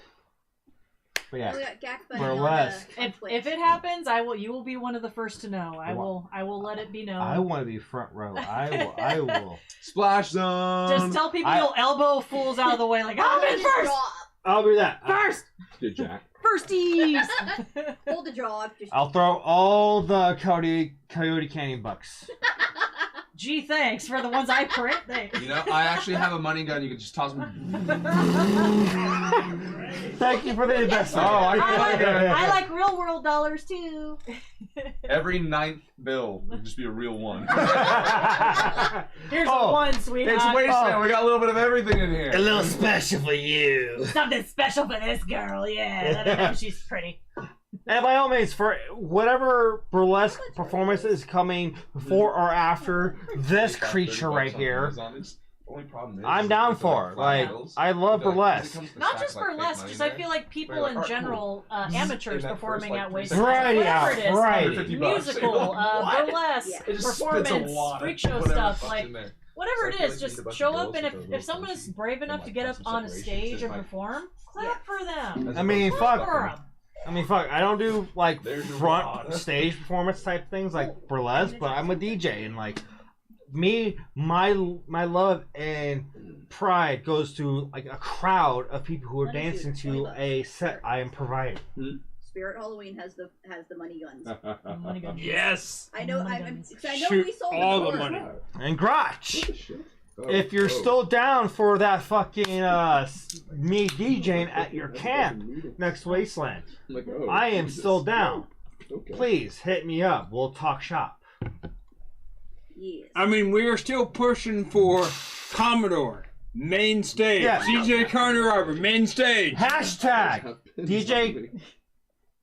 But yeah. We got Gak Bunny Burlesque. on Twitch. If it happens, you will be one of the first to know. I will let it be known. I want to be front row. I will. Splash zone. Just tell people you'll elbow fools out of the way, like I'm in first. I'll do that. First. Good Jack. Firsties. Hold the jaw. I'll throw all the Coyote Canyon bucks. Gee, thanks for the ones I print. Thanks. You know, I actually have a money gun. You can just toss them. Thank you for the investment. I like real world dollars too. Every 9th bill would just be a real one. Here's a one, sweetheart. It's Wasteland. We got a little bit of everything in here. A little special for you. Something special for this girl, yeah. Let her know she's pretty. And by all means, for whatever burlesque performance is coming before or after this creature right here, Only problem is, I'm down for it. Like, I love burlesque. Not just burlesque, just I feel like people in general, amateurs performing at Wasteland, Variety whatever it is, variety. musical, burlesque, performance, freak show stuff, like whatever it is, just show up, and if someone is brave enough to get up on a stage and perform, clap for them. I mean, Clap for fuck. them. I mean, fuck. I don't do like front stage performance type things like burlesque, but I'm a DJ, and like me, my love and pride goes to like a crowd of people who are dancing to a set I am providing. Spirit Halloween has the money guns. Money guns. Yes. I know. I know Shoot we sold all the before. money. And Grotch, if you're still down for that fucking me DJing at your camp next Wasteland, I am still down. Please hit me up. We'll talk shop. Yes. I mean, we are still pushing for Commodore, main stage. Yeah. DJ Carter main stage. Hashtag DJ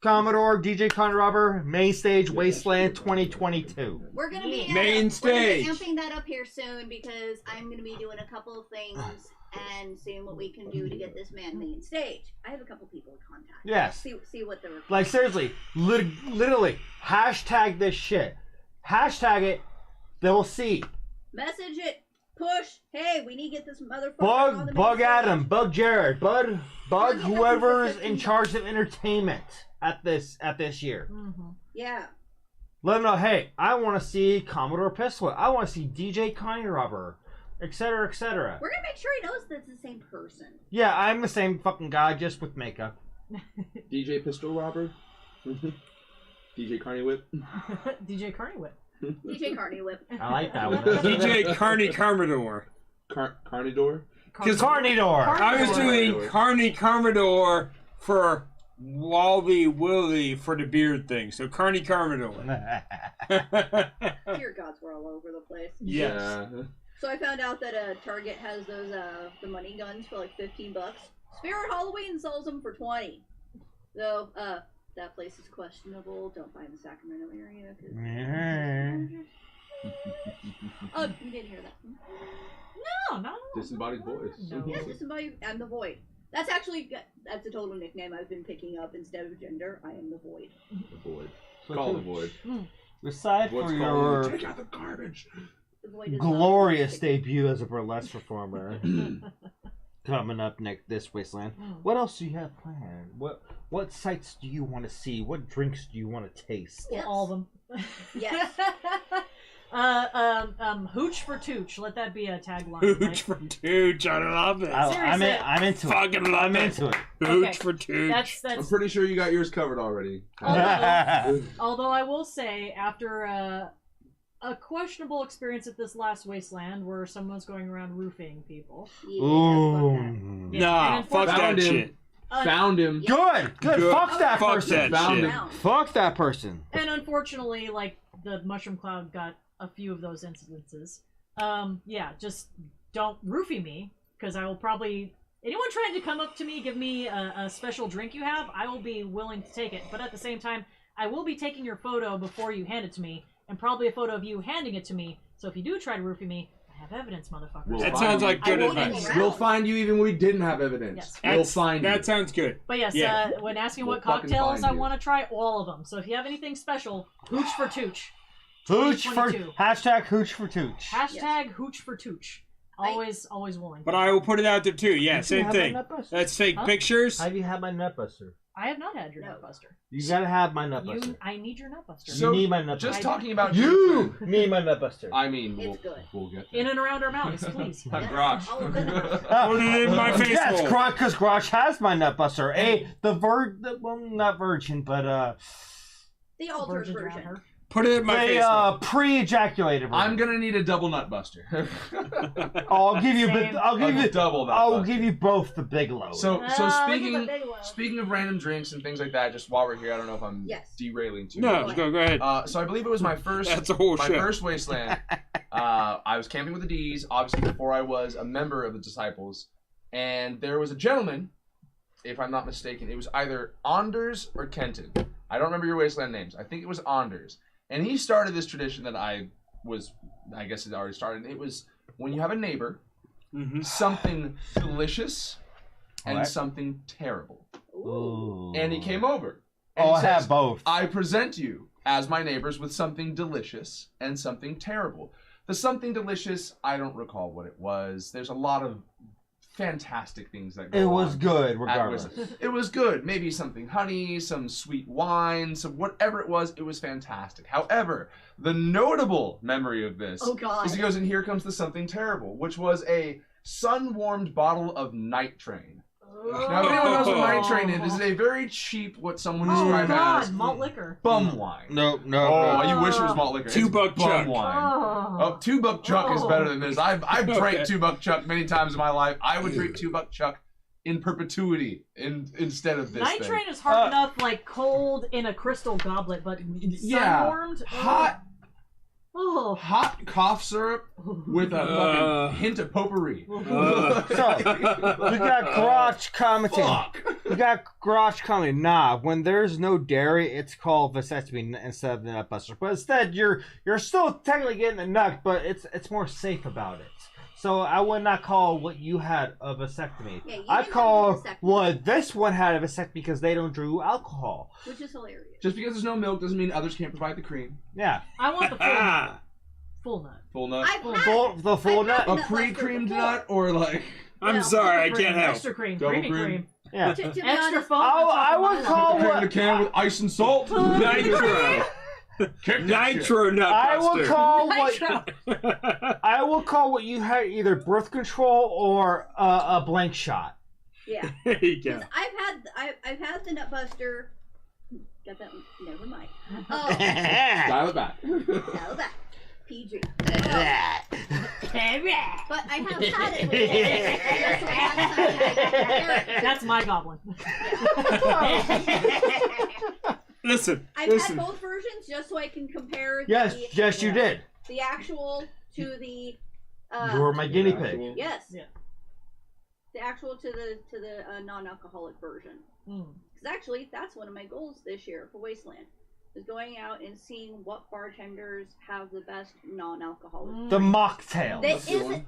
Commodore, DJ Conrobber, main stage Wasteland 2022. We're gonna be Main stage. We're gonna be amping that up here soon because I'm gonna be doing a couple of things and seeing what we can do to get this man main stage. I have a couple people to contact. Yes. See what they're Like seriously, literally, hashtag this shit. Hashtag it. They will see. Message it. Push. Hey, we need to get this motherfucker on the main Bug stage. Adam, bug Jared, bug Bug whoever's Adam. in charge of entertainment at this year. Mm-hmm. Yeah. Let them know, hey, I want to see Commodore Pistolwhip. I want to see DJ Conrobber, etc., etc. We're gonna make sure he knows that's the same person. Yeah, I'm the same fucking guy, just with makeup. DJ Pistol Robber. DJ Carney Whip. DJ Carney Whip. DJ Carney Whip. I like that one. DJ Carney Commodore. Carnidor. Carnidor. I was doing Carney Commodore for Wally Willie for the beard thing. So Carney Commodore. Dear gods, we're all over the place. Yes. Yeah. So I found out that Target has those the money guns for like $15. Spirit Halloween sells them for 20. So that place is questionable. Don't buy in the Sacramento area. Oh, you didn't hear that. No. Disembodied voice. No. Yes, disembodied. I'm the Void. That's a total nickname I've been picking up instead of gender. I am the Void. The Void. So Call to- the Void. Aside What's for called? your Take out the garbage. The Void is glorious not- debut as a burlesque performer coming up next this Wasteland, what else do you have planned? What sights do you want to see? What drinks do you want to taste? Yes. All of them. Yes. Hooch for Tooch. Let that be a tagline. Hooch right? for Tooch. I love it. I'm into it. Fucking love I'm it. into it. Hooch Okay. for Tooch. I'm That's pretty sure you got yours covered already. although I will say after a questionable experience at this last Wasteland where someone's going around roofing people. Yeah. Ooh. Nah, And fuck that Found him. shit. Found him. Good. Good. Fuck that Fuck person. that Found shit. him. Fuck that person. And unfortunately, like the mushroom cloud got a few of those incidences. Yeah, just don't roofie me because I will probably. Anyone trying to come up to me, give me a special drink you have, I will be willing to take it. But at the same time, I will be taking your photo before you hand it to me, and probably a photo of you handing it to me. So if you do try to roofie me, I have evidence, motherfuckers. That sounds like good I will advice. end We'll find you even when we didn't have evidence. Yes. We'll find you. That sounds good. But yes, Yeah. when asking We'll what fucking cocktails find I you. want to try, all of them. So if you have anything special, hooch for Tooch. Hooch for 2022. hashtag Hooch for Tooch. Hashtag hooch for Tooch. Always willing. But I will put it out there too. Yeah, You same have thing. my nutbuster. Let's take Huh? pictures. Have you had my nutbuster? I have not had your No. nutbuster. You gotta have my nutbuster. I need your nutbuster. So, you need my nutbuster. Just talking about You need my nutbuster. I mean, It's good. we'll get there. In and around our mouths, please. Grosh. All of it. Put it in my face Yes, hole. Grotch, because Grotch has my nutbuster. Well, not virgin, but The altered Virgin version. around her. Put it in my They face. pre-ejaculated. I'm gonna need a double nut buster. I'll give you. Same. I'll give you. double nut I'll buster. give you both the big load. So Look at speaking the big one. speaking of random drinks and things like that, just while we're here, I don't know if I'm Yes. derailing too No, much. go ahead. So I believe it was my first That's a whole show. first Wasteland. I was camping with the D's, obviously before I was a member of the Disciples, and there was a gentleman, if I'm not mistaken, it was either Anders or Kenton. I don't remember your Wasteland names. I think it was Anders. And he started this tradition that I guess it already started. It was when you have a neighbor, something delicious and What? something terrible. Ooh. And he came over. And Oh, he I have says, both. I present you as my neighbors with something delicious and something terrible. The something delicious, I don't recall what it was. There's a lot of fantastic things that go on. It was good, at regardless. Wasteland. It was good. Maybe something honey, some sweet wine, some whatever it was fantastic. However, the notable memory of this Oh God. is he goes, and here comes the something terrible, which was a sun-warmed bottle of Night Train. Now, if anyone knows what Night Train is, this is a very cheap, what someone Oh described God, as malt liquor. bum wine. No. Oh, you wish it was malt liquor. It's $2 bum Chuck. wine. Oh. Oh, $2 Chuck is Oh. better than this. I've drank Okay. $2 Chuck many times in my life. I would drink $2 Chuck in perpetuity instead of this Night thing. Train is hard enough, like cold in a crystal goblet, but Yeah. sun-warmed? Hot Oh. cough syrup with a fucking hint of potpourri. So, we got Garage commenting. Fuck. We got Garage commenting. Nah, when there's no dairy, it's called vasectomy instead of the nut buster. But instead, you're still technically getting the nut, but it's more safe about it. So I would not call what you had a vasectomy. Yeah, you I'd didn't call have a vasectomy. what this one had a vasectomy because they don't brew alcohol. Which is hilarious. Just because there's no milk doesn't mean others can't provide the cream. Yeah. I want the Ah. full nut. Full nut. I've had The full I've nut? had A nut pre-creamed buster nut or like I'm Yeah, sorry, I Cream, can't help. Extra cream, Double creamy cream. cream. Yeah. To be Extra honest, foam. I would call put it in what a can with ice and salt. Nitro. Kick that Nitro nut I will buster. call what Nitro. I will call what you had either birth control or a blank shot. yeah. There you go. 'Cause I've had the nut buster. Got that one. Never mind. Oh, Dial it back. no, that PG. But I have had it before. That's my goblin. Listen, I've listen. had both versions just so I can compare. Yes, the, yes, you did. The actual to the. You were my guinea pig. Yes. Yeah. The actual to the non-alcoholic version. Mm. Because actually, that's one of my goals this year for Wasteland, is going out and seeing what bartenders have the best non-alcoholic. The mocktail.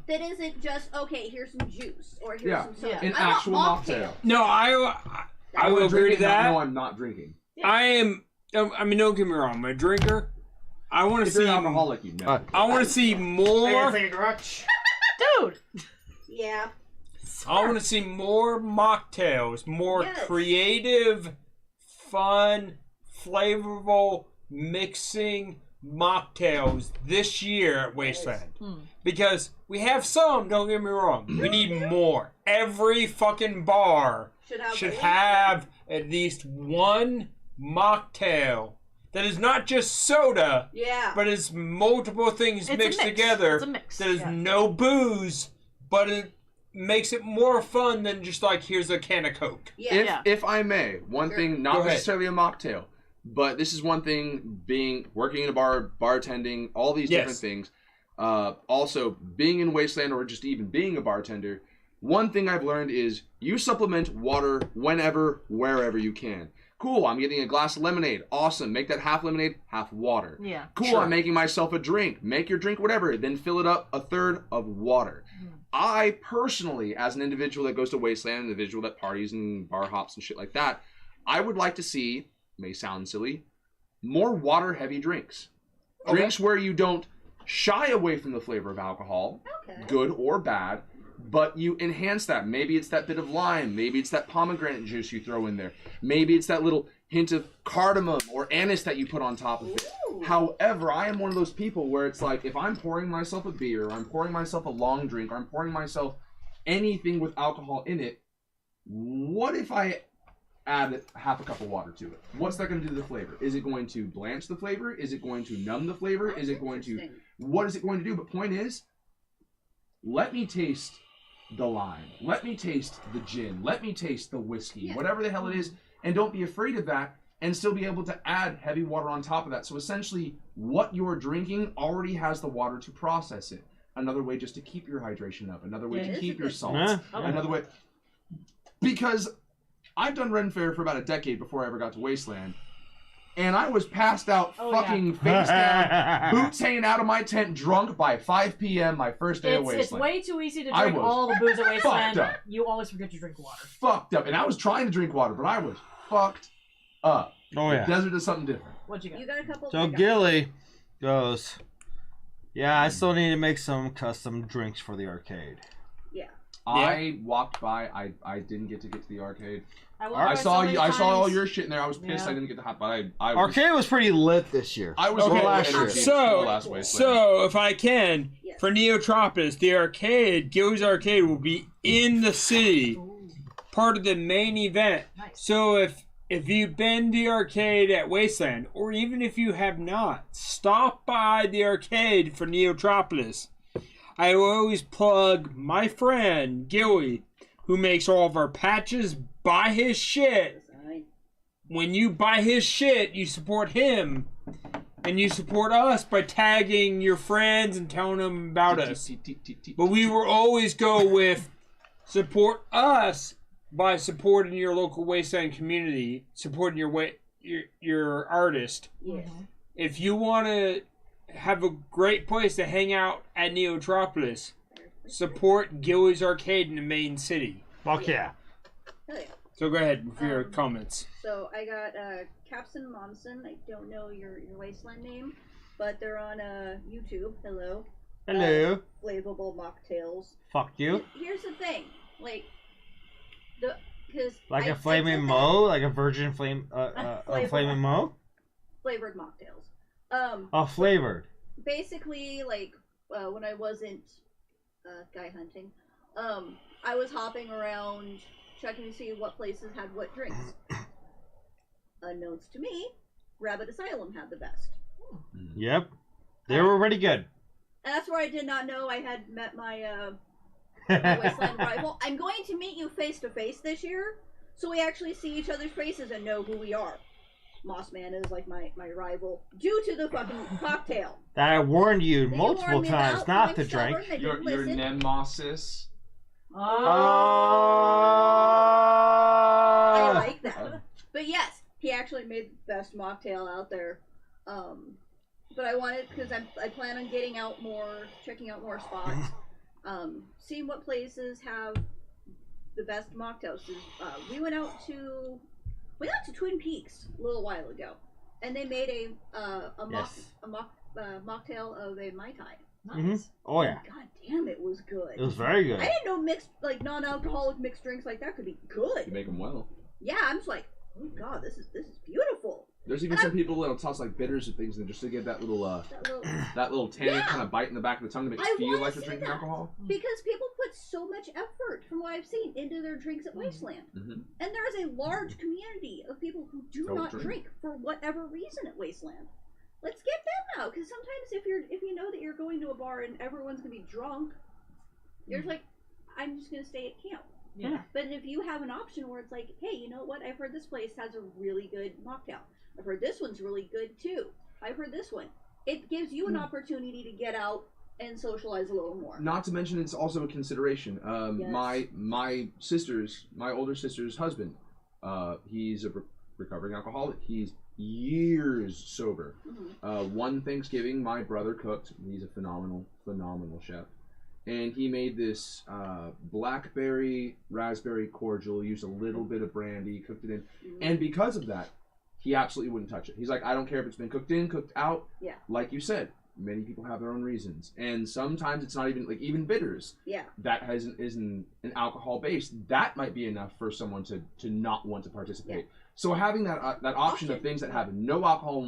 That isn't just okay. Here's some juice or here's Yeah. some soda. An I want actual mocktail. mocktail. No, I will wanna agree drink to it, not that. know I'm not drinking. I am. I mean, don't get me wrong. I'm a drinker. I want to If you're see. an alcoholic, you know. I want to see more. Dude! Yeah. I want to see more mocktails, more Yes. creative, fun, flavorful mixing mocktails this year at Wasteland. Mm. Because we have some, don't get me wrong. We need more. Every fucking bar should have at least one mocktail that is not just soda, Yeah. but is multiple things It's a mixed mix. together. It's a mix, That is yeah. no booze, but it makes it more fun than just like here's a can of Coke. Yeah. If I may, one Sure. thing, Go not ahead. necessarily a mocktail, but this is one thing, working in a bar, bartending, all these Yes. different things. Also, being in Wasteland or just even being a bartender, one thing I've learned is you supplement water whenever, wherever you can. Cool, I'm getting a glass of lemonade. Awesome. Make that half lemonade, half water. Yeah. Cool, Sure. I'm making myself a drink. Make your drink whatever, then fill it up a third of water. I personally, as an individual that goes to Wasteland, an individual that parties and bar hops and shit like that, I would like to see, may sound silly, more water-heavy drinks. Okay. Drinks where you don't shy away from the flavor of alcohol, Okay. good or bad, but you enhance that. Maybe it's that bit of lime. Maybe it's that pomegranate juice you throw in there. Maybe it's that little hint of cardamom or anise that you put on top of it. Ooh. However, I am one of those people where it's like, if I'm pouring myself a beer, or I'm pouring myself a long drink, or I'm pouring myself anything with alcohol in it, what if I add half a cup of water to it. What's that going to do to the flavor? Is it going to blanch the flavor? Is it going to numb the flavor? Is it going to... What is it going to do? But point is, let me taste the lime. Let me taste the gin. Let me taste the whiskey. Whatever the hell it is. And don't be afraid of that and still be able to add heavy water on top of that. So essentially, what you're drinking already has the water to process it. Another way just to keep your hydration up. Another way to keep your salts. Another way... Because I've done Ren Fair for about a decade before I ever got to Wasteland. And I was passed out face down, boots hanging out of my tent, drunk by 5 p.m. my first day of Wasteland. It's way too easy to drink all the booze at Wasteland. You always forget to drink water. Fucked up. And I was trying to drink water, but I was fucked up. Oh, yeah. The desert is something different. What you got? You got a couple. So Gilly goes, yeah, I still need to make some custom drinks for the arcade. Yeah. I walked by. I didn't get to the arcade. I saw you. I saw all your shit in there. I was pissed I didn't get the hot. But arcade was pretty lit this year. I was last year. So if I can, for Neotropolis, the arcade, Gilly's Arcade, will be in the city, part of the main event. Nice. So if you've been to the arcade at Wasteland, or even if you have not, stop by the arcade for Neotropolis. I will always plug my friend Gilly, who makes all of our patches. Buy his shit. When you buy his shit, you support him. And you support us by tagging your friends and telling them about us. But we will always go with support us by supporting your local Wasteland community, supporting your artist. Yeah. If you want to have a great place to hang out at Neotropolis, support Gilly's Arcade in the main city. Fuck yeah. Hell yeah. So go ahead with your comments. So I got Capson Monson. I don't know your Wasteland name, but they're on YouTube. Hello. Hello. Flavorful mocktails. Fuck you. Here's the thing, like a flaming mo, like a virgin flame, flaming mo. Flavored mocktails. Flavored. Basically, when I wasn't guy hunting, I was hopping around checking to see what places had what drinks. Unknowns to me, Rabbit Asylum had the best. Yep. They were pretty good. And that's where I did not know I had met my Wasteland rival. I'm going to meet you face to face this year, so we actually see each other's faces and know who we are. Mossman is like my rival due to the fucking cocktail. That I warned you multiple warned me times about, not to I'm stubborn, drink. Your Nemosis. I like that. But yes, he actually made the best mocktail out there. But I wanted, because I plan on getting out more, checking out more spots, seeing what places have the best mocktails. We went out to Twin Peaks a little while ago, and they made a mocktail of a Mai Tai. Nice. Mm-hmm. Oh yeah. God damn, it was good. It was very good. I didn't know non-alcoholic mixed drinks like that could be good. You make them well. Yeah, I'm just like, oh god, this is beautiful. There's even some people that'll toss like bitters and things, and just to get that little tannic kind of bite in the back of the tongue to make it feel like they're drinking alcohol. Because people put so much effort, from what I've seen, into their drinks at Wasteland, and there is a large community of people who do not drink for whatever reason at Wasteland. Let's get them out, because sometimes if you know that you're going to a bar and everyone's gonna be drunk, you're just like, I'm just gonna stay at camp. Yeah. But if you have an option where it's like, hey, you know what? I've heard this place has a really good mocktail. I've heard this one's really good too. I've heard this one. It gives you an opportunity to get out and socialize a little more. Not to mention, it's also a consideration. Yes. My older sister's husband, he's a recovering alcoholic. He's years sober. One Thanksgiving, my brother cooked. He's a phenomenal chef. And he made this blackberry raspberry cordial, used a little bit of brandy, cooked it in. And because of that, he absolutely wouldn't touch it. He's like, I don't care if it's been cooked in, cooked out. Yeah. Like you said, many people have their own reasons. And sometimes it's not even, even bitters. Yeah. That isn't an alcohol base. That might be enough for someone to not want to participate. Yeah. So having that option of things that have no alcohol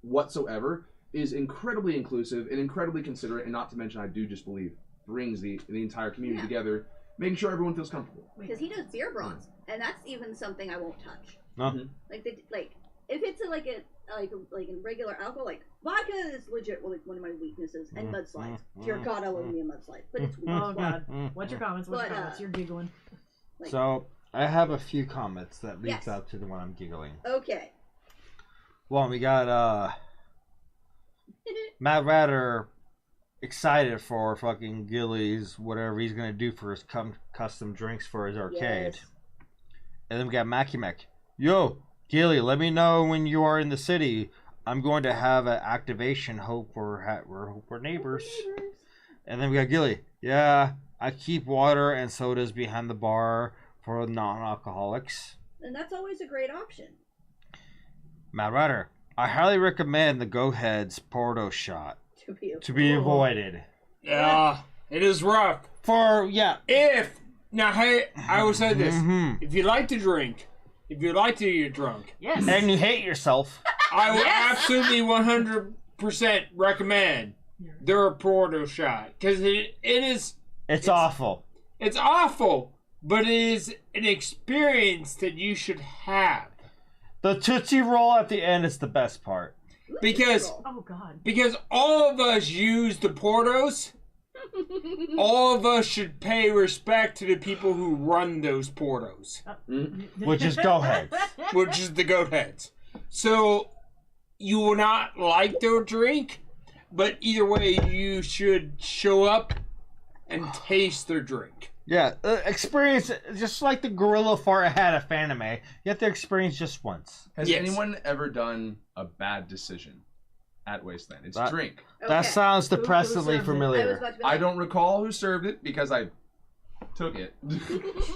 whatsoever is incredibly inclusive and incredibly considerate, and not to mention, I do just believe, brings the entire community together making sure everyone feels comfortable. Because he does beer bronze, and that's even something I won't touch. No. Like if it's like in regular alcohol, like vodka is legit one of my weaknesses, and mudslides. Dear God, I love me a mudslide, but it's weak. Oh God. What's your comments? You're giggling. Like, So I have a few comments that leads up to the one I'm giggling. Okay. Well, we got Matt Ratter excited for fucking Gilly's whatever he's gonna do for his custom drinks for his arcade. Yes. And then we got Mackie Mac. Yo, Gilly, let me know when you are in the city. I'm going to have an activation. Hope we're neighbors. And then we got Gilly. Yeah, I keep water and sodas behind the bar for non-alcoholics. And that's always a great option. Matt Ryder. I highly recommend the Go Heads Porto shot To be avoided. Yeah, it is rough. Now, hey, I will say this: if you like to drink, if you like to get drunk, yes, and you hate yourself, I would absolutely 100% recommend their Porto shot because it's awful. It's awful, but it is an experience that you should have. The Tootsie Roll at the end is the best part. Because all of us use the Portos. All of us should pay respect to the people who run those Portos. Which is Go Heads. Which is the Goat Heads. So, you will not like their drink, but either way, you should show up and taste their drink. Yeah, experience, just like the gorilla fart had a Fanime, you have to experience just once. Has anyone ever done a bad decision at Wasteland? It's drink. That sounds depressingly familiar. I don't recall who served it because I took it.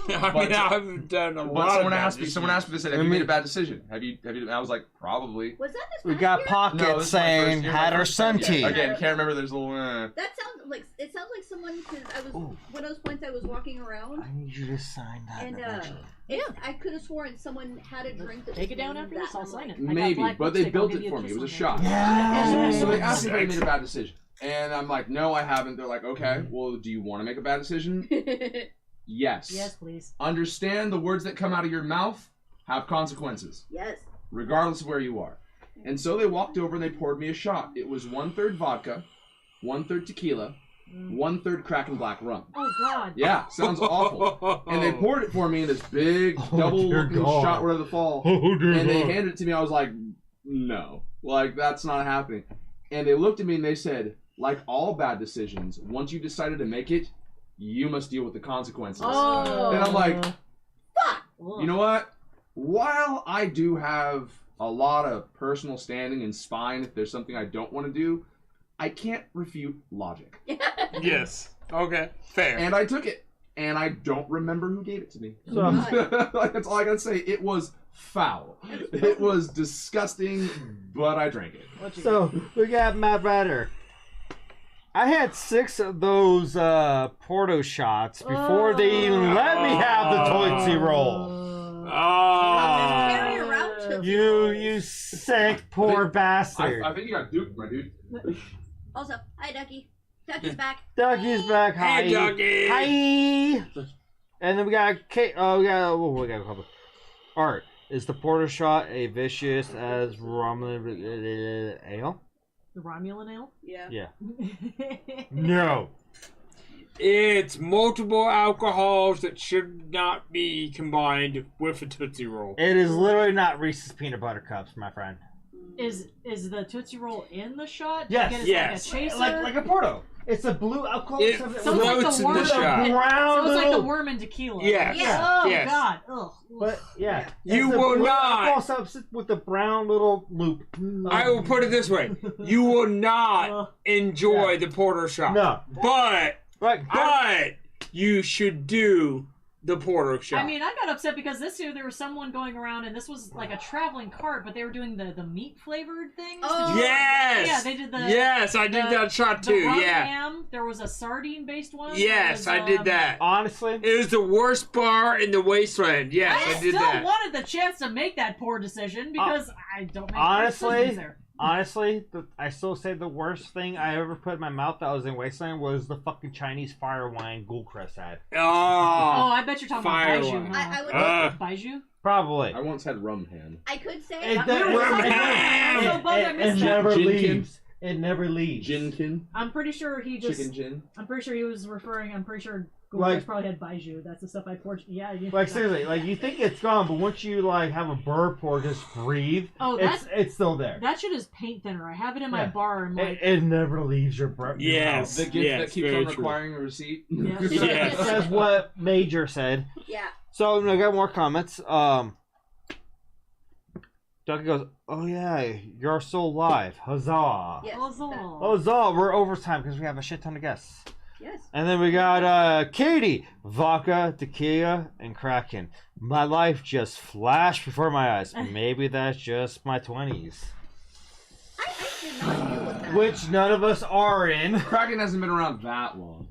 I've done a lot. Someone asked me. Someone asked me. They said, "Have you made a bad decision? Have you?" I was like, "Probably." Was that this? We got Pocket saying had her son tea. Again, can't remember. There's a little. That sounds like someone. Because I was one of those points I was walking around. I need you to sign that. And I could have sworn someone had a drink that take it down after this. I'll sign it. Maybe, but they built it for me. It was a shot. Yes. So they asked me if I made a bad decision, and I'm like, "No, I haven't." They're like, "Okay, well, do you want to make a bad decision?" Yes. Yes, please. Understand the words that come out of your mouth have consequences. Yes. Regardless of where you are. And so they walked over and they poured me a shot. It was 1/3 vodka, 1/3 tequila, 1/3 Kraken Black rum. Oh, God. Yeah, sounds awful. And they poured it for me in this big double-looking shot, whatever the fall. And they handed it to me. I was like, no. Like, that's not happening. And they looked at me and they said, like all bad decisions, once you decided to make it, you must deal with the consequences. Oh. And I'm like, fuck! You know what? While I do have a lot of personal standing and spine if there's something I don't want to do, I can't refute logic. Yes. Okay. Fair. And I took it. And I don't remember who gave it to me. So, like, that's all I gotta say. It was foul. It was disgusting, but I drank it. So, we got Matt Ratter. I had 6 of those Porto shots before they even let me have the Tootsie Roll. Carry around Tootsie You sick poor bastard. I think you got duped, my dude. Also, hi, Ducky. Ducky's back. Ducky's back. Hi. Hey, Ducky. Hi. And then we got Kate. We got a couple. Art. Is the Porter shot a vicious as Romulan ale? The Romulan ale? Yeah. No. It's multiple alcohols that should not be combined with a Tootsie Roll. It is literally not Reese's peanut butter cups, my friend. Is the Tootsie Roll in the shot? Yes. Yes. Like a chaser? Like a Porto. It's a blue alcohol. It So it's floats like the in worm. the shot. Brown So it's like the little- worm in tequila. Yes. Oh, Yes. God. Ugh. But yeah, You it's a will blue not. alcohol substance with the brown little loop. I will put it this way: you will not enjoy the Porter shot. No. But Right. you should do the Porter shot. I mean, I got upset because this year there was someone going around, and this was like a traveling cart, but they were doing the meat flavored things. Oh. yes. Yeah, they did the. Yes, I did that shot too. The rum Yeah. ham. There was a sardine based one. Yes, There was, I did that. Honestly, It was the worst bar in the Wasteland. Yes, I did still that. wanted the chance to make that poor decision because I don't make honestly, decisions there. honestly, I still say the worst thing I ever put in my mouth that was in Wasteland was the fucking Chinese fire wine Ghoulcrest had. Oh, I bet you're talking about Fire Baiju. one. I would. Baiju? Probably. I once had rum hand. I could say. It never Gin leaves. It never leaves. Ginkin. I'm pretty sure he just. Chicken gin. I'm pretty sure he was referring. I'm pretty sure Ghoulcrest Like- probably had Baiju. That's the stuff I poured. Yeah. Like seriously, like you think it's gone, but once you like have a burp or just breathe, Oh, it's still there. that shit is paint thinner. I have it in my Yeah. bar and like. It never leaves your breath. Yes. The gift Yes, that keeps very on true. requiring a receipt. Yes. Yes. That's what Major said. Yeah. So I got more comments. Ducky goes, "Oh yeah, you're still alive! Huzzah! Yes. Huzzah. Huzzah! We're overtime because we have a shit ton of guests." Yes. And then we got Katie, Vodka, Tequila, and Kraken. My life just flashed before my eyes. Maybe that's just my 20s. I did not deal with that. Which none of us are in. Kraken hasn't been around that long.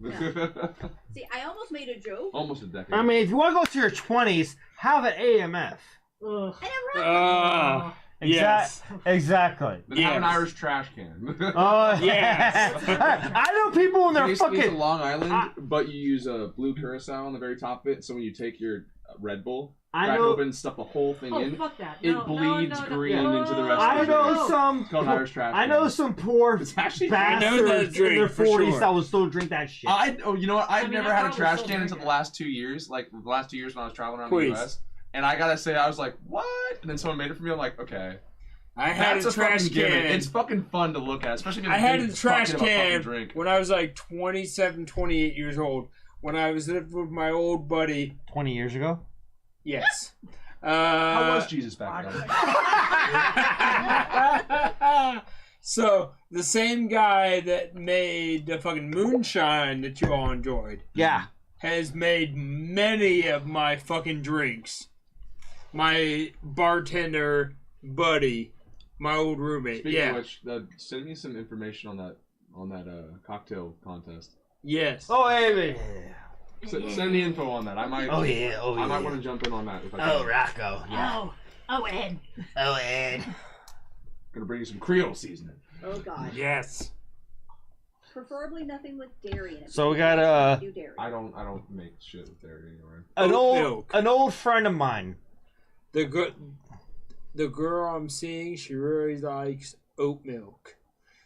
See, I almost made a joke. Almost a decade. I mean, if you want to go to your 20s, have an AMF. Ugh. I never had Yes. Exactly. Then have an Yes. Irish trash can. Oh, Yes. I know people in their Basically, it's a fucking... Long Island, but you use a blue curacao on the very top of it. So when you take your Red Bull, I crack know... open, stuff the whole thing Oh, in, fuck that. it No, bleeds no, green no. into the rest I of the know drink. some... It's called Irish trash I know can. some poor It's actually bastards I know that in drink their for 40s sure. that will still drink that shit. You know what? I've mean, never I had a probably trash still can drink until it. the last 2 years. Like the last 2 years when I was traveling around Please. the US. And I gotta say, I was like, what? And then someone made it for me. I'm like, okay. I had That's a trash fucking gimmick. can. It's fucking fun to look at, especially if you I have had a a big trash bucket of a fucking can drink. when I was like 27, 28 years old. When I was living with my old buddy. 20 years ago? Yes. How was Jesus back then? So, the same guy that made the fucking moonshine that you all enjoyed Yeah. has made many of my fucking drinks. My bartender buddy, my old roommate. Speaking yeah. of which, send me some information on that cocktail contest. Yes. Oh, hey, Send me info on that. I might. oh yeah, oh yeah. I might want to jump in on that if I can. Oh, Rocco. Yeah. Oh, Ed. Oh, Ed. Gonna bring you some Creole seasoning. Oh god. Yes. Preferably nothing with dairy in it. So we got, I do dairy. I don't make shit with dairy anyway. an old friend of mine. The girl I'm seeing, she really likes oat milk.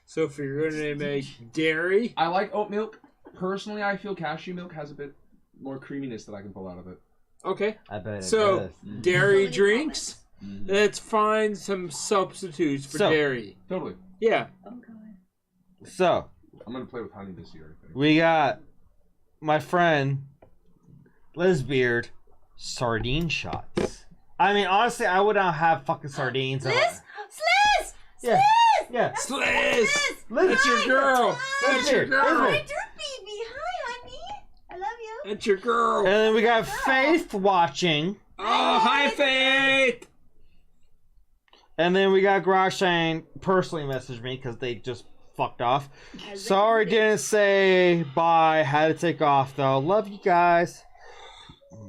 So if you're gonna make dairy, I like oat milk. Personally, I feel cashew milk has a bit more creaminess that I can pull out of it. okay. I bet it So does. dairy So many drinks, let's find some substitutes for So- dairy. Totally. Yeah. Oh god. So, I'm gonna play with honey this year, I think. we got my friend Lizbeard sardine shots. I mean, honestly, I would not have fucking sardines. Sliz! Yeah. Yeah. Sliz! Liz, That's your girl! That's your Lizbeard, girl! Lizbeard. baby. Hi, honey. I love you. That's your girl! And then we got Faith watching. Oh, hi, Faith! And then we got Garage saying, personally messaged me because they just fucked off. Sorry, didn't say bye. Had to take off though. Love you guys.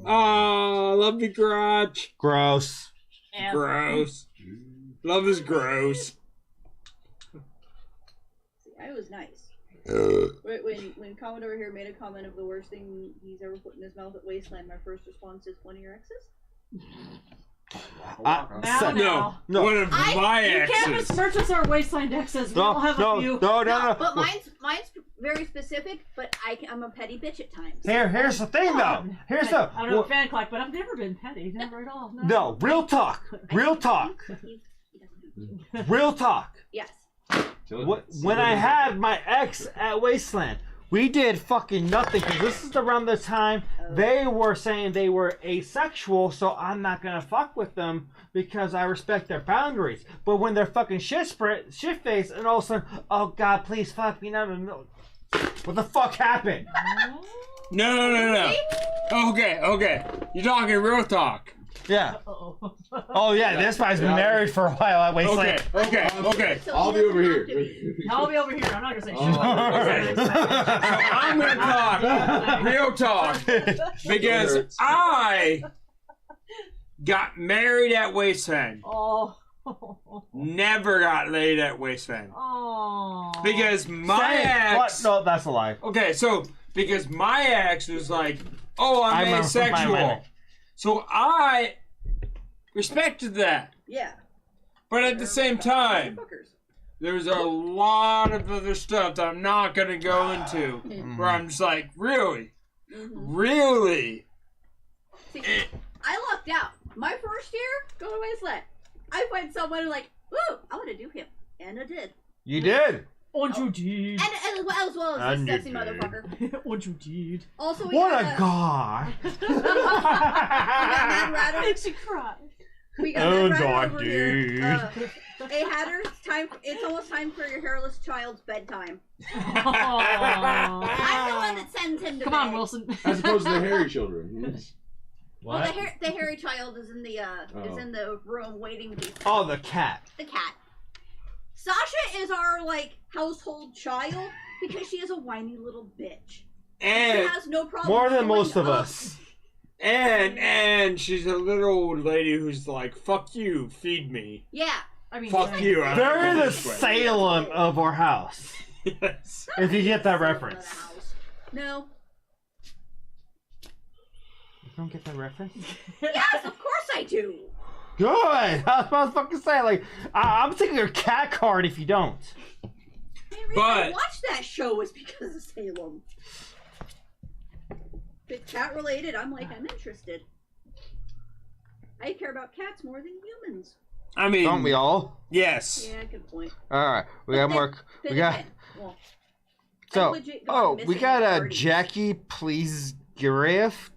Oh, love you, Garage. Gross. Yeah. Gross. Love is gross. See, I was nice. When Commodore here made a comment of the worst thing he's ever put in his mouth at Wasteland, my first response is, one of your exes? Now, No, No. one of my You can't exes. besmirch us our wasteland exes. We all have a few. No. But mine's very specific, but I'm a petty bitch at times. Here's the thing though. Here's the I don't know fan clock, but I've never been petty. Never at all. no real talk. Real talk. He doesn't do it. Real talk. Yes. When I had my ex at Wasteland, we did fucking nothing because this is around the time they were saying they were asexual, so I'm not gonna fuck with them because I respect their boundaries. But when they're fucking shit faced, and all of a sudden, oh god, please fuck me, no. What the fuck happened? No. Okay. You're talking real talk. Yeah. Uh-oh. Oh yeah, this guy's been married for a while at Wasteland. Okay. So I'll he be over doesn't here. have to be. I'll be over here. I'm not gonna say shit. I'm gonna talk real talk because I got married at Wasteland. Oh. never got laid at Wasteland. Oh. Because my ex... What? No, that's a lie. Okay, so, because my ex was like, oh, I'm asexual. So I respected that. Yeah. But at the same time, there's a lot of other stuff that I'm not going to go into. Where I'm just like, really? Really? See, I lucked out. My first year, go to Wasteland. I find someone like, ooh, I want to do him. And I did. You did. What you did. And as well as this sexy motherfucker. What you did. Also, What a god. we got Mad Ratter. Makes you cry. We got Mad Ratter over here. Hey, Hatter, it's almost time for your hairless child's bedtime. I'm the one that sends him to Come bed. on, Wilson. As opposed to the hairy children. Well, the hairy child is in the room waiting to be fed. Oh, the cat. The cat. Sasha is our household child because she is a whiny little bitch. And she has no problem. More than most of up. us. And she's a little old lady who's like, fuck you, feed me. Yeah. I mean, fuck you. They're the Salem of our house. Yes. If you get that reference. No. You don't get that reference? Yes, of course I do. Good. I was about to fucking say, I'm taking your cat card if you don't. The reason I watched that show was because of Salem. If it's cat related, I'm interested. I care about cats more than humans. I mean, don't we all? Yes. Yeah, good point. All right, we got more. We got. So, we got a Jackie, please, Giraff.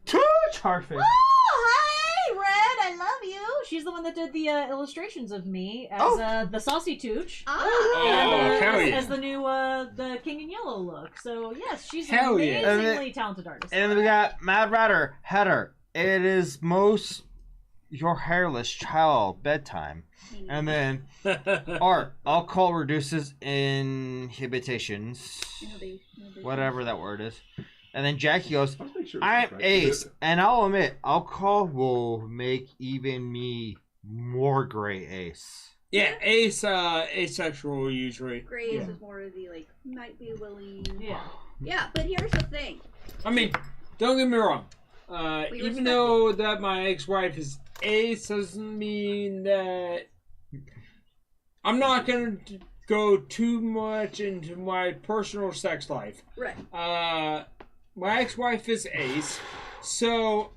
Charfish. Oh, hi, Red. I love you. She's the one that did the illustrations of me as the saucy Tooch. As the new the King in Yellow look. So yes, she's an amazingly talented artist. And then we got Mad Ratter Header. It is most your hairless child bedtime. And then Art, alcohol reduces inhibitions. Whatever that word is. And then Jackie goes, I'm ace, and I'll admit, alcohol will make even me more gray ace. Yeah, ace, asexual usually. Gray ace is more of the, might be willing. Yeah. Yeah, but here's the thing. I mean, don't get me wrong. Even though that my ex-wife is ace, doesn't mean that I'm not going to go too much into my personal sex life. Right. My ex-wife is ace, so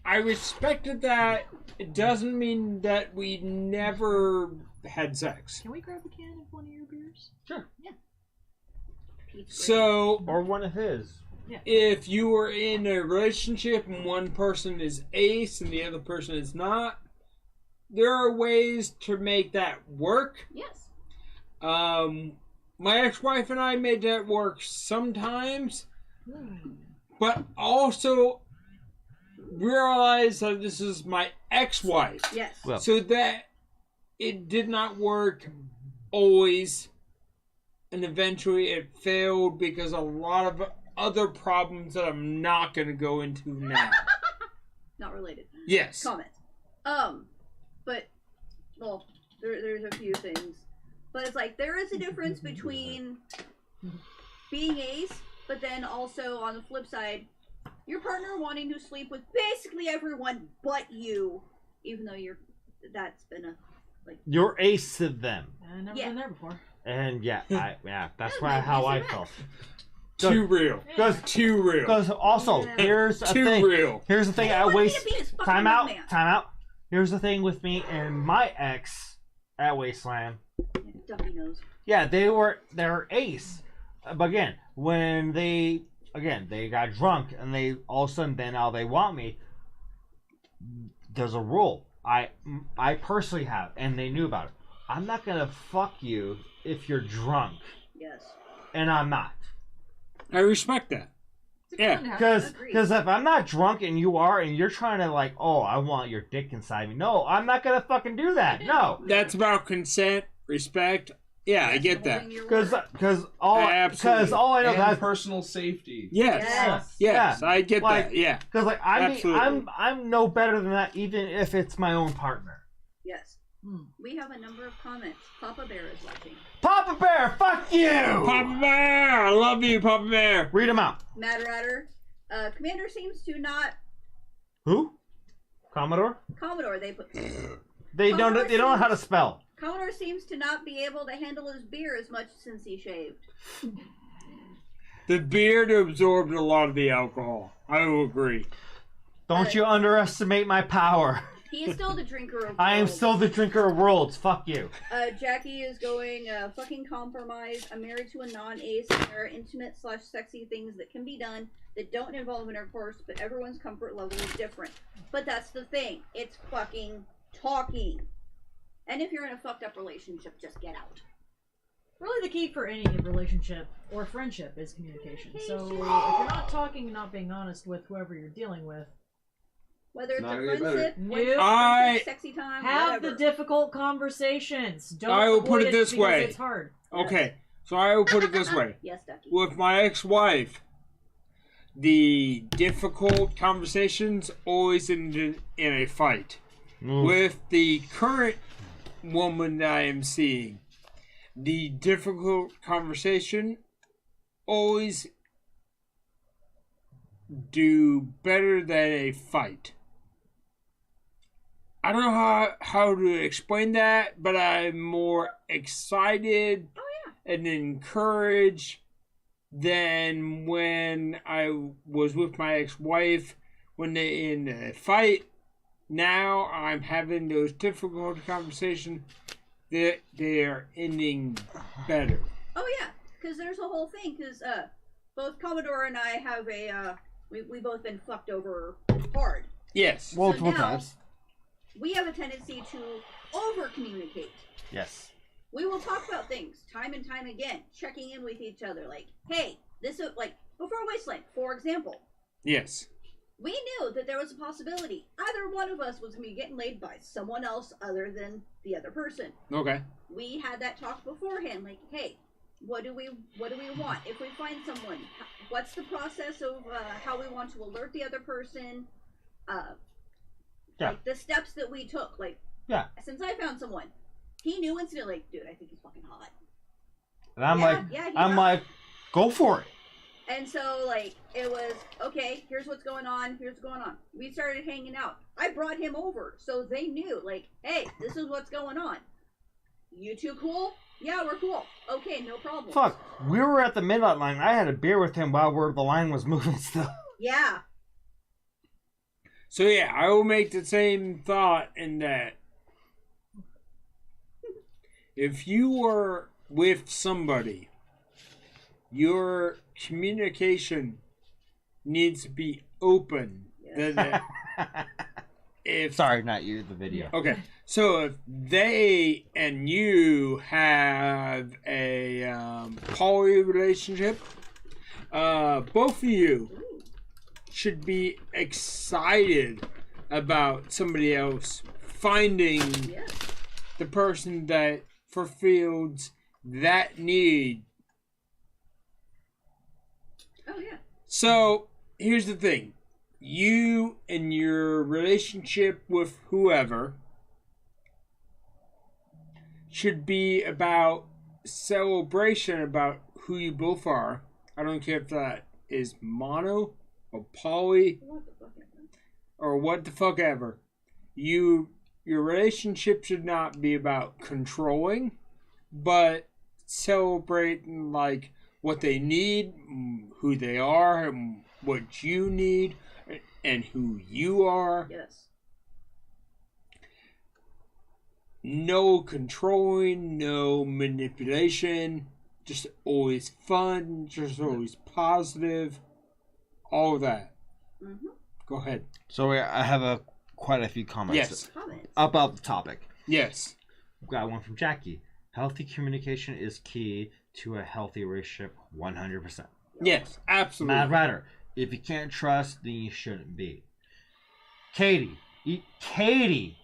I respected that. It doesn't mean that we never had sex. Can we grab a can of one of your beers? Sure. Yeah. So, or one of his. Yeah. If you were in a relationship and one person is ace and the other person is not, there are ways to make that work. Yes. My ex-wife and I made that work sometimes, but also realize that this is my ex-wife. Yes. Well. So that it did not work always, and eventually it failed because a lot of other problems that I'm not going to go into now. Not related. Yes. Comment. But, well, there's a few things. But it's there is a difference between being ace, but then also on the flip side, your partner wanting to sleep with basically everyone but you, even though that's been a, You're ace to them. I've never been there before. And that's how I felt. Too real. Too real. Because also, here's a thing. Too real. Here's the thing. I waste time out. Here's the thing with me and my ex at Wasteland. Dumpy nose. Yeah, they're ace. But again, when they got drunk and they all of a sudden now they want me. There's a rule. I personally have, and they knew about it. I'm not gonna fuck you if you're drunk. Yes. And I'm not. I respect that. Yeah. Because if I'm not drunk and you are, and you're trying to I want your dick inside me. No, I'm not gonna fucking do that. No. That's about consent, respect. Yeah, I get that. Because all I know is personal safety. Yes. I get that. Yeah. Because I'm no better than that, even if it's my own partner. Yes. We have a number of comments. Papa Bear is watching. Papa Bear, fuck you! Papa Bear, I love you, Papa Bear. Read them out. Mad Ratter. Commander seems to not... Who? Commodore? Commodore, they put... They don't know how to spell. Commodore seems to not be able to handle his beer as much since he shaved. The beard absorbed a lot of the alcohol. I will agree. Don't you underestimate my power. He is still the drinker of worlds. I am still the drinker of worlds. Fuck you. Jackie is going, fucking compromise. I'm married to a non-ace, and there are intimate/sexy things that can be done that don't involve intercourse, but everyone's comfort level is different. But that's the thing. It's fucking talking. And if you're in a fucked up relationship, just get out. Really, the key for any relationship or friendship is communication. So if you're not talking and not being honest with whoever you're dealing with, whether it's not a gonna get friendship, better. sexy time, have whatever. the difficult conversations. Don't I will put avoid it this because way. It's hard. Okay, so I will put it this way. Yes, Ducky. With my ex-wife, the difficult conversations always ended in a fight. With the current woman that I am seeing, the difficult conversation always do better than a fight. I don't know how to explain that, but I'm more excited and encouraged than when I was with my ex-wife when they in a fight. Now I'm having those difficult conversations that they are ending better. Oh yeah, because there's a whole thing. Because both Commodore and I have a we both been fucked over hard. Yes. Multiple So now, times. We have a tendency to over communicate. Yes. We will talk about things time and time again, checking in with each other. Like, hey, this is like before Wasteland, for example. Yes. We knew that there was a possibility either one of us was going to be getting laid by someone else other than the other person. Okay. We had that talk beforehand. Like, hey, what do we want? If we find someone, what's the process of how we want to alert the other person? Like the steps that we took. Like, since I found someone, he knew instantly. Like, dude, I think he's fucking hot. And I'm like, go for it. And so, like, it was, okay, here's what's going on, We started hanging out. I brought him over, so they knew, like, hey, this is what's going on. You two cool? Yeah, we're cool. Okay, no problem. Fuck, we were at the midnight line. I had a beer with him while the line was moving still. Yeah. So yeah, I will make the same thought in that if you were with somebody, your communication needs to be open. Yeah. Sorry, not you, the video. Okay, so if they and you have a poly relationship, both of you should be excited about somebody else finding the person that fulfills that need. Oh, yeah. So, here's the thing. You and your relationship with whoever should be about celebration about who you both are. I don't care if that is mono or poly or what the fuck ever. Your relationship should not be about controlling, but celebrating like what they need, who they are, and what you need, and who you are. Yes. No controlling, no manipulation, just always fun, just always positive, all of that. Mm-hmm. Go ahead. So I have quite a few comments. Yes. About the topic. Yes. Got one from Jackie. Healthy communication is key to a healthy relationship, 100%. Yes, absolutely. Mad Rider. If you can't trust, then you shouldn't be. Katie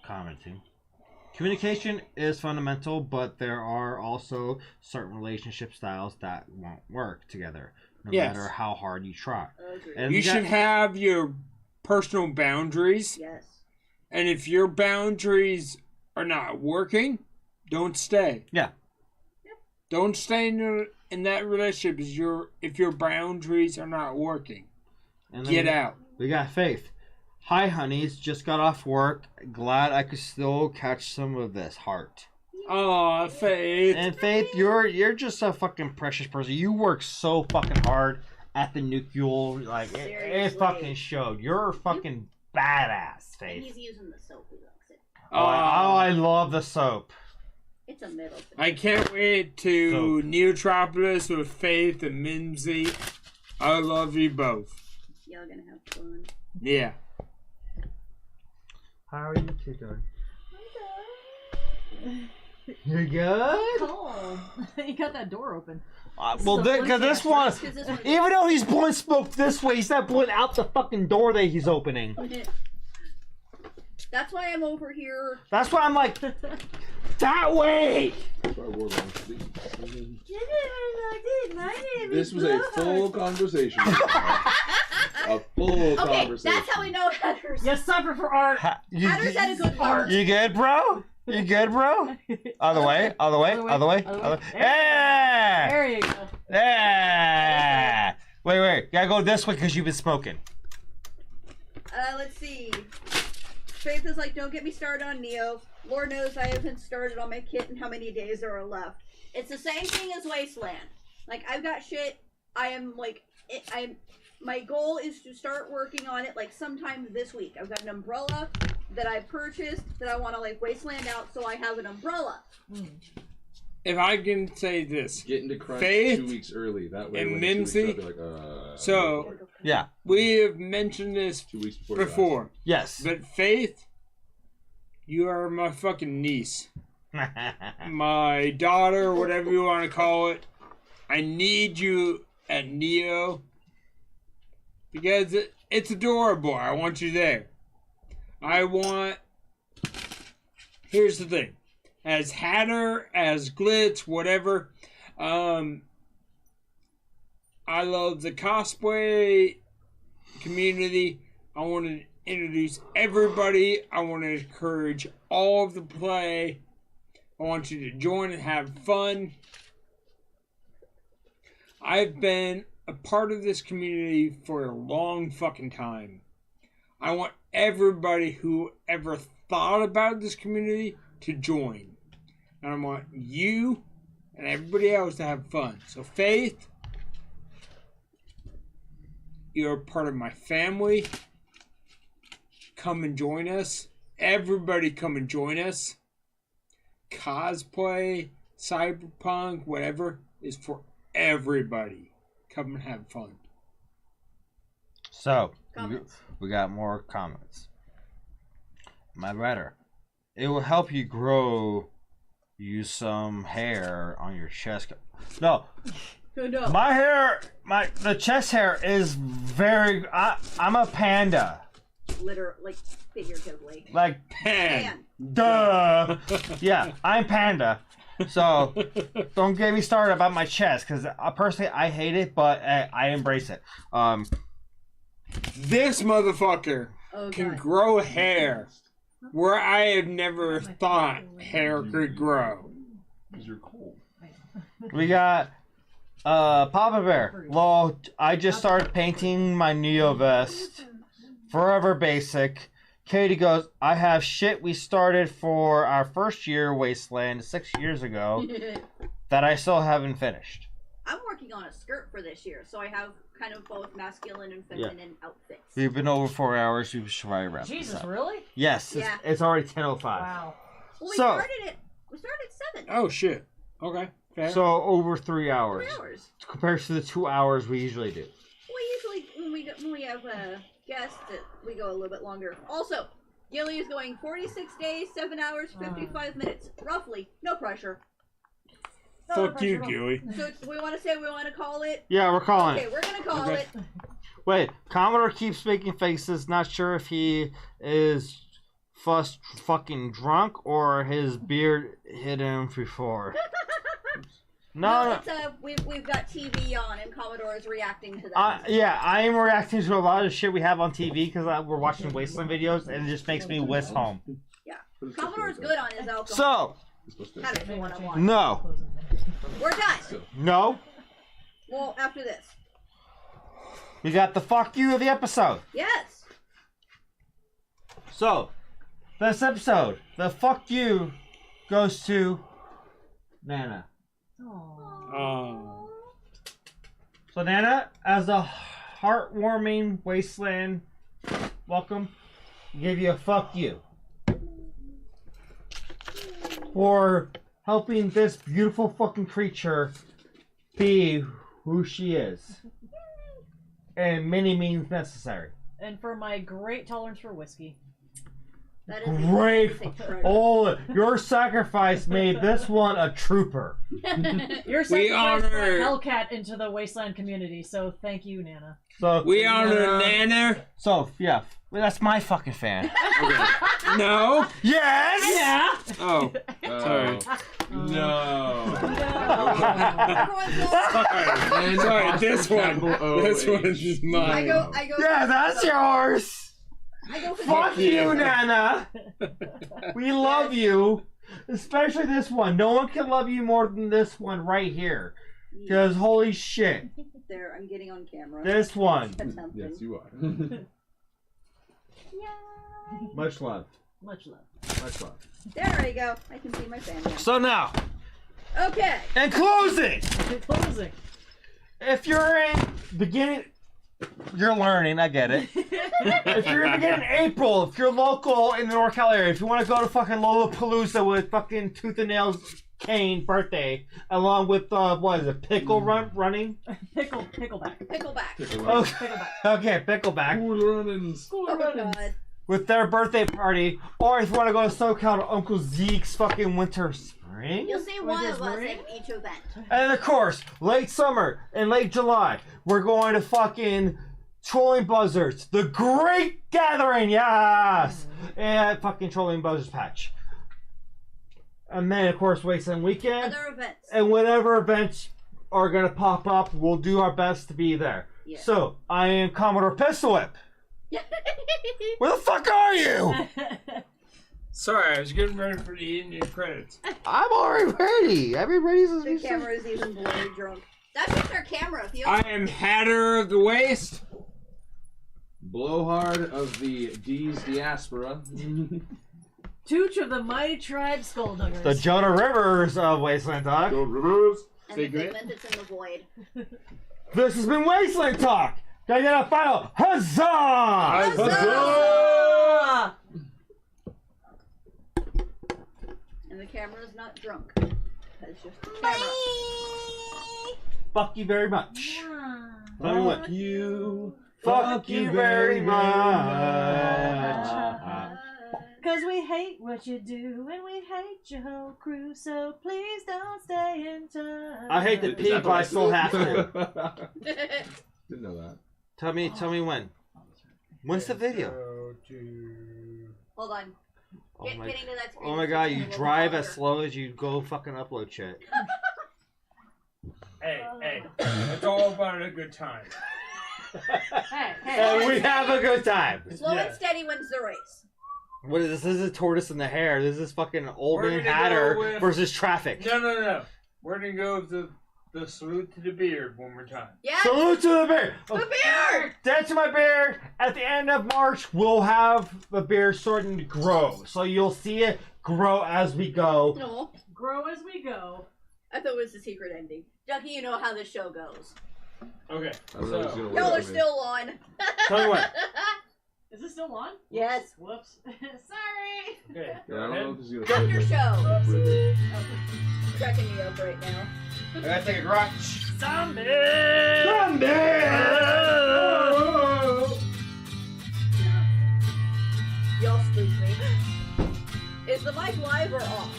commenting. Communication is fundamental, but there are also certain relationship styles that won't work together, no matter how hard you try. And you should have your personal boundaries. Yes. And if your boundaries are not working, don't stay. Yeah. Don't stay in that relationship if your boundaries are not working. And Get then out. We got Faith. Hi, honeys. Just got off work. Glad I could still catch some of this heart. Aw, Faith. And Faith, you're just a fucking precious person. You work so fucking hard at the nuclear. Like it Seriously. fucking showed. You're fucking badass, And Faith. he's using the soap. He likes it. I love the soap. It's a middle thing. I can't wait to Neotropolis with Faith and Mimsy. I love you both. Y'all gonna have fun. Yeah. How are you two doing? You're good? Cold. You got that door open. Well, because this one, 'Cause this one- even though he's blowing smoke this way, he's not blowing out the fucking door that he's opening. That's why I'm over here. That's why I'm like, that way! This was a full conversation. A full Okay, conversation. that's how we know Heather's. You suffer for art. Heather's had a good part. You good, bro? You good, bro? Other way, other way, other way, other way. Yeah! There you go. Yeah! Wait. Gotta go this way because you've been smoking. Let's see. Faith is like, don't get me started on Neo. Lord knows I haven't started on my kit and how many days there are left. It's the same thing as Wasteland. Like, I've got shit. My goal is to start working on it like sometime this week. I've got an umbrella that I purchased that I want to like Wasteland out, so I have an umbrella. If I can say this, Get into crunch Faith 2 weeks early. That way, and when it's 2 weeks Mimsy. out, they're like, So Yeah. we have mentioned this 2 weeks before. before, Yes. but Faith, you are my fucking niece, my daughter, whatever you want to call it. I need you at Neo because it's adorable. I want you there. Here's the thing. As Hatter, as Glitz, whatever, I love the cosplay community. I want to introduce everybody. I want to encourage all of the play. I want you to join and have fun. I've been a part of this community for a long fucking time. I want everybody who ever thought about this community to join. And I want you and everybody else to have fun. So Faith, you're part of my family. Come and join us. Everybody come and join us. Cosplay, cyberpunk, whatever, is for everybody. Come and have fun. So, Comments. we got more comments. My letter. It will help you grow you some hair on your chest. No. No. My hair, the chest hair is very, I'm a panda. Like figuratively. Like, Pan. duh. Yeah, I'm panda. So, don't get me started about my chest, because personally, I hate it, but I embrace it. This motherfucker Oh, can God. grow hair where I have never thought hair could grow. Because you're cold. We got Papa Bear. Lol, I just started painting my Neo vest. Forever basic. Katie goes, I have shit we started for our first year Wasteland 6 years ago that I still haven't finished. I'm working on a skirt for this year, so I have kind of both masculine and feminine outfits. We've been over 4 hours. We should probably wrap this Jesus, up. really? Yes, Yeah. it's already 10:05. Wow. Well, we So- started at 7. Oh shit. Okay. Fair. So over 3 hours 3 hours. compared to the 2 hours we usually do. We usually when we have guests, we go a little bit longer. Also, Gilly is going 46 days, 7 hours, 55 minutes, roughly. No pressure. Fuck you, Gilly. So we want to call it. Yeah, we're calling Okay, it. we're gonna call Okay. it. Wait, Commodore keeps making faces. Not sure if he is fucking drunk or his beard hit him before. No. It's we've got TV on and Commodore is reacting to that. Yeah, I am reacting to a lot of shit we have on TV because we're watching Wasteland videos and it just makes me whiz home. Commodore's good on his alcohol. So, It's supposed to- Have it for one on one. no. We're done. Still. No. Well, after this. We got the fuck you of the episode. Yes. So, this episode, the fuck you goes to Nana. Oh. So, Nana, as a heartwarming Wasteland welcome, give you a fuck you for helping this beautiful fucking creature be who she is. And many means necessary. And for my great tolerance for whiskey. That Great. treasure. Oh, your sacrifice made this one a trooper. Your We sacrifice brought honor- Hellcat into the Wasteland community, so thank you, Nana. So We honor Nana. So yeah, well, that's my fucking fan. No. Yes. Yeah. Oh. Sorry. No. Everyone's Sorry. This one. Capital O This H. one's mine. I go Yeah, that's yours. I go for Fuck the you, Nana. We love you, especially this one. No one can love you more than this one right here. Because holy shit, There, I'm getting on camera. this one. Attempting. Yes, you are. Much love. Much love. Much love. There we go. I can see my fan now. So now, Okay. in closing, Closing. if you're in beginning, you're learning. I get it. If you're in beginning April, if you're local in the NorCal area, if you want to go to fucking Lollapalooza with fucking Tooth and Nails Kane birthday, along with what is it, running? Pickleback. Pickleback. Okay, Pickleback. Cool runnings. Oh my god. With their birthday party, or if you want to go to SoCal to Uncle Zeke's fucking winter spring. You'll see one of us in each event. And of course, late summer and late July, we're going to fucking Trolling Buzzards, the Great Gathering, yes! And fucking Trolling Buzzards patch. And then, of course, Wasteland Weekend. Other events. And whatever events are going to pop up, we'll do our best to be there. Yeah. So, I am Commodore Pistolwhip. Where the fuck are you? Sorry, I was getting ready for the Indian credits. I'm already ready. Everybody's The camera is even blurry drunk. That's just our camera. If you I am Hatter of the Waste. Blowhard of the D's Diaspora. Tooch of the mighty tribe Skullduggers. The Jonah Rivers of Wasteland Talk. Go Rivers. and Say the great. pigment that's in the void. This has been Wasteland Talk. Can I get a final huzzah? Ah! And the camera's not drunk. That's just the camera. Fuck you very much. Tell me what. You. Fuck you very much. Cause we hate what you do and we hate your whole crew, so please don't stay in touch. I hate to pee, but I still have to. Didn't know that. Tell me when. When's the video? Hold on. Oh Getting my, to that screen. oh my is god, taking you a little drive longer. as slow as you go fucking upload shit. Hey, it's all about a good time. Hey, And we have a good time. Slow Yeah. and steady wins the race. What is this? This is a tortoise in the hair. This is fucking old We're man gonna Hatter go with- versus traffic. No. We're gonna go with the salute to the beard one more time. Yeah. Salute to the beard. The beard. Dead to my beard. At the end of March, we'll have the beard starting to grow. So you'll see it grow as we go. No. grow as we go. I thought it was the secret ending. Ducky, you know how this show goes. Okay, I don't know what's so gonna Y'all work are for me. still on. Tell me what. Is this still on? Yes. Whoops. Sorry. okay. Yeah, I don't know if this is gonna Cut your fit. show. Really. Cracking me up right now. I gotta take a crutch. Zombie! Y'all spooked me. Is the mic live or off?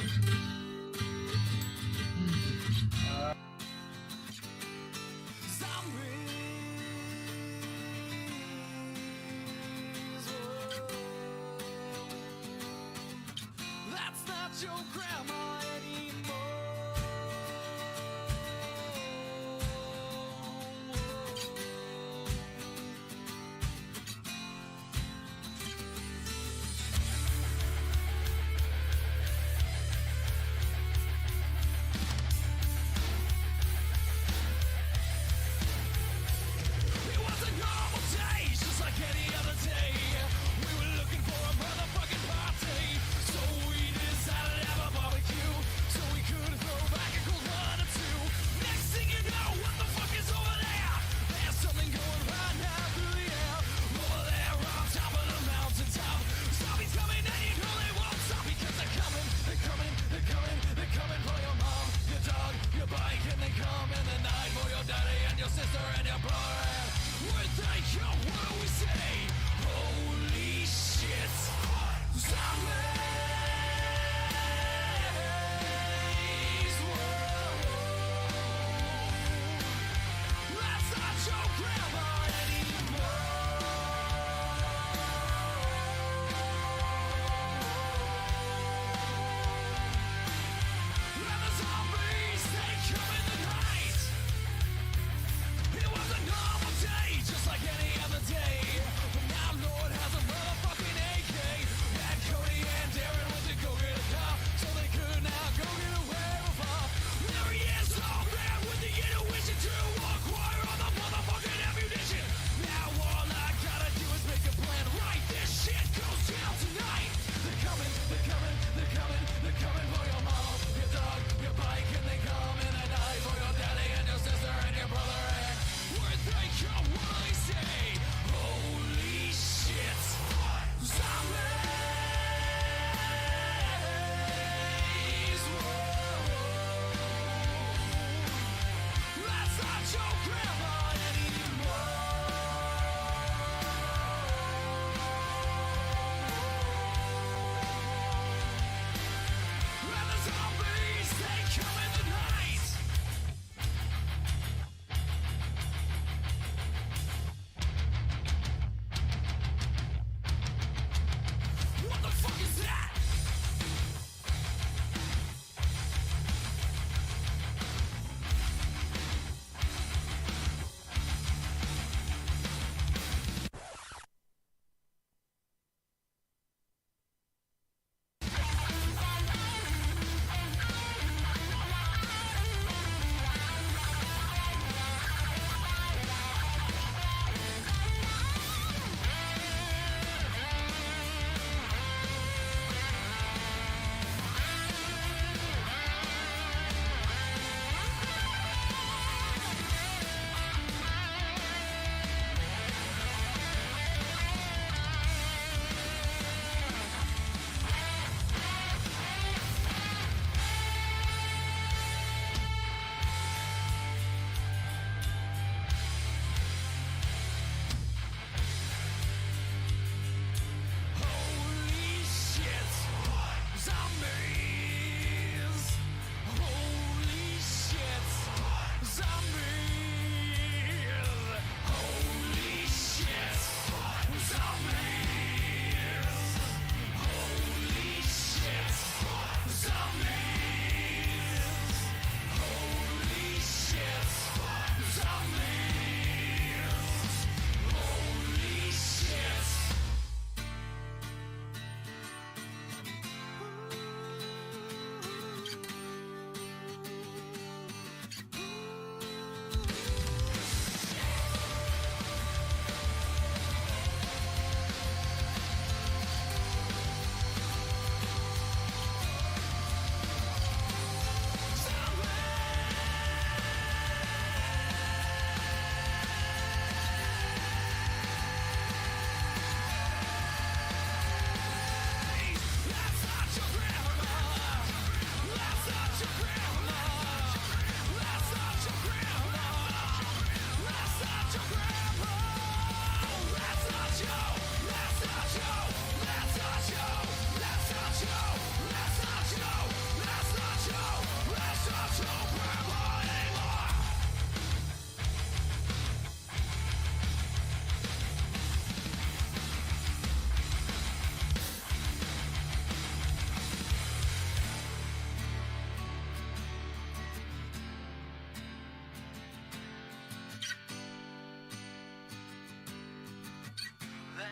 That's not your grandma anymore.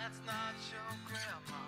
That's not your grandma